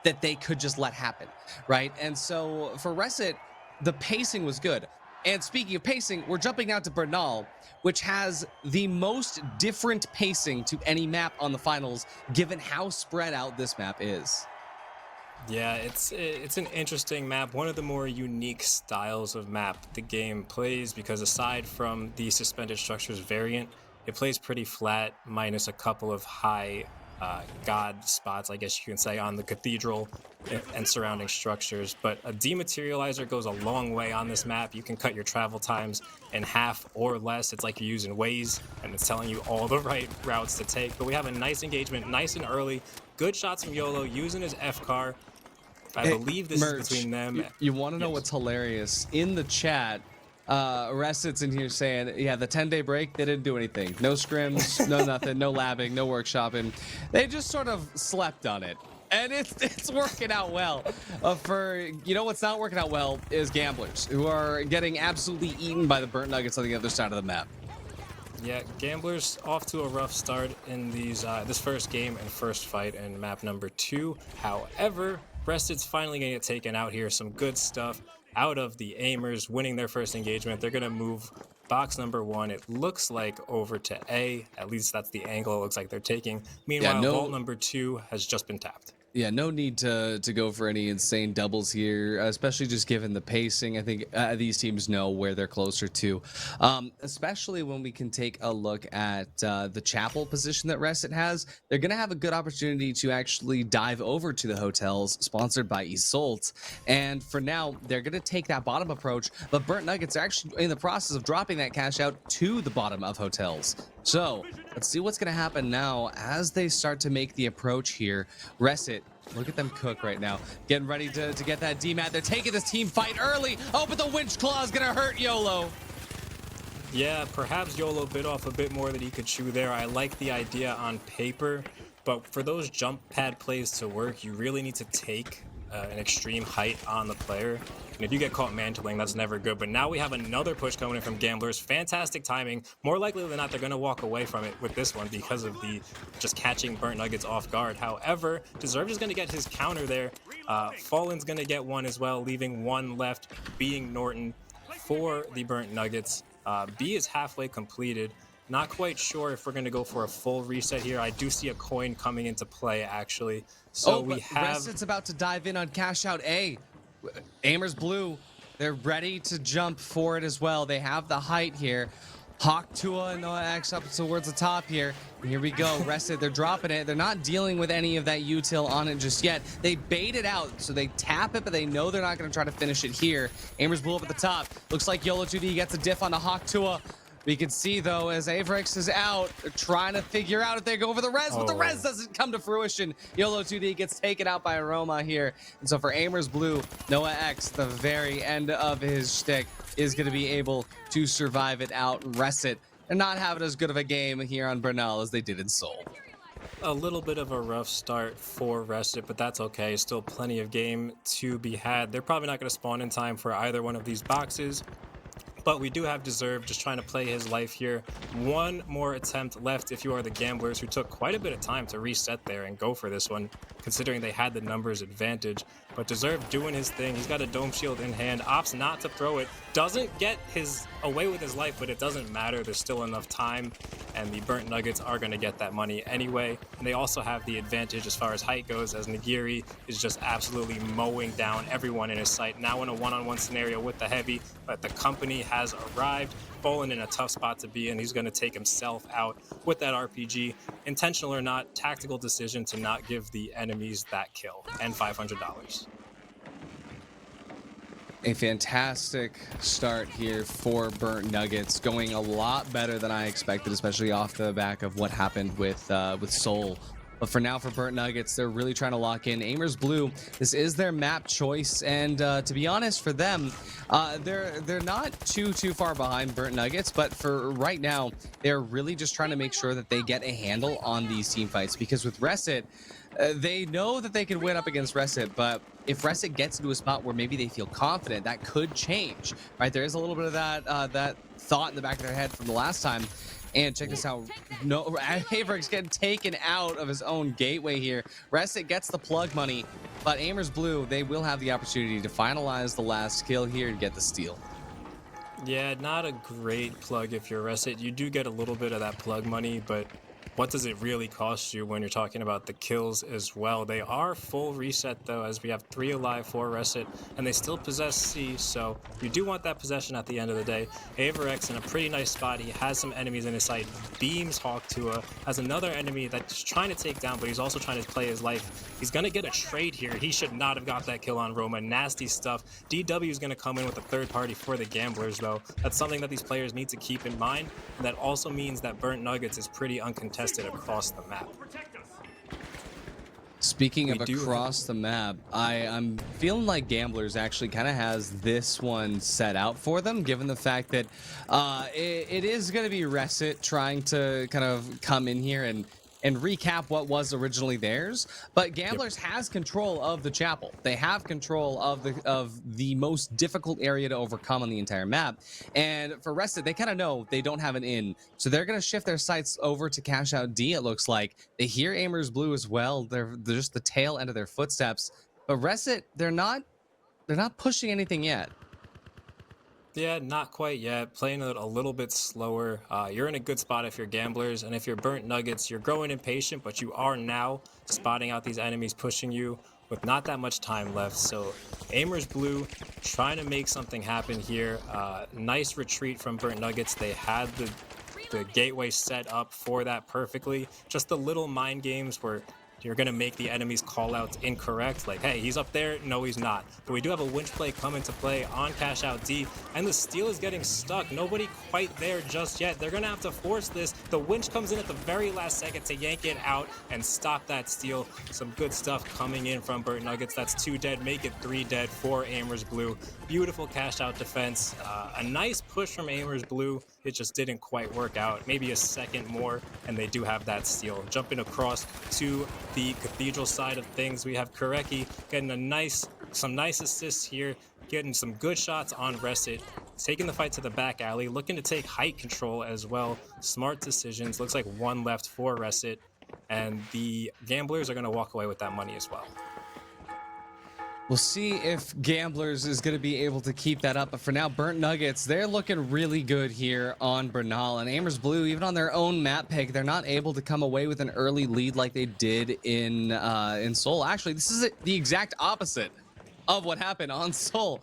that they could just let happen, right? And so for Reset, the pacing was good. And speaking of pacing, we're jumping out to Bernal, which has the most different pacing to any map on the finals, given how spread out this map is. Yeah, it's an interesting map, one of the more unique styles of map the game plays, because aside from the suspended structures variant, it plays pretty flat, minus a couple of high god spots, I guess you can say, on the cathedral and surrounding structures. But a dematerializer goes a long way on this map. You can cut your travel times in half or less. It's like you're using Waze, and it's telling you all the right routes to take. But we have a nice engagement, nice and early. Good shots from YOLO, using his F-car. I believe this is between them. You want to know what's hilarious? In the chat, Reset's in here saying, yeah, the 10-day break, they didn't do anything. No scrims, no nothing, no labbing, no workshopping. They just sort of slept on it. And it's working out well. You know what's not working out well is Gamblers, who are getting absolutely eaten by the Burnt Nuggets on the other side of the map. Yeah, Gamblers off to a rough start in this first game and first fight in map number 2. However, Reset's finally going to get taken out here. Some good stuff out of the Aimers, winning their first engagement. They're going to move box number 1, it looks like, over to A. At least that's the angle it looks like they're taking. Meanwhile, vault number 2 has just been tapped. Yeah, no need to go for any insane doubles here, especially just given the pacing. I think these teams know where they're closer to, especially when we can take a look at the chapel position that Reset has. They're going to have a good opportunity to actually dive over to the hotels sponsored by Isolt. And for now, they're going to take that bottom approach, but Burnt Nuggets are actually in the process of dropping that cash out to the bottom of hotels. So let's see what's going to happen now as they start to make the approach here. Reset, look at them cook right now, getting ready to get that DMAT. They're taking this team fight early. Oh, but the winch claw is going to hurt YOLO. Yeah, perhaps YOLO bit off a bit more than he could chew there. I like the idea on paper, but for those jump pad plays to work, you really need to take an extreme height on the player. And if you get caught mantling, that's never good. But now we have another push coming in from Gamblers. Fantastic timing. More likely than not, they're going to walk away from it with this one because of the just catching Burnt Nuggets off guard. However, Deserved is going to get his counter there. Fallen's going to get one as well, leaving one left, being Norton for the Burnt Nuggets. B is halfway completed. Not quite sure if we're going to go for a full reset here. I do see a coin coming into play, actually. So we have... Resid's about to dive in on cash out A. Aimers Blue, they're ready to jump for it as well. They have the height here. Hawk Tua and Noah X up towards the top here. And here we go. Rested, they're dropping it. They're not dealing with any of that util on it just yet. They bait it out, so they tap it, but they know they're not going to try to finish it here. Aimers Blue up at the top. Looks like YOLO 2D gets a diff on the Hawk Tua. We can see, though, as Averex is out, they're trying to figure out if they go for the res, but the res doesn't come to fruition. YOLO 2D gets taken out by Aroma here. And so for Aimers Blue, Noah X, the very end of his shtick, is going to be able to survive it out and rest it. And not having as good of a game here on Bernal as they did in Seoul. A little bit of a rough start for Rested, but that's okay. Still plenty of game to be had. They're probably not going to spawn in time for either one of these boxes. But we do have Deserve just trying to play his life here. One more attempt left if you are the Gamblers, who took quite a bit of time to reset there and go for this one, considering they had the numbers advantage. But Deserve doing his thing. He's got a dome shield in hand, opts not to throw it, doesn't get his away with his life, but it doesn't matter. There's still enough time, and the Burnt Nuggets are going to get that money anyway. And they also have the advantage as far as height goes, as Nagiri is just absolutely mowing down everyone in his sight. Now in a one-on-one scenario with the heavy, but the company has arrived. Fallen in a tough spot to be in. He's going to take himself out with that RPG. Intentional or not, tactical decision to not give the enemies that kill, and $500. A fantastic start here for Burnt Nuggets, going a lot better than I expected, especially off the back of what happened with Seoul. But for now, for Burnt Nuggets, they're really trying to lock in. Aimers Blue, this is their map choice, and to be honest, for them, they're not too far behind Burnt Nuggets, but for right now, they're really just trying to make sure that they get a handle on these team fights, because with Reset, they know that they can win up against Reset, but if Reset gets into a spot where maybe they feel confident, that could change, right? There is a little bit of that thought in the back of their head from the last time. And check this out. No, Averex getting taken out of his own gateway here. Reset gets the plug money, but Aimers Blue, they will have the opportunity to finalize the last kill here and get the steal. Yeah, not a great plug if you're Reset. You do get a little bit of that plug money, but what does it really cost you when you're talking about the kills as well? They are full reset, though, as we have 3 alive for Reset, and they still possess C, so you do want that possession at the end of the day. Averex in a pretty nice spot. He has some enemies in his sight. Beams Hawk Tua, has another enemy that's trying to take down, but he's also trying to play his life. He's going to get a trade here. He should not have got that kill on Roma. Nasty stuff. DW is going to come in with a third party for the Gamblers, though. That's something that these players need to keep in mind. And that also means that Burnt Nuggets is pretty uncontested across the map. Speaking of across the map, I'm feeling like Gamblers actually kind of has this one set out for them, given the fact that it is going to be Reset trying to kind of come in here and recap what was originally theirs, but Gamblers has control of the chapel. They have control of the most difficult area to overcome on the entire map. And for Rested, they kind of know they don't have an in, so they're going to shift their sights over to cash out D. It looks like they hear Aimers Blue as well. They're just the tail end of their footsteps. But Rested, they're not pushing anything yet. Yeah, not quite yet. Playing it a little bit slower. You're in a good spot if you're Gamblers, and if you're Burnt Nuggets, you're growing impatient, but you are now spotting out these enemies pushing you with not that much time left. So Aimers Blue trying to make something happen here. Nice retreat from Burnt Nuggets. They had the gateway set up for that perfectly. Just the little mind games where You're going to make the enemy's callouts incorrect. Like, hey, he's up there. No, he's not. But we do have a winch play come into play on Cash Out D, and the steal is getting stuck. Nobody quite there just yet. They're going to have to force this. The winch comes in at the very last second to yank it out and stop that steal. Some good stuff coming in from Burnt Nuggets. That's 2 dead. Make it 3 dead for Amers Blue. Beautiful Cash Out defense. A nice push from Amers Blue. It just didn't quite work out. Maybe a second more, and they do have that steal. Jumping across to the Cathedral side of things, we have Koreki getting some nice assists here, getting some good shots on Resit, taking the fight to the back alley, looking to take height control as well. Smart decisions. Looks like 1 left for Resit, and the Gamblers are going to walk away with that money as well. We'll see if Gamblers is going to be able to keep that up. But for now, Burnt Nuggets, they're looking really good here on Bernal. And Amers Blue, even on their own map pick, they're not able to come away with an early lead like they did in Seoul. Actually, this is the exact opposite of what happened on Seoul.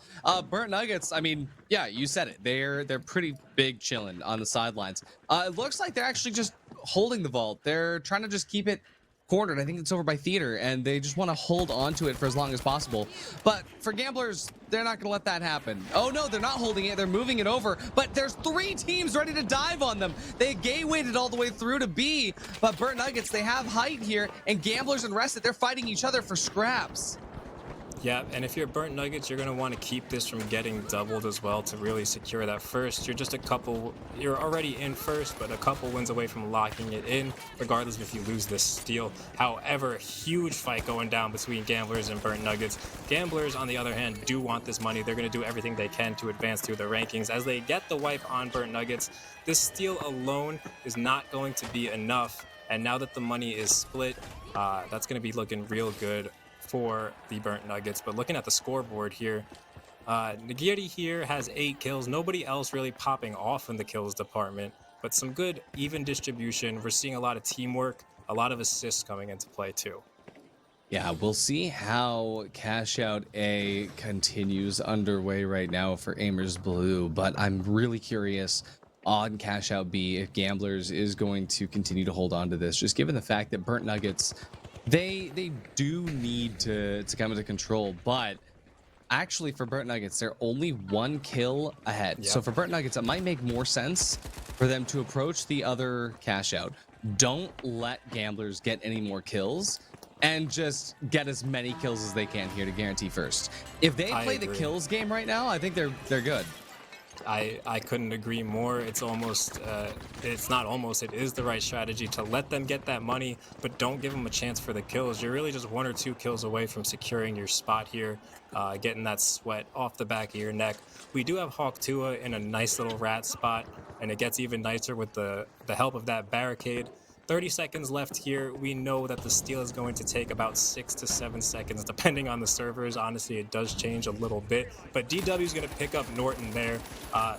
Burnt Nuggets, I mean, yeah, you said it. They're pretty big chilling on the sidelines. It looks like they're actually just holding the vault. They're trying to just keep it cornered. I think it's over by Theater, and they just want to hold on to it for as long as possible. But for Gamblers, they're not going to let that happen. Oh no, they're not holding it. They're moving it over, but there's 3 teams ready to dive on them. They gay weighted all the way through to B, but Burnt Nuggets, they have height here, and Gamblers and Rested, they're fighting each other for scraps. Yeah, and if you're Burnt Nuggets, you're going to want to keep this from getting doubled as well to really secure that first. You're already in first, but a couple wins away from locking it in, regardless of if you lose this steal. However, huge fight going down between Gamblers and Burnt Nuggets. Gamblers, on the other hand, do want this money. They're going to do everything they can to advance through the rankings. As they get the wipe on Burnt Nuggets, this steal alone is not going to be enough. And now that the money is split, that's going to be looking real good for the Burnt Nuggets. But looking at the scoreboard here, Nagiri here has 8 kills. Nobody else really popping off in the kills department, but some good even distribution. We're seeing a lot of teamwork, a lot of assists coming into play too. Yeah, we'll see how Cash Out A continues underway right now for Amers Blue, but I'm really curious on Cash Out B if Gamblers is going to continue to hold on to this, just given the fact that Burnt Nuggets, they do need to come into control. But actually for Burnt Nuggets, they're only 1 kill ahead. Yep. So for Burnt Nuggets, it might make more sense for them to approach the other Cash Out. Don't let Gamblers get any more kills, and just get as many kills as they can here to guarantee first. If they play the kills game right now, I think they're good. I couldn't agree more. It's not almost, it is the right strategy to let them get that money, but don't give them a chance for the kills. You're really just 1 or 2 kills away from securing your spot here, getting that sweat off the back of your neck. We do have Hawk Tua in a nice little rat spot, and it gets even nicer with the help of that barricade. 30 seconds left here. We know that the steal is going to take about 6 to 7 seconds, depending on the servers. Honestly, it does change a little bit, but DW is going to pick up Norton there.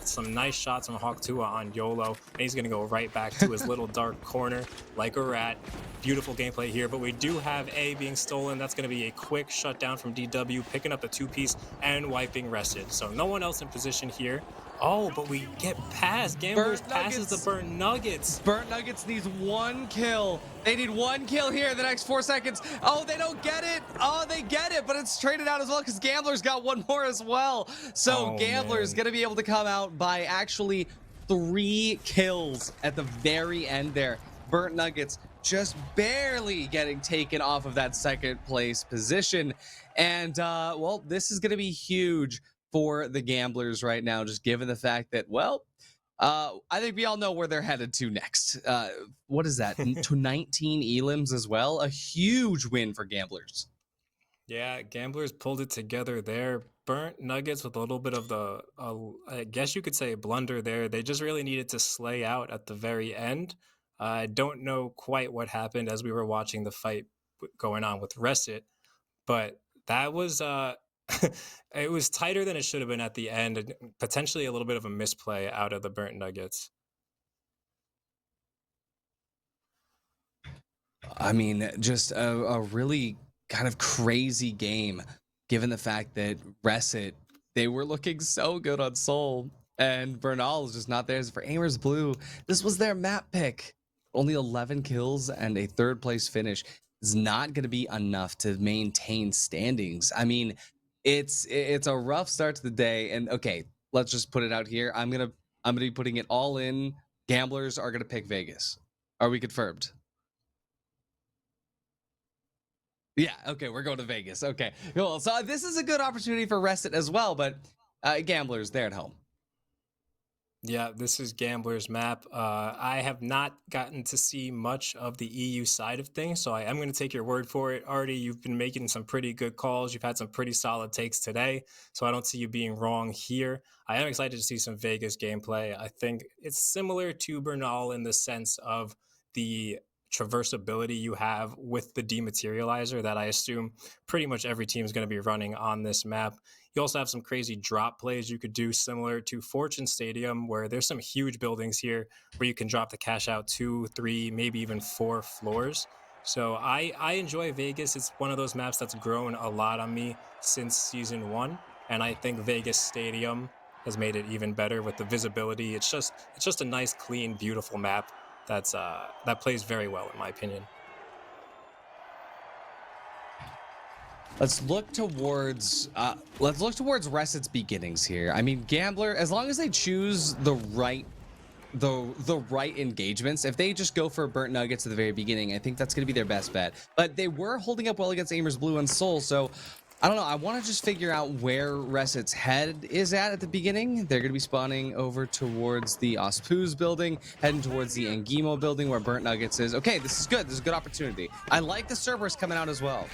Some nice shots from Hawk Tua on YOLO, and he's going to go right back to his little dark corner like a rat. Beautiful gameplay here, but we do have A being stolen. That's going to be a quick shutdown from DW, picking up the 2-piece and wiping Rested. So no one else in position here. Oh, but we get past. Gamblers passes the Burnt Nuggets. Burnt Nuggets needs 1 kill. They need 1 kill here in the next 4 seconds. Oh, they don't get it. Oh, they get it, but it's traded out as well because Gamblers got 1 more as well. So Gamblers going to be able to come out by actually 3 kills at the very end there. Burnt Nuggets just barely getting taken off of that 2nd place position. And, well, this is going to be huge for the Gamblers right now, just given the fact that, well, I think we all know where they're headed to next. What is that? To 19 elims as well. A huge win for Gamblers. Yeah, Gamblers pulled it together there. Burnt Nuggets with a little bit of I guess you could say, blunder there. They just really needed to slay out at the very end. I don't know quite what happened as we were watching the fight going on with Resit, but that was it was tighter than it should have been at the end, and potentially a little bit of a misplay out of the Burnt Nuggets. I mean, just a really kind of crazy game, given the fact that Resit, they were looking so good on Seoul, and Bernal is just not there. For Amers Blue, this was their map pick. Only 11 kills and a 3rd place finish. is not going to be enough to maintain standings. I mean, it's a rough start to the day. And okay, let's just put it out here. I'm gonna be putting it all in. Gamblers are gonna pick Vegas. Are we confirmed? Yeah. Okay, we're going to Vegas. Okay, cool. So this is a good opportunity for Rested as well, but gamblers, they're at home. Yeah, this is Gambler's map. I have not gotten to see much of the EU side of things, so I am going to take your word for it. Artie, you've been making some pretty good calls. You've had some pretty solid takes today, so I don't see you being wrong here. I am excited to see some Vegas gameplay. I think it's similar to Bernal in the sense of the traversability you have with the dematerializer that I assume pretty much every team is going to be running on this map. You also have some crazy drop plays you could do similar to Fortune Stadium, where there's some huge buildings here where you can drop the cash out 2, 3, maybe even 4 floors. So I enjoy Vegas. It's one of those maps that's grown a lot on me since season 1. And I think Vegas Stadium has made it even better with the visibility. It's just a nice, clean, beautiful map that plays very well in my opinion. Let's look towards Reset's beginnings here. I mean, Gambler, as long as they choose the right engagements, if they just go for burnt nuggets at the very beginning, I think that's going to be their best bet. But they were holding up well against Aimers Blue and Soul, so I don't know. I want to just figure out where Reset's head is at the beginning. They're going to be spawning over towards the Ospuz building, heading towards the Angimo building where burnt nuggets is. Okay, this is good. This is a good opportunity. I like the Cerberus coming out as well.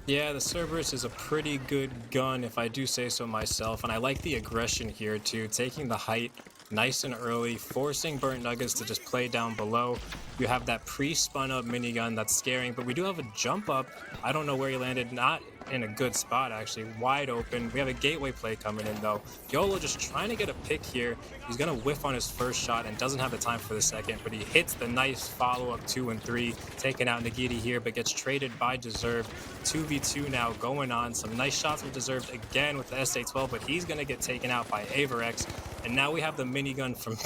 Yeah, the Cerberus is a pretty good gun, if I do say so myself, and I like the aggression here too, taking the height nice and early, forcing Burnt Nuggets to just play down below. You have that pre-spun up minigun that's scaring, but we do have a jump up. I don't know where he landed, not in a good spot actually, wide open. We have a gateway play coming in though. YOLO just trying to get a pick here. He's gonna whiff on his first shot and doesn't have the time for the second, but he hits the nice follow-up 2 and 3, taking out Nagiti here, but gets traded by Deserved. 2v2 now going on. Some nice shots from Deserved again with the SA-12, but he's gonna get taken out by Averex. And now we have the minigun from,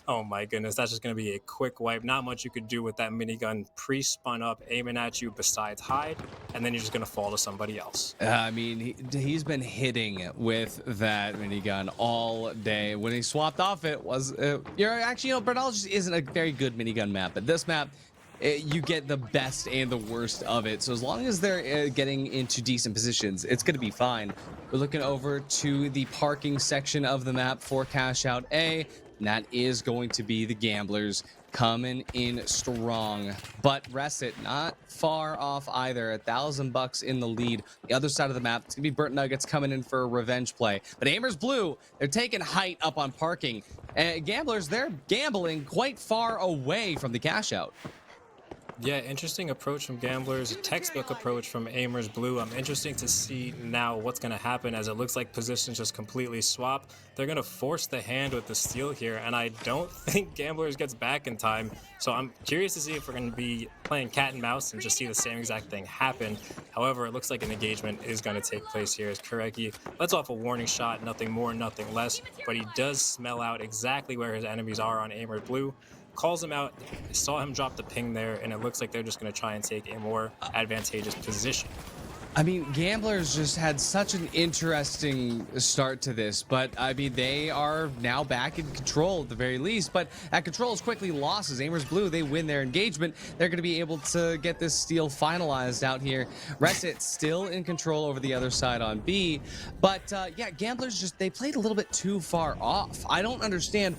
oh my goodness, that's just going to be a quick wipe. Not much you could do with that minigun pre-spun up, aiming at you besides hide, and then you're just going to fall to somebody else. I mean, he's been hitting with that minigun all day. When he swapped off, it was, Bernal just isn't a very good minigun map, but this map, you get the best and the worst of it. So as long as they're getting into decent positions, it's going to be fine. We're looking over to the parking section of the map for Cash Out A, and that is going to be the Gamblers coming in strong. But Reset not far off either, $1,000 in the lead. The other side of the map, it's gonna be Burnt Nuggets coming in for a revenge play. But Aimers Blue, they're taking height up on parking. And Gamblers, they're gambling quite far away from the Cash Out. Yeah, interesting approach from Gamblers, a textbook approach from Aimers Blue. I'm interested to see now what's going to happen as it looks like positions just completely swap. They're going to force the hand with the steal here, and I don't think Gamblers gets back in time. So I'm curious to see if we're going to be playing cat and mouse and just see the same exact thing happen. However, it looks like an engagement is going to take place here as Kureki lets off a warning shot, nothing more, nothing less, but he does smell out exactly where his enemies are on Aimers Blue. Calls him out, saw him drop the ping there, and it looks like they're just going to try and take a more advantageous position. I mean, Gamblers just had such an interesting start to this, but I mean, they are now back in control at the very least, but that control is quickly lost as Aimers Blue, they win their engagement. They're going to be able to get this steal finalized out here. Reset still in control over the other side on B, but yeah, Gamblers just, they played a little bit too far off. I don't understand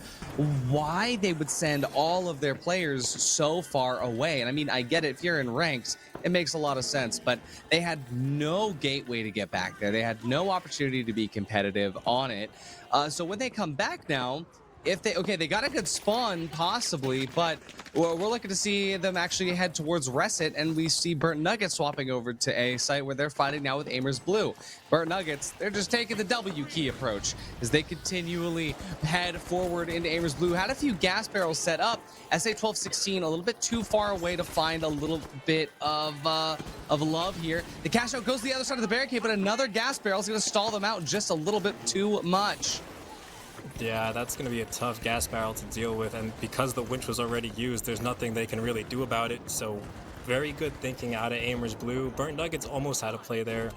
why they would send all of their players so far away. And I mean, I get it, if you're in ranks, it makes a lot of sense, but they had no gateway to get back there. They had no opportunity to be competitive on it. So when they come back now, if they got a good spawn possibly, but we're looking to see them actually head towards Reset, and we see Burnt Nuggets swapping over to a site where they're fighting now with Aimers Blue. Burnt Nuggets, they're just taking the W key approach as they continually head forward into Aimers Blue. Had a few gas barrels set up. SA-12-16 a little bit too far away to find a little bit of love here. The cash out goes to the other side of the barricade, but another gas barrel is going to stall them out just a little bit too much. Yeah, that's going to be a tough gas barrel to deal with, and because the winch was already used, there's nothing they can really do about it. So very good thinking out of Aimers Blue. Burnt Nuggets almost had a play there.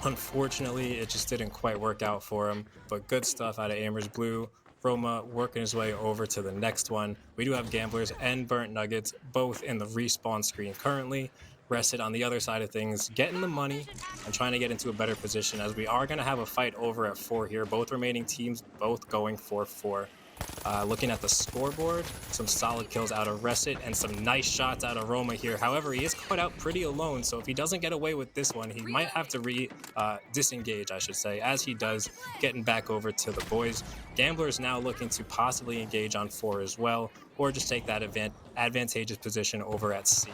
Unfortunately, it just didn't quite work out for him, but good stuff out of Aimers Blue. Roma working his way over to the next one. We do have Gamblers and Burnt Nuggets both in the respawn screen currently. Rested on the other side of things, getting the money and trying to get into a better position, as we are going to have a fight over at 4 here. Both remaining teams both going for 4. Looking at the scoreboard, some solid kills out of Resit and some nice shots out of Roma here. However, he is caught out pretty alone, so if he doesn't get away with this one, he might have to disengage, I should say, as he does, getting back over to the boys. Gamblers now looking to possibly engage on 4 as well, or just take that advantageous position over at C.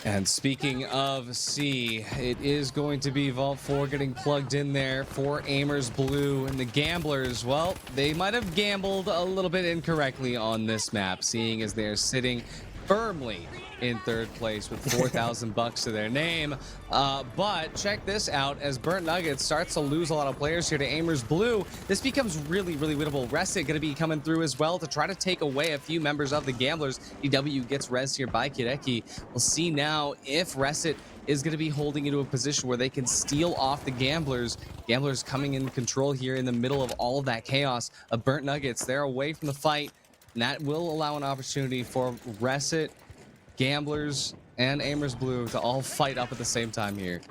And speaking of C, it is going to be Vault 4 getting plugged in there for Aimers Blue. And the Gamblers, well, they might have gambled a little bit incorrectly on this map, seeing as they're sitting firmly in 3rd place with 4,000 bucks to their name. But check this out, as Burnt Nuggets starts to lose a lot of players here to Aimers Blue, this becomes really, really winnable. Resit going to be coming through as well to try to take away a few members of the Gamblers. DW gets res here by Kideki. We'll see now if Resit is going to be holding into a position where they can steal off the Gamblers. Gamblers coming in control here in the middle of all of that chaos of Burnt Nuggets. They're away from the fight, and that will allow an opportunity for Resit, Gamblers, and Aimers Blue to all fight up at the same time here.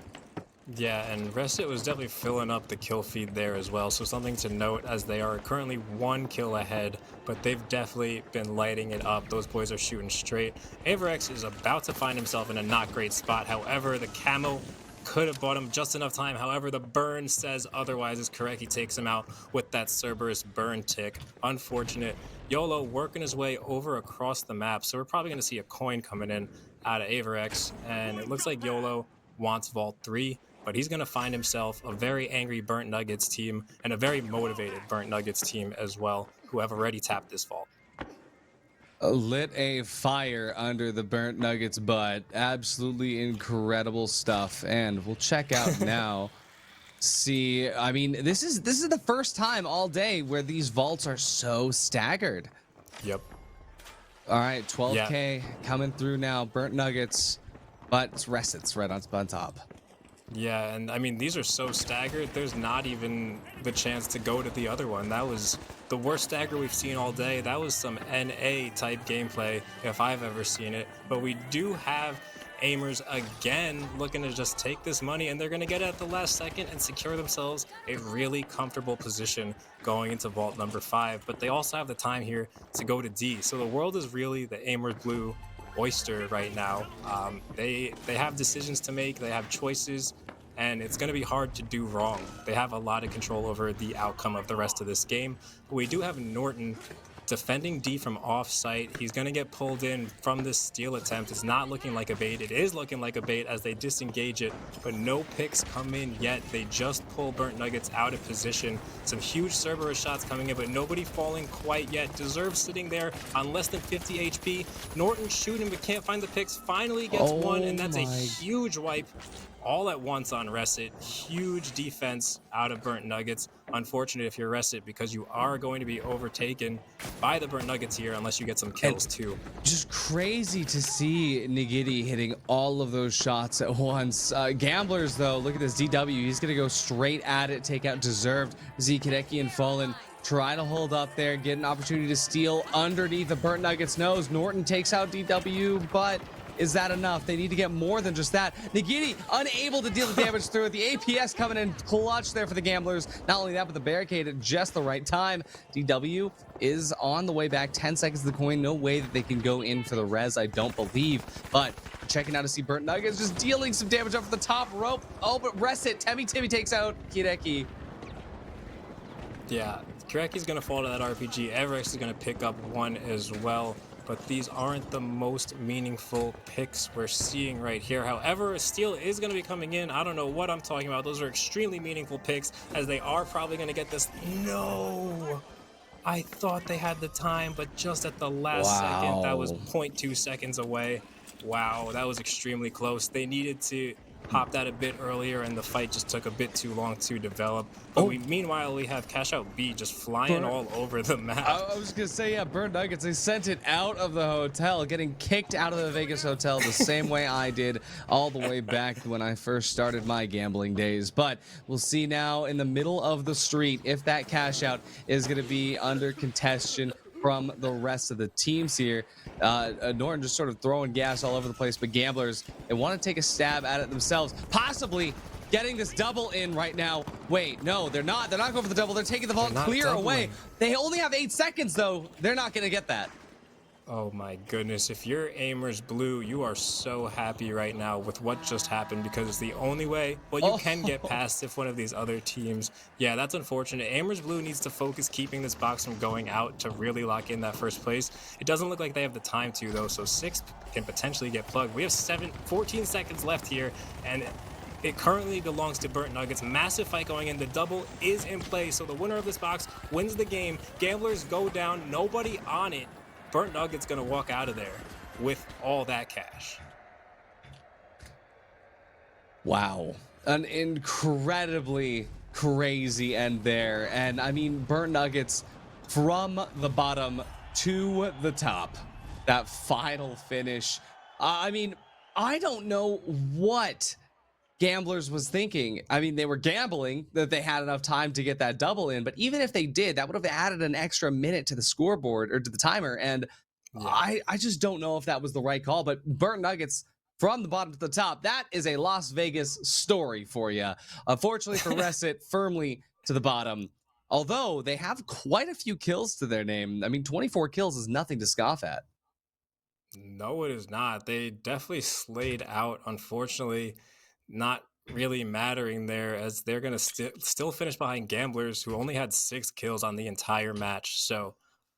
Yeah, and Resit was definitely filling up the kill feed there as well, so something to note, as they are currently 1 kill ahead, but they've definitely been lighting it up. Those boys are shooting straight. Averex is about to find himself in a not great spot. However, the camo could have bought him just enough time. However, the burn says otherwise is correct. He takes him out with that Cerberus burn tick. Unfortunate. YOLO working his way over across the map, so we're probably going to see a coin coming in out of Averex, and it looks like YOLO wants Vault 3, but he's going to find himself a very angry Burnt Nuggets team and a very motivated Burnt Nuggets team as well, who have already tapped this vault. Lit a fire under the Burnt Nuggets butt. Absolutely incredible stuff. And we'll check out now. See, I mean, this is the first time all day where these vaults are so staggered. Yep. All right, 12K coming through now. Burnt Nuggets, but it's Resit's right on top. Yeah, and I mean, these are so staggered, there's not even the chance to go to the other one. That was the worst stagger we've seen all day. That was some NA type gameplay if I've ever seen it. But we do have Aimers again looking to just take this money, and they're going to get it at the last second and secure themselves a really comfortable position going into vault number 5. But they also have the time here to go to D. So the world is really the Aimers Blue oyster right now. They have decisions to make, they have choices, and it's going to be hard to do wrong. They have a lot of control over the outcome of the rest of this game. But we do have Norton defending D from off-site. He's going to get pulled in from this steal attempt. It's not looking like a bait. It is looking like a bait as they disengage it, but no picks come in yet. They just pull Burnt Nuggets out of position. Some huge Cerberus shots coming in, but nobody falling quite yet. Deserve sitting there on less than 50 HP. Norton shooting, but can't find the picks. Finally gets one, and that's a huge wipe all at once on Resit. Huge defense out of Burnt Nuggets. Unfortunate if you're Resit, because you are going to be overtaken by the Burnt Nuggets here unless you get some kills too. Just crazy to see Nigiri hitting all of those shots at once. Gamblers though, look at this DW. He's gonna go straight at it, take out Deserved. Z, Kadeki, and Fallen try to hold up there, get an opportunity to steal underneath the Burnt Nuggets' nose. Norton takes out DW, but is that enough? They need to get more than just that. Nagini unable to deal the damage through it. The APS coming in clutch there for the Gamblers. Not only that, but the barricade at just the right time. DW is on the way back. 10 seconds of the coin. No way that they can go in for the res, I don't believe. But checking out to see Burnt Nuggets just dealing some damage up the top rope. Oh, but Resit. Timmy takes out Kireki. Yeah, Kireki's going to fall to that RPG. Everex is going to pick up one as well. But these aren't the most meaningful picks we're seeing right here. However, a steal is going to be coming in. I don't know what I'm talking about. Those are extremely meaningful picks, as they are probably going to get this. No! I thought they had the time, but just at the last second, that was 0.2 seconds away. Wow, that was extremely close. They needed to hopped out a bit earlier, and the fight just took a bit too long to develop. But meanwhile, we have Cash Out B just flying all over the map. I was gonna say, yeah, Burnt Nuggets, they sent it out of the hotel, getting kicked out of the Vegas hotel the same way I did all the way back when I first started my gambling days. But we'll see now in the middle of the street if that cash out is gonna be under contention from the rest of the teams here. Norton just sort of throwing gas all over the place, but Gamblers, they want to take a stab at it themselves, possibly getting this double in right now. Wait, no, they're not going for the double. They're taking the vault clear away. They only have 8 seconds though. They're not going to get that. Oh my goodness, if you're Aimers Blue, you are so happy right now with what just happened, because it's the only way, well, you can get past if one of these other teams. Yeah, that's unfortunate. Aimers Blue needs to focus keeping this box from going out to really lock in that first place. It doesn't look like they have the time to though, so 6 can potentially get plugged. We have 14 seconds left here, and it currently belongs to Burnt Nuggets. Massive fight going in. The double is in play, so the winner of this box wins the game. Gamblers go down, nobody on it. Burnt Nuggets gonna walk out of there with all that cash. Wow, an incredibly crazy end there. And I mean, Burnt Nuggets from the bottom to the top, that final finish. I mean, I don't know what Gamblers was thinking. I mean, they were gambling that they had enough time to get that double in, but even if they did, that would have added an extra minute to the scoreboard or to the timer. And I just don't know if that was the right call. But Burnt Nuggets from the bottom to the top, that is a Las Vegas story for you. Unfortunately for Reset, firmly to the bottom, although they have quite a few kills to their name. I mean, 24 kills is nothing to scoff at. No, it is not. They definitely slayed out, unfortunately. Not really mattering there, as they're going to still finish behind Gamblers, who only had 6 kills on the entire match. So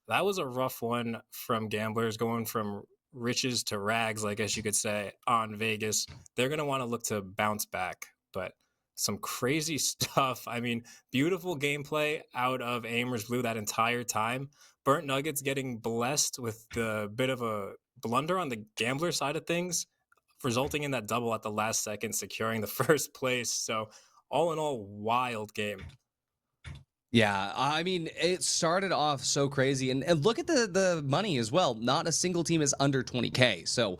that was a rough one from Gamblers, going from riches to rags, I guess you could say, on Vegas. They're going to want to look to bounce back, but some crazy stuff. I mean, beautiful gameplay out of Aimers Blue that entire time. Burnt Nuggets getting blessed with the bit of a blunder on the Gambler side of things, resulting in that double at the last second, securing the first place. So all in all, wild game. Yeah, I mean, it started off so crazy, and look at the money as well. Not a single team is under 20K, so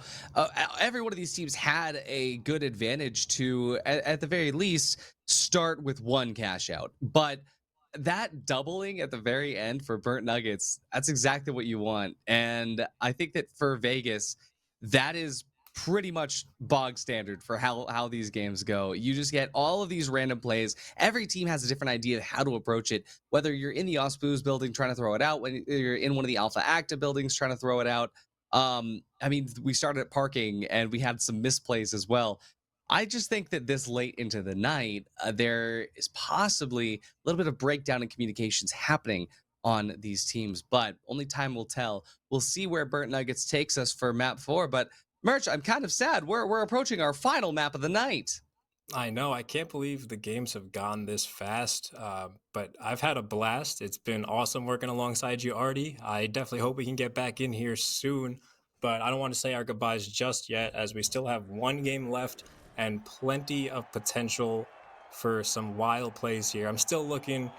every one of these teams had a good advantage to, at the very least, start with 1 cash out. But that doubling at the very end for Burnt Nuggets, that's exactly what you want. And I think that for Vegas, that is pretty much bog standard for how these games go. You just get all of these random plays. Every team has a different idea of how to approach it, whether you're in the Ospoos building trying to throw it out, when you're in one of the Alpha Acta buildings trying to throw it out. I mean, we started at parking and we had some misplays as well. I just think that this late into the night, there is possibly a little bit of breakdown in communications happening on these teams, but only time will tell. We'll see where Burnt Nuggets takes us for map 4, but Merch, I'm kind of sad. We're approaching our final map of the night. I know. I can't believe the games have gone this fast, but I've had a blast. It's been awesome working alongside you, Artie. I definitely hope we can get back in here soon, but I don't want to say our goodbyes just yet, as we still have 1 game left and plenty of potential for some wild plays here. I'm still looking.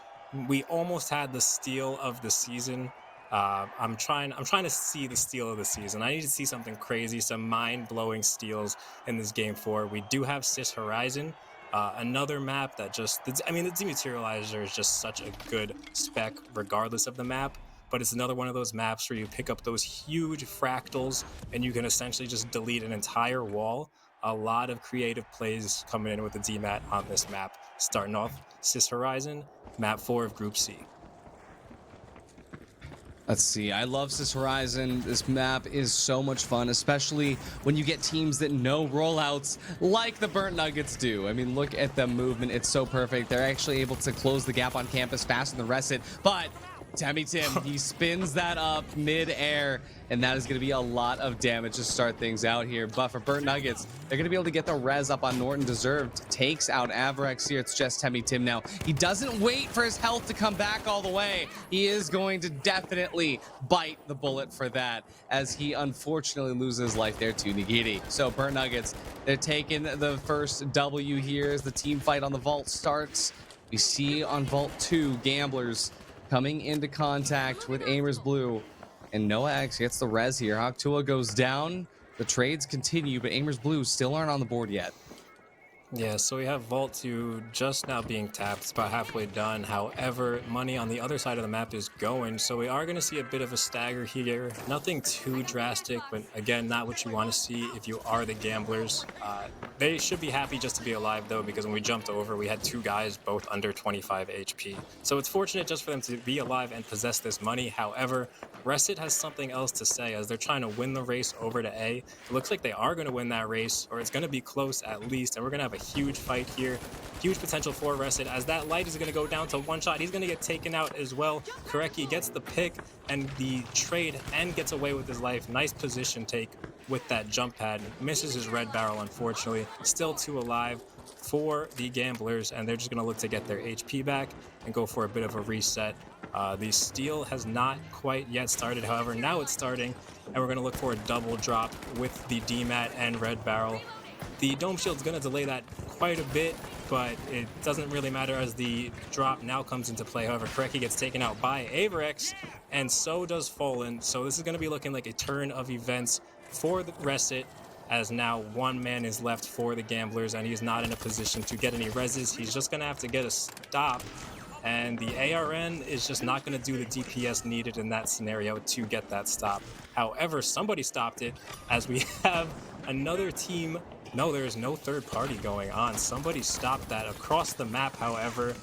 We almost had the steal of the season. I'm trying to see the steal of the season. I need to see something crazy, some mind-blowing steals in this game 4. We do have Sis Horizon, another map that just, I mean, the Dematerializer is just such a good spec regardless of the map, but it's another one of those maps where you pick up those huge fractals and you can essentially just delete an entire wall. A lot of creative plays coming in with the DMAT on this map. Starting off, Sis Horizon, map 4 of Group C. Let's see. I love Sis Horizon. This map is so much fun, especially when you get teams that know rollouts like the Burnt Nuggets do. I mean, look at the movement. It's so perfect. They're actually able to close the gap on campus faster than the rest of it. But Temmie Tim, he spins that up mid-air, and that is going to be a lot of damage to start things out here. But for Burnt Nuggets, they're going to be able to get the res up on Norton. Deserved takes out Avrex here. It's just Temmie Tim now. He doesn't wait for his health to come back all the way. He is going to definitely bite the bullet for that, as he unfortunately loses life there to Nagiti. So Burnt Nuggets, they're taking the first W here as the team fight on the vault starts. We see on Vault 2, Gamblers coming into contact with Aimers Blue, and Noah X gets the res here. Hawktua goes down. The trades continue, but Aimers Blue still aren't on the board yet. Yeah, so we have Vault 2 just now being tapped. It's about halfway done. However, money on the other side of the map is going, so we are going to see a bit of a stagger here. Nothing too drastic, but again, not what you want to see if you are the Gamblers. They should be happy just to be alive, though, because when we jumped over, we had two guys both under 25 HP. So it's fortunate just for them to be alive and possess this money. However, Reset has something else to say as they're trying to win the race over to A. It looks like they are going to win that race, or it's going to be close at least, and we're going to have a huge fight here. Huge potential for Reset as that light is going to go down to one shot. He's going to get taken out as well. Koreki gets the pick and the trade and gets away with his life. Nice position take with that jump pad. Misses his red barrel, unfortunately. Still two alive for the Gamblers, and they're just going to look to get their HP back and go for a bit of a reset. The steal has not quite yet started, however, now it's starting, and we're going to look for a double drop with the DMAT and red barrel. The dome shield's going to delay that quite a bit, but it doesn't really matter as the drop now comes into play. However, Koreki gets taken out by Averex, and so does Fallen. So this is going to be looking like a turn of events for the Reset, as now one man is left for the Gamblers, and he's not in a position to get any reses. He's just going to have to get a stop, and the ARN is just not going to do the DPS needed in that scenario to get that stop. However, somebody stopped it, as we have another team. No, there is no third party going on. Somebody stopped that across the map. However,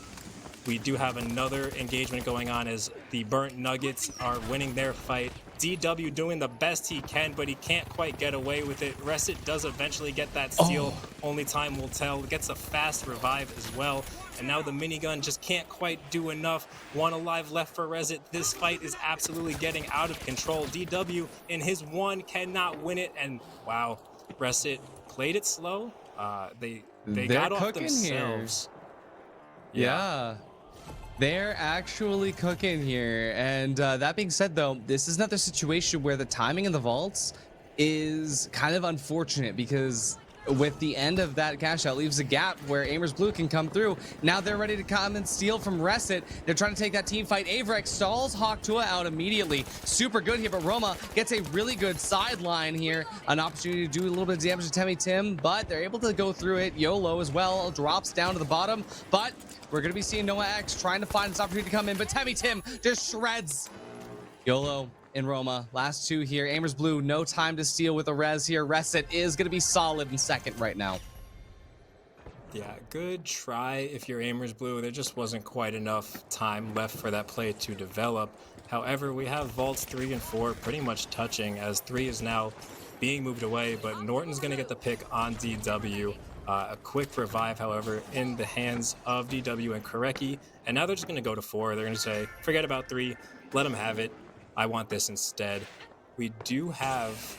we do have another engagement going on as the Burnt Nuggets are winning their fight. DW doing the best he can, but he can't quite get away with it. Reset does eventually get that steal. Only time will tell. Gets a fast revive as well. And now the minigun just can't quite do enough. One alive left for Reset. This fight is absolutely getting out of control. DW in his one cannot win it. And wow, Reset played it slow. They got off themselves. Yeah. They're actually cooking here. And that being said, though, this is another situation where the timing of the vaults is kind of unfortunate, because with the end of that cash out leaves a gap where Aimers Blue can come through. Now they're ready to come and steal from Reset. They're trying to take that team fight. Averex stalls Hawktua out immediately. Super good here, but Roma gets a really good sideline here. An opportunity to do a little bit of damage to Temmie Tim, but they're able to go through it. YOLO as well drops down to the bottom, but we're going to be seeing Noah X trying to find this opportunity to come in, but Temmie Tim just shreds YOLO and Roma. Last two here. Aimers Blue, no time to steal with a res here. Reset is going to be solid in second right now. Yeah, good try if you're Aimers Blue. There just wasn't quite enough time left for that play to develop. However, we have Vaults 3 and 4 pretty much touching, as 3 is now being moved away, but Norton's going to get the pick on DW. A quick revive, however, in the hands of DW and Koreki. And now they're just going to go to 4. They're going to say, forget about 3, let them have it. I want this instead. We do have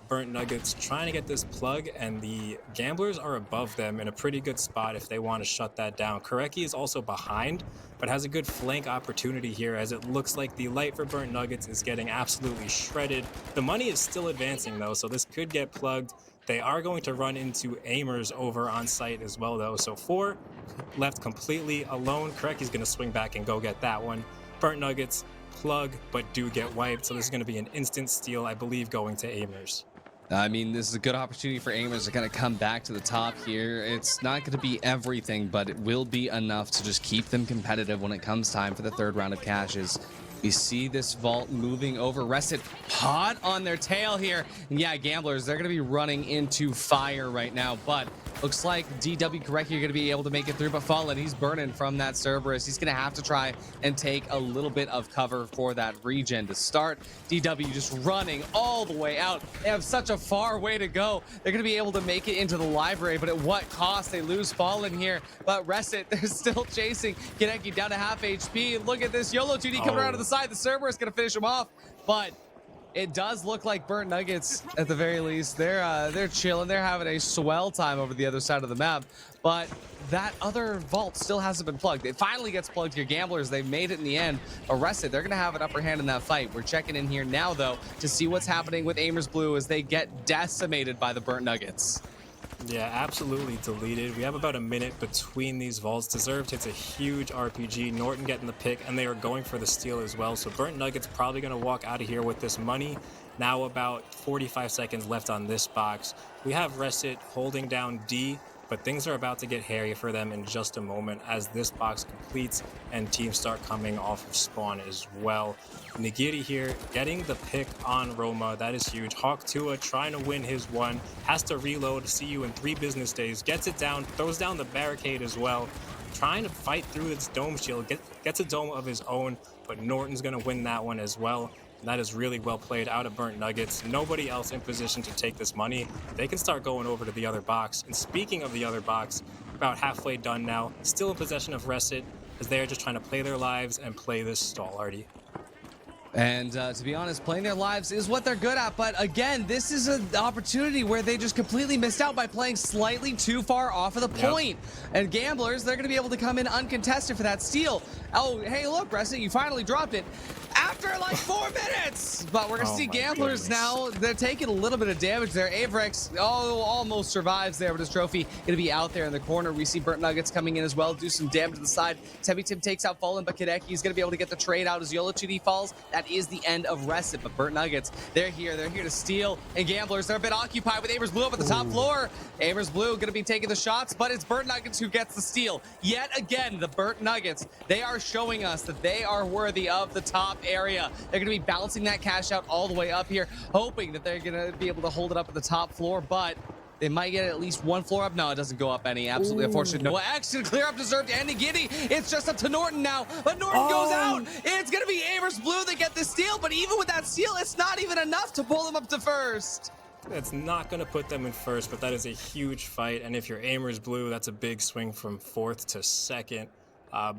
Burnt Nuggets trying to get this plug, and the Gamblers are above them in a pretty good spot if they want to shut that down. Koreki is also behind, but has a good flank opportunity here, as it looks like the light for Burnt Nuggets is getting absolutely shredded. The money is still advancing, though, so this could get plugged. They are going to run into Aimers over on site as well, though. So 4 left completely alone. Koreki's going to swing back and go get that one. Burnt Nuggets plug, but do get wiped. So this is going to be an instant steal, I believe, going to Aimers. I mean, this is a good opportunity for Aimers to kind of come back to the top here. It's not going to be everything, but it will be enough to just keep them competitive when it comes time for the third round of caches. We see this vault moving over. Reset hot on their tail here. And yeah, Gamblers, they're going to be running into fire right now, but Looks like DW Koreki are going to be able to make it through, but Fallen, he's burning from that Cerberus. He's going to have to try and take a little bit of cover for that regen to start. DW just running all the way out. They have such a far way to go. They're going to be able to make it into the library, but at what cost? They lose Fallen here, but Reset, they're still chasing. Koreki down to half HP. Look at this YOLO 2D coming around to the side. The Cerberus going to finish him off, but it does look like Burnt Nuggets, at the very least, they're chilling. They're having a swell time over the other side of the map. But that other vault still hasn't been plugged. It finally gets plugged here. Gamblers, they made it in the end. Arrested, they're going to have an upper hand in that fight. We're checking in here now, though, to see what's happening with Aimers Blue as they get decimated by the Burnt Nuggets. Yeah, absolutely deleted. We have about a minute between these vaults. Deserved hits a huge RPG. Norton getting the pick, and they are going for the steal as well. So Burnt Nuggets probably going to walk out of here with this money. Now about 45 seconds left on this box. We have Reset holding down D, but things are about to get hairy for them in just a moment as this box completes and teams start coming off of spawn as well. Nigiri here getting the pick on Roma. That is huge. Hawk Tua trying to win his one. Has to reload. See you in 3 business days. Gets it down. Throws down the barricade as well. Trying to fight through its dome shield. Gets a dome of his own, but Norton's going to win that one as well. That is really well played out of Burnt Nuggets. Nobody else in position to take this money. They can start going over to the other box. And speaking of the other box, about halfway done now. Still in possession of Reset as they're just trying to play their lives and play this stall, Artie. And to be honest, playing their lives is what they're good at. But again, this is an opportunity where they just completely missed out by playing slightly too far off of the point. And Gamblers, they're going to be able to come in uncontested for that steal. Oh, hey, look, Reset, you finally dropped it after like 4 minutes. But we're going to see Gamblers now. They're taking a little bit of damage there. Avrex, almost survives there, but his trophy going to be out there in the corner. We see Burnt Nuggets coming in as well, do some damage to the side. Tim takes out Fallen, but Koreki is going to be able to get the trade out as YOLO 2D falls. That is the end of Reset, but Burnt Nuggets, they're here to steal. And Gamblers, they're a bit occupied with Aimers Blue up at the top floor. Aimers Blue going to be taking the shots, but it's Burnt Nuggets who gets the steal. Yet again, the Burnt Nuggets, they are showing us that they are worthy of the top area. They're going to be bouncing that cash out all the way up here, hoping that they're going to be able to hold it up at the top floor, but they might get at least 1 floor up. No, it doesn't go up any. Absolutely unfortunate. No action. Clear up deserved and Giddy. It's just up to Norton now. But Norton goes out. It's going to be Aimers Blue that get the steal. But even with that steal, it's not even enough to pull them up to first. It's not going to put them in first, but that is a huge fight. And if you're Aimers Blue, that's a big swing from 4th to 2nd.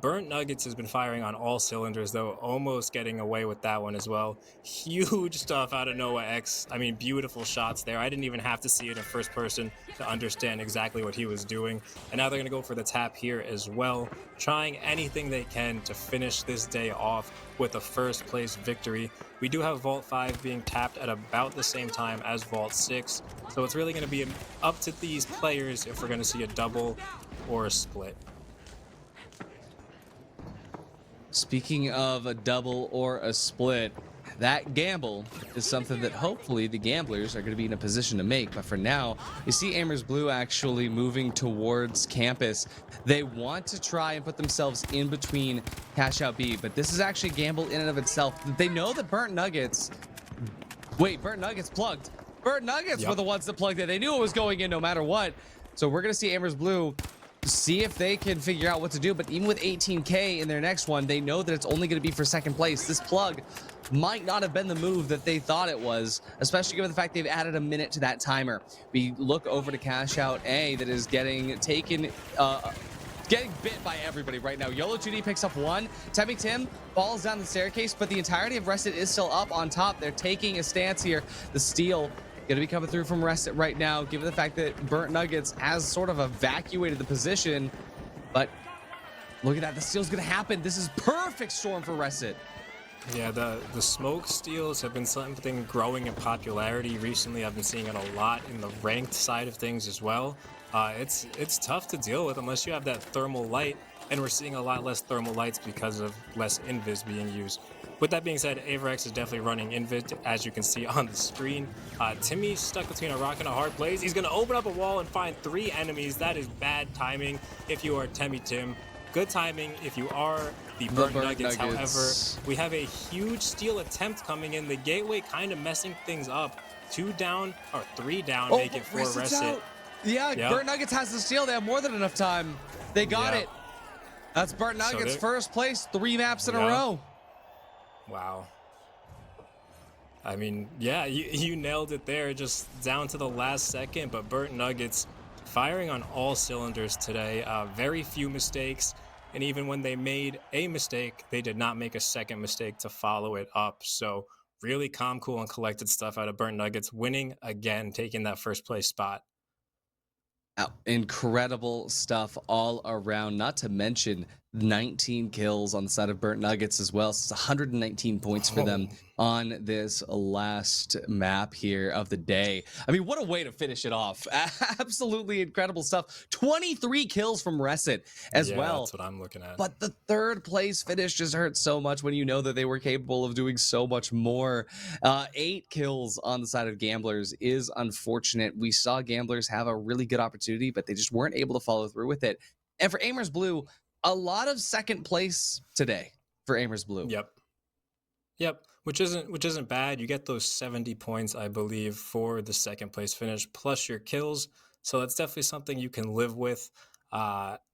Burnt Nuggets has been firing on all cylinders, though, almost getting away with that one as well. Huge stuff out of Noah X. I mean, beautiful shots there. I didn't even have to see it in first person to understand exactly what he was doing. And now they're going to go for the tap here as well, trying anything they can to finish this day off with a first place victory. We do have Vault 5 being tapped at about the same time as Vault 6, so it's really going to be up to these players if we're going to see a double or a split. Speaking of a double or a split, that gamble is something that hopefully the Gamblers are going to be in a position to make. But for now, you see Aimers Blue actually moving towards campus. They want to try and put themselves in between Cash Out B, but this is actually a gamble in and of itself. They know that Burnt Nuggets... Wait, Burnt Nuggets plugged. Burnt Nuggets were the ones that plugged it. They knew it was going in no matter what. So we're going to see Aimers Blue see if they can figure out what to do. But even with 18K in their next one, they know that it's only going to be for 2nd place. This plug might not have been the move that they thought it was, especially given the fact they've added a minute to that timer. We look over to Cash Out A that is getting taken, getting bit by everybody right now. YOLO 2D picks up 1. Tim falls down the staircase, but the entirety of Reset is still up on top. They're taking a stance here. The steal going to be coming through from Reset right now, given the fact that Burnt Nuggets has sort of evacuated the position. But look at that. The steal's going to happen. This is perfect storm for Reset. Yeah, the smoke steals have been something growing in popularity recently. I've been seeing it a lot in the ranked side of things as well. It's tough to deal with unless you have that thermal light, and we're seeing a lot less thermal lights because of less invis being used. With that being said, Avrex is definitely running invis, as you can see on the screen. Timmy's stuck between a rock and a hard place. He's going to open up a wall and find 3 enemies. That is bad timing if you are Timmy Tim. Good timing if you are the Burnt Nuggets. However, we have a huge steal attempt coming in. The gateway kind of messing things up. 2 down, or 3 down, make it 4 Reset. Yeah, Yep. Burnt Nuggets has the steal. They have more than enough time. They got Yep. it. That's Burnt So Nuggets they're- first place, 3 maps in a Yeah. row. Wow. I mean, yeah, you nailed it there, just down to the last second. But Burnt Nuggets firing on all cylinders today. Very few mistakes. And even when they made a mistake, they did not make a second mistake to follow it up. So really calm, cool, and collected stuff out of Burnt Nuggets, winning again, taking that first place spot. Incredible stuff all around. Not to mention 19 kills on the side of Burnt Nuggets as well. So it's 119 points for them on this last map here of the day. I mean, what a way to finish it off. Absolutely incredible stuff. 23 kills from Reset as Yeah, well. that's what I'm looking at. But the third place finish just hurts so much when you know that they were capable of doing so much more. 8 kills on the side of Gamblers is unfortunate. We saw Gamblers have a really good opportunity, but they just weren't able to follow through with it. And for Amers Blue, a lot of second place today for Amers Blue. Yep, which isn't bad. You get those 70 points, I believe, for the second place finish plus your kills. So that's definitely something you can live with.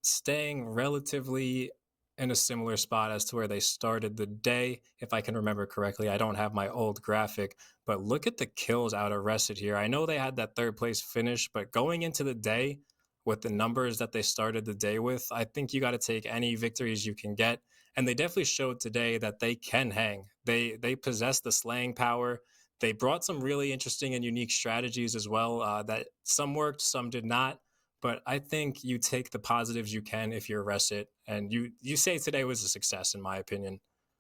Staying relatively in a similar spot as to where they started the day, if I can remember correctly. I don't have my old graphic, but look at the kills out of Reset here. I know they had that third place finish, but going into the day with the numbers that they started the day with, I think you got to take any victories you can get. And they definitely showed today that they can hang. They possess the slaying power. They brought some really interesting and unique strategies as well. That some worked, some did not. But I think you take the positives you can if you're Reset, and you say today was a success in my opinion.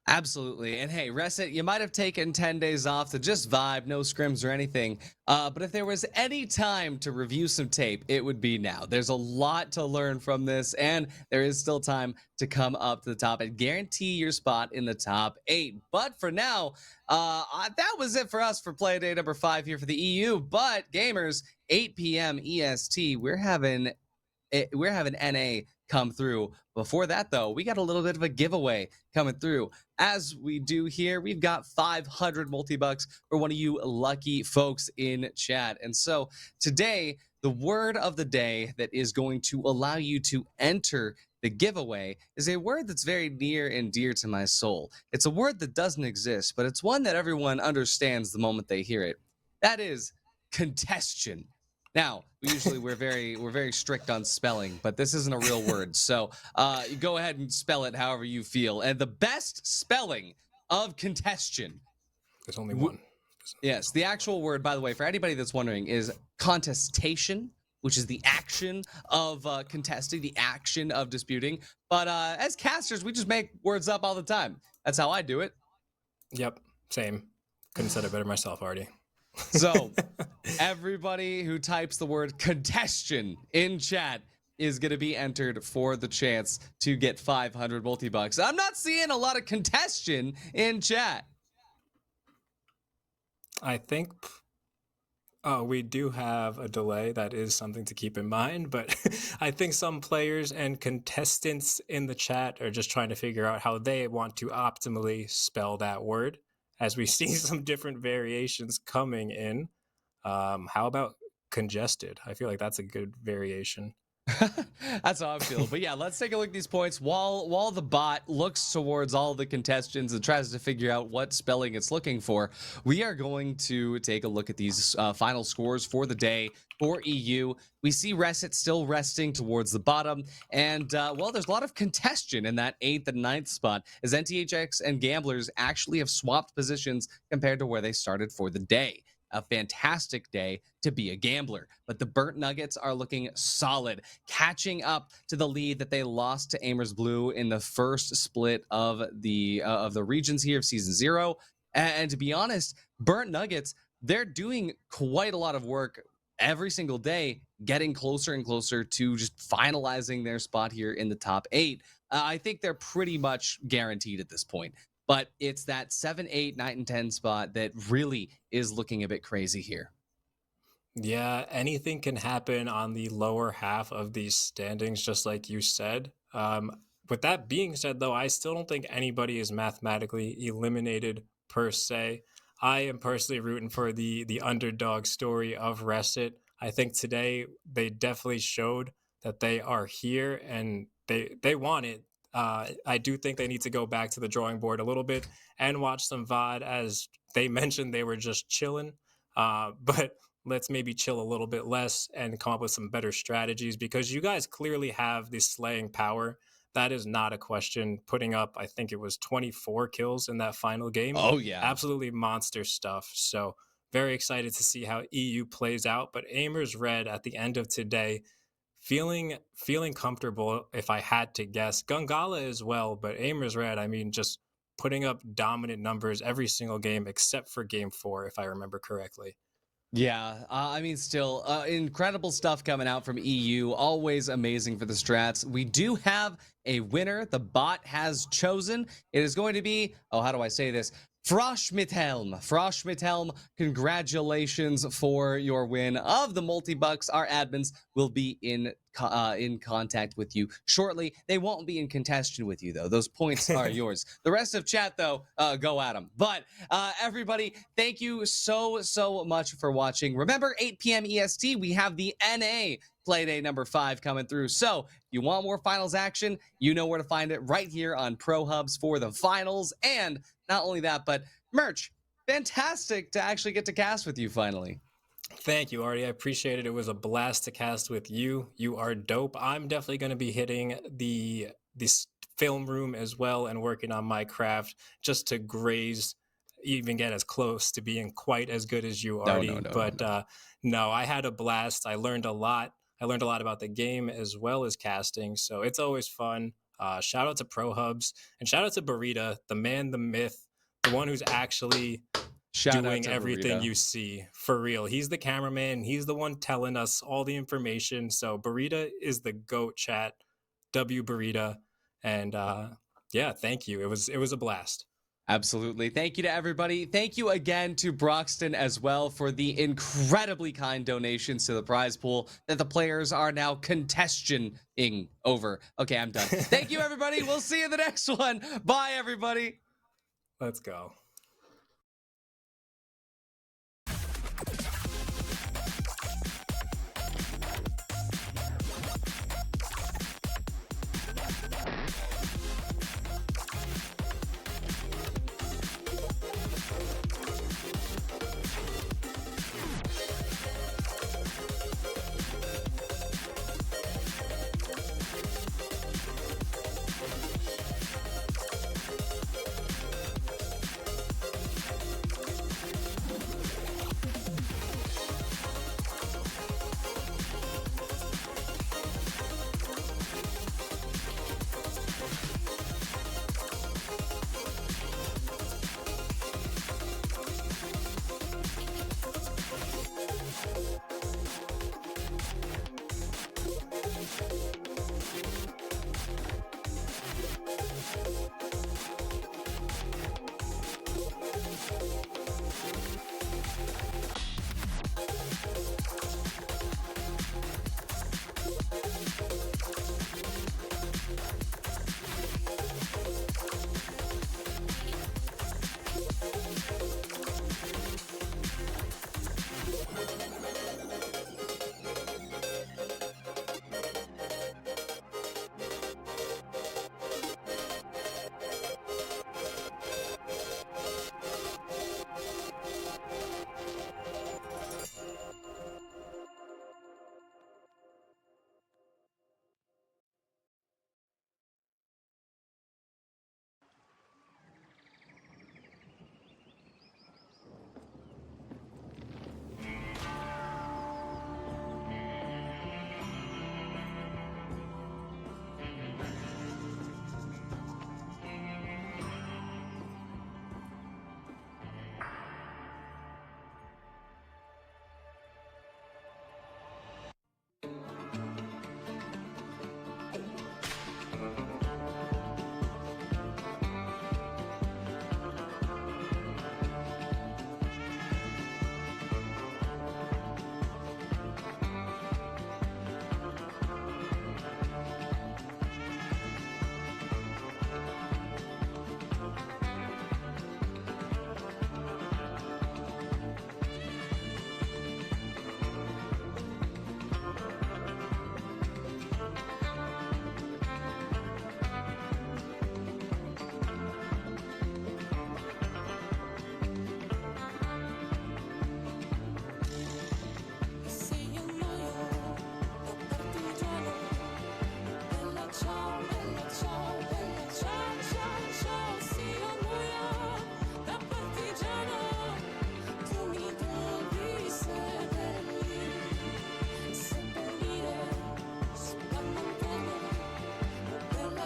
Absolutely. And hey, Reset, you might have taken 10 days off to just vibe, no scrims or anything. But if there was any time to review some tape, it would be now. There's a lot to learn from this, and there is still time to come up to the top and guarantee your spot in the top 8. But for now, that was it for us for Playday number 5 here for the EU. But gamers, 8 p.m. EST, we're having NA come through. Before that, though, we got a little bit of a giveaway coming through. As we do here, we've got 500 multi-bucks for one of you lucky folks in chat. And so today, the word of the day that is going to allow you to enter the giveaway is a word that's very near and dear to my soul. It's a word that doesn't exist, but it's one that everyone understands the moment they hear it. That is congestion. Now, we're very strict on spelling, but this isn't a real word. So you go ahead and spell it however you feel. And the best spelling of congestion. There's only one. Yes, the actual word, by the way, for anybody that's wondering, is contestation, which is the action of contesting, the action of disputing. But as casters, we just make words up all the time. That's how I do it. Yep, same. Couldn't have said it better myself, Artie. So everybody who types the word congestion in chat is going to be entered for the chance to get 500 multi-bucks. I'm not seeing a lot of congestion in chat. I think we do have a delay. That is something to keep in mind. But I think some players and contestants in the chat are just trying to figure out how they want to optimally spell that word, as we see some different variations coming in. How about congested? I feel like that's a good variation. That's how I'm feeling. But yeah, let's take a look at these points. While the bot looks towards all the contestants and tries to figure out what spelling it's looking for, we are going to take a look at these final scores for the day for EU. We see Reset still resting towards the bottom, and well, there's a lot of congestion in that 8th and 9th spot, as NTHX and Gamblers actually have swapped positions compared to where they started for the day. A fantastic day to be a gambler, but the Burnt Nuggets are looking solid, catching up to the lead that they lost to Amers Blue in the first split of the regions here of season 0. And to be honest, Burnt Nuggets, they're doing quite a lot of work every single day, getting closer and closer to just finalizing their spot here in the top 8. I think they're pretty much guaranteed at this point. But it's that 7, 8, 9, and 10 spot that really is looking a bit crazy here. Yeah, anything can happen on the lower half of these standings, just like you said. With that being said, though, I still don't think anybody is mathematically eliminated per se. I am personally rooting for the underdog story of Reset. I think today they definitely showed that they are here and they want it. I do think they need to go back to the drawing board a little bit and watch some VOD, as they mentioned they were just chilling. But let's maybe chill a little bit less and come up with some better strategies, because you guys clearly have the slaying power. That is not a question. Putting up, I think it was 24 kills in that final game. Oh yeah. Absolutely monster stuff. So very excited to see how EU plays out. But Aimers Red at the end of today, feeling comfortable, if I had to guess. Gungala as well, but Aimers Red, I mean, just putting up dominant numbers every single game except for game 4, if I remember correctly. Yeah, I mean, still incredible stuff coming out from EU. Always amazing for the strats. We do have a winner. The bot has chosen. It is going to be, oh, how do I say this? Froschmithelm. Froschmithelm, congratulations for your win of the multi-bucks. Our admins will be in contact with you shortly. They won't be in contention with you, though. Those points are yours. The rest of chat, though, go at them. But everybody, thank you so much for watching. Remember, 8 p.m. EST, we have the NA Playday number 5 coming through. So if you want more finals action, you know where to find it, right here on Pro Hubs for the finals. And not only that, but merch. Fantastic to actually get to cast with you finally. Thank you, Artie. I appreciate it. It was a blast to cast with you. You are dope. I'm definitely going to be hitting this film room as well and working on my craft just to graze, even get as close to being quite as good as you, Artie. No, I had a blast. I learned a lot. I learned a lot about the game as well as casting. So it's always fun. Shout out to Pro Hubs and shout out to Burrita, the man, the myth, the one who's actually doing everything you see, for real. He's the cameraman. He's the one telling us all the information. So Burrita is the GOAT, chat. W Burrita. And yeah, thank you. It was a blast. Absolutely. Thank you to everybody. Thank you again to Broxton as well for the incredibly kind donations to the prize pool that the players are now contesting over. Okay, I'm done. Thank you, everybody. We'll see you in the next one. Bye, everybody. Let's go.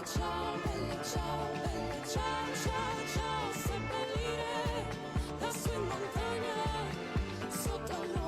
ciao, bella ciao, ciao, ciao, seppellire la sua montagna sotto l'uomo.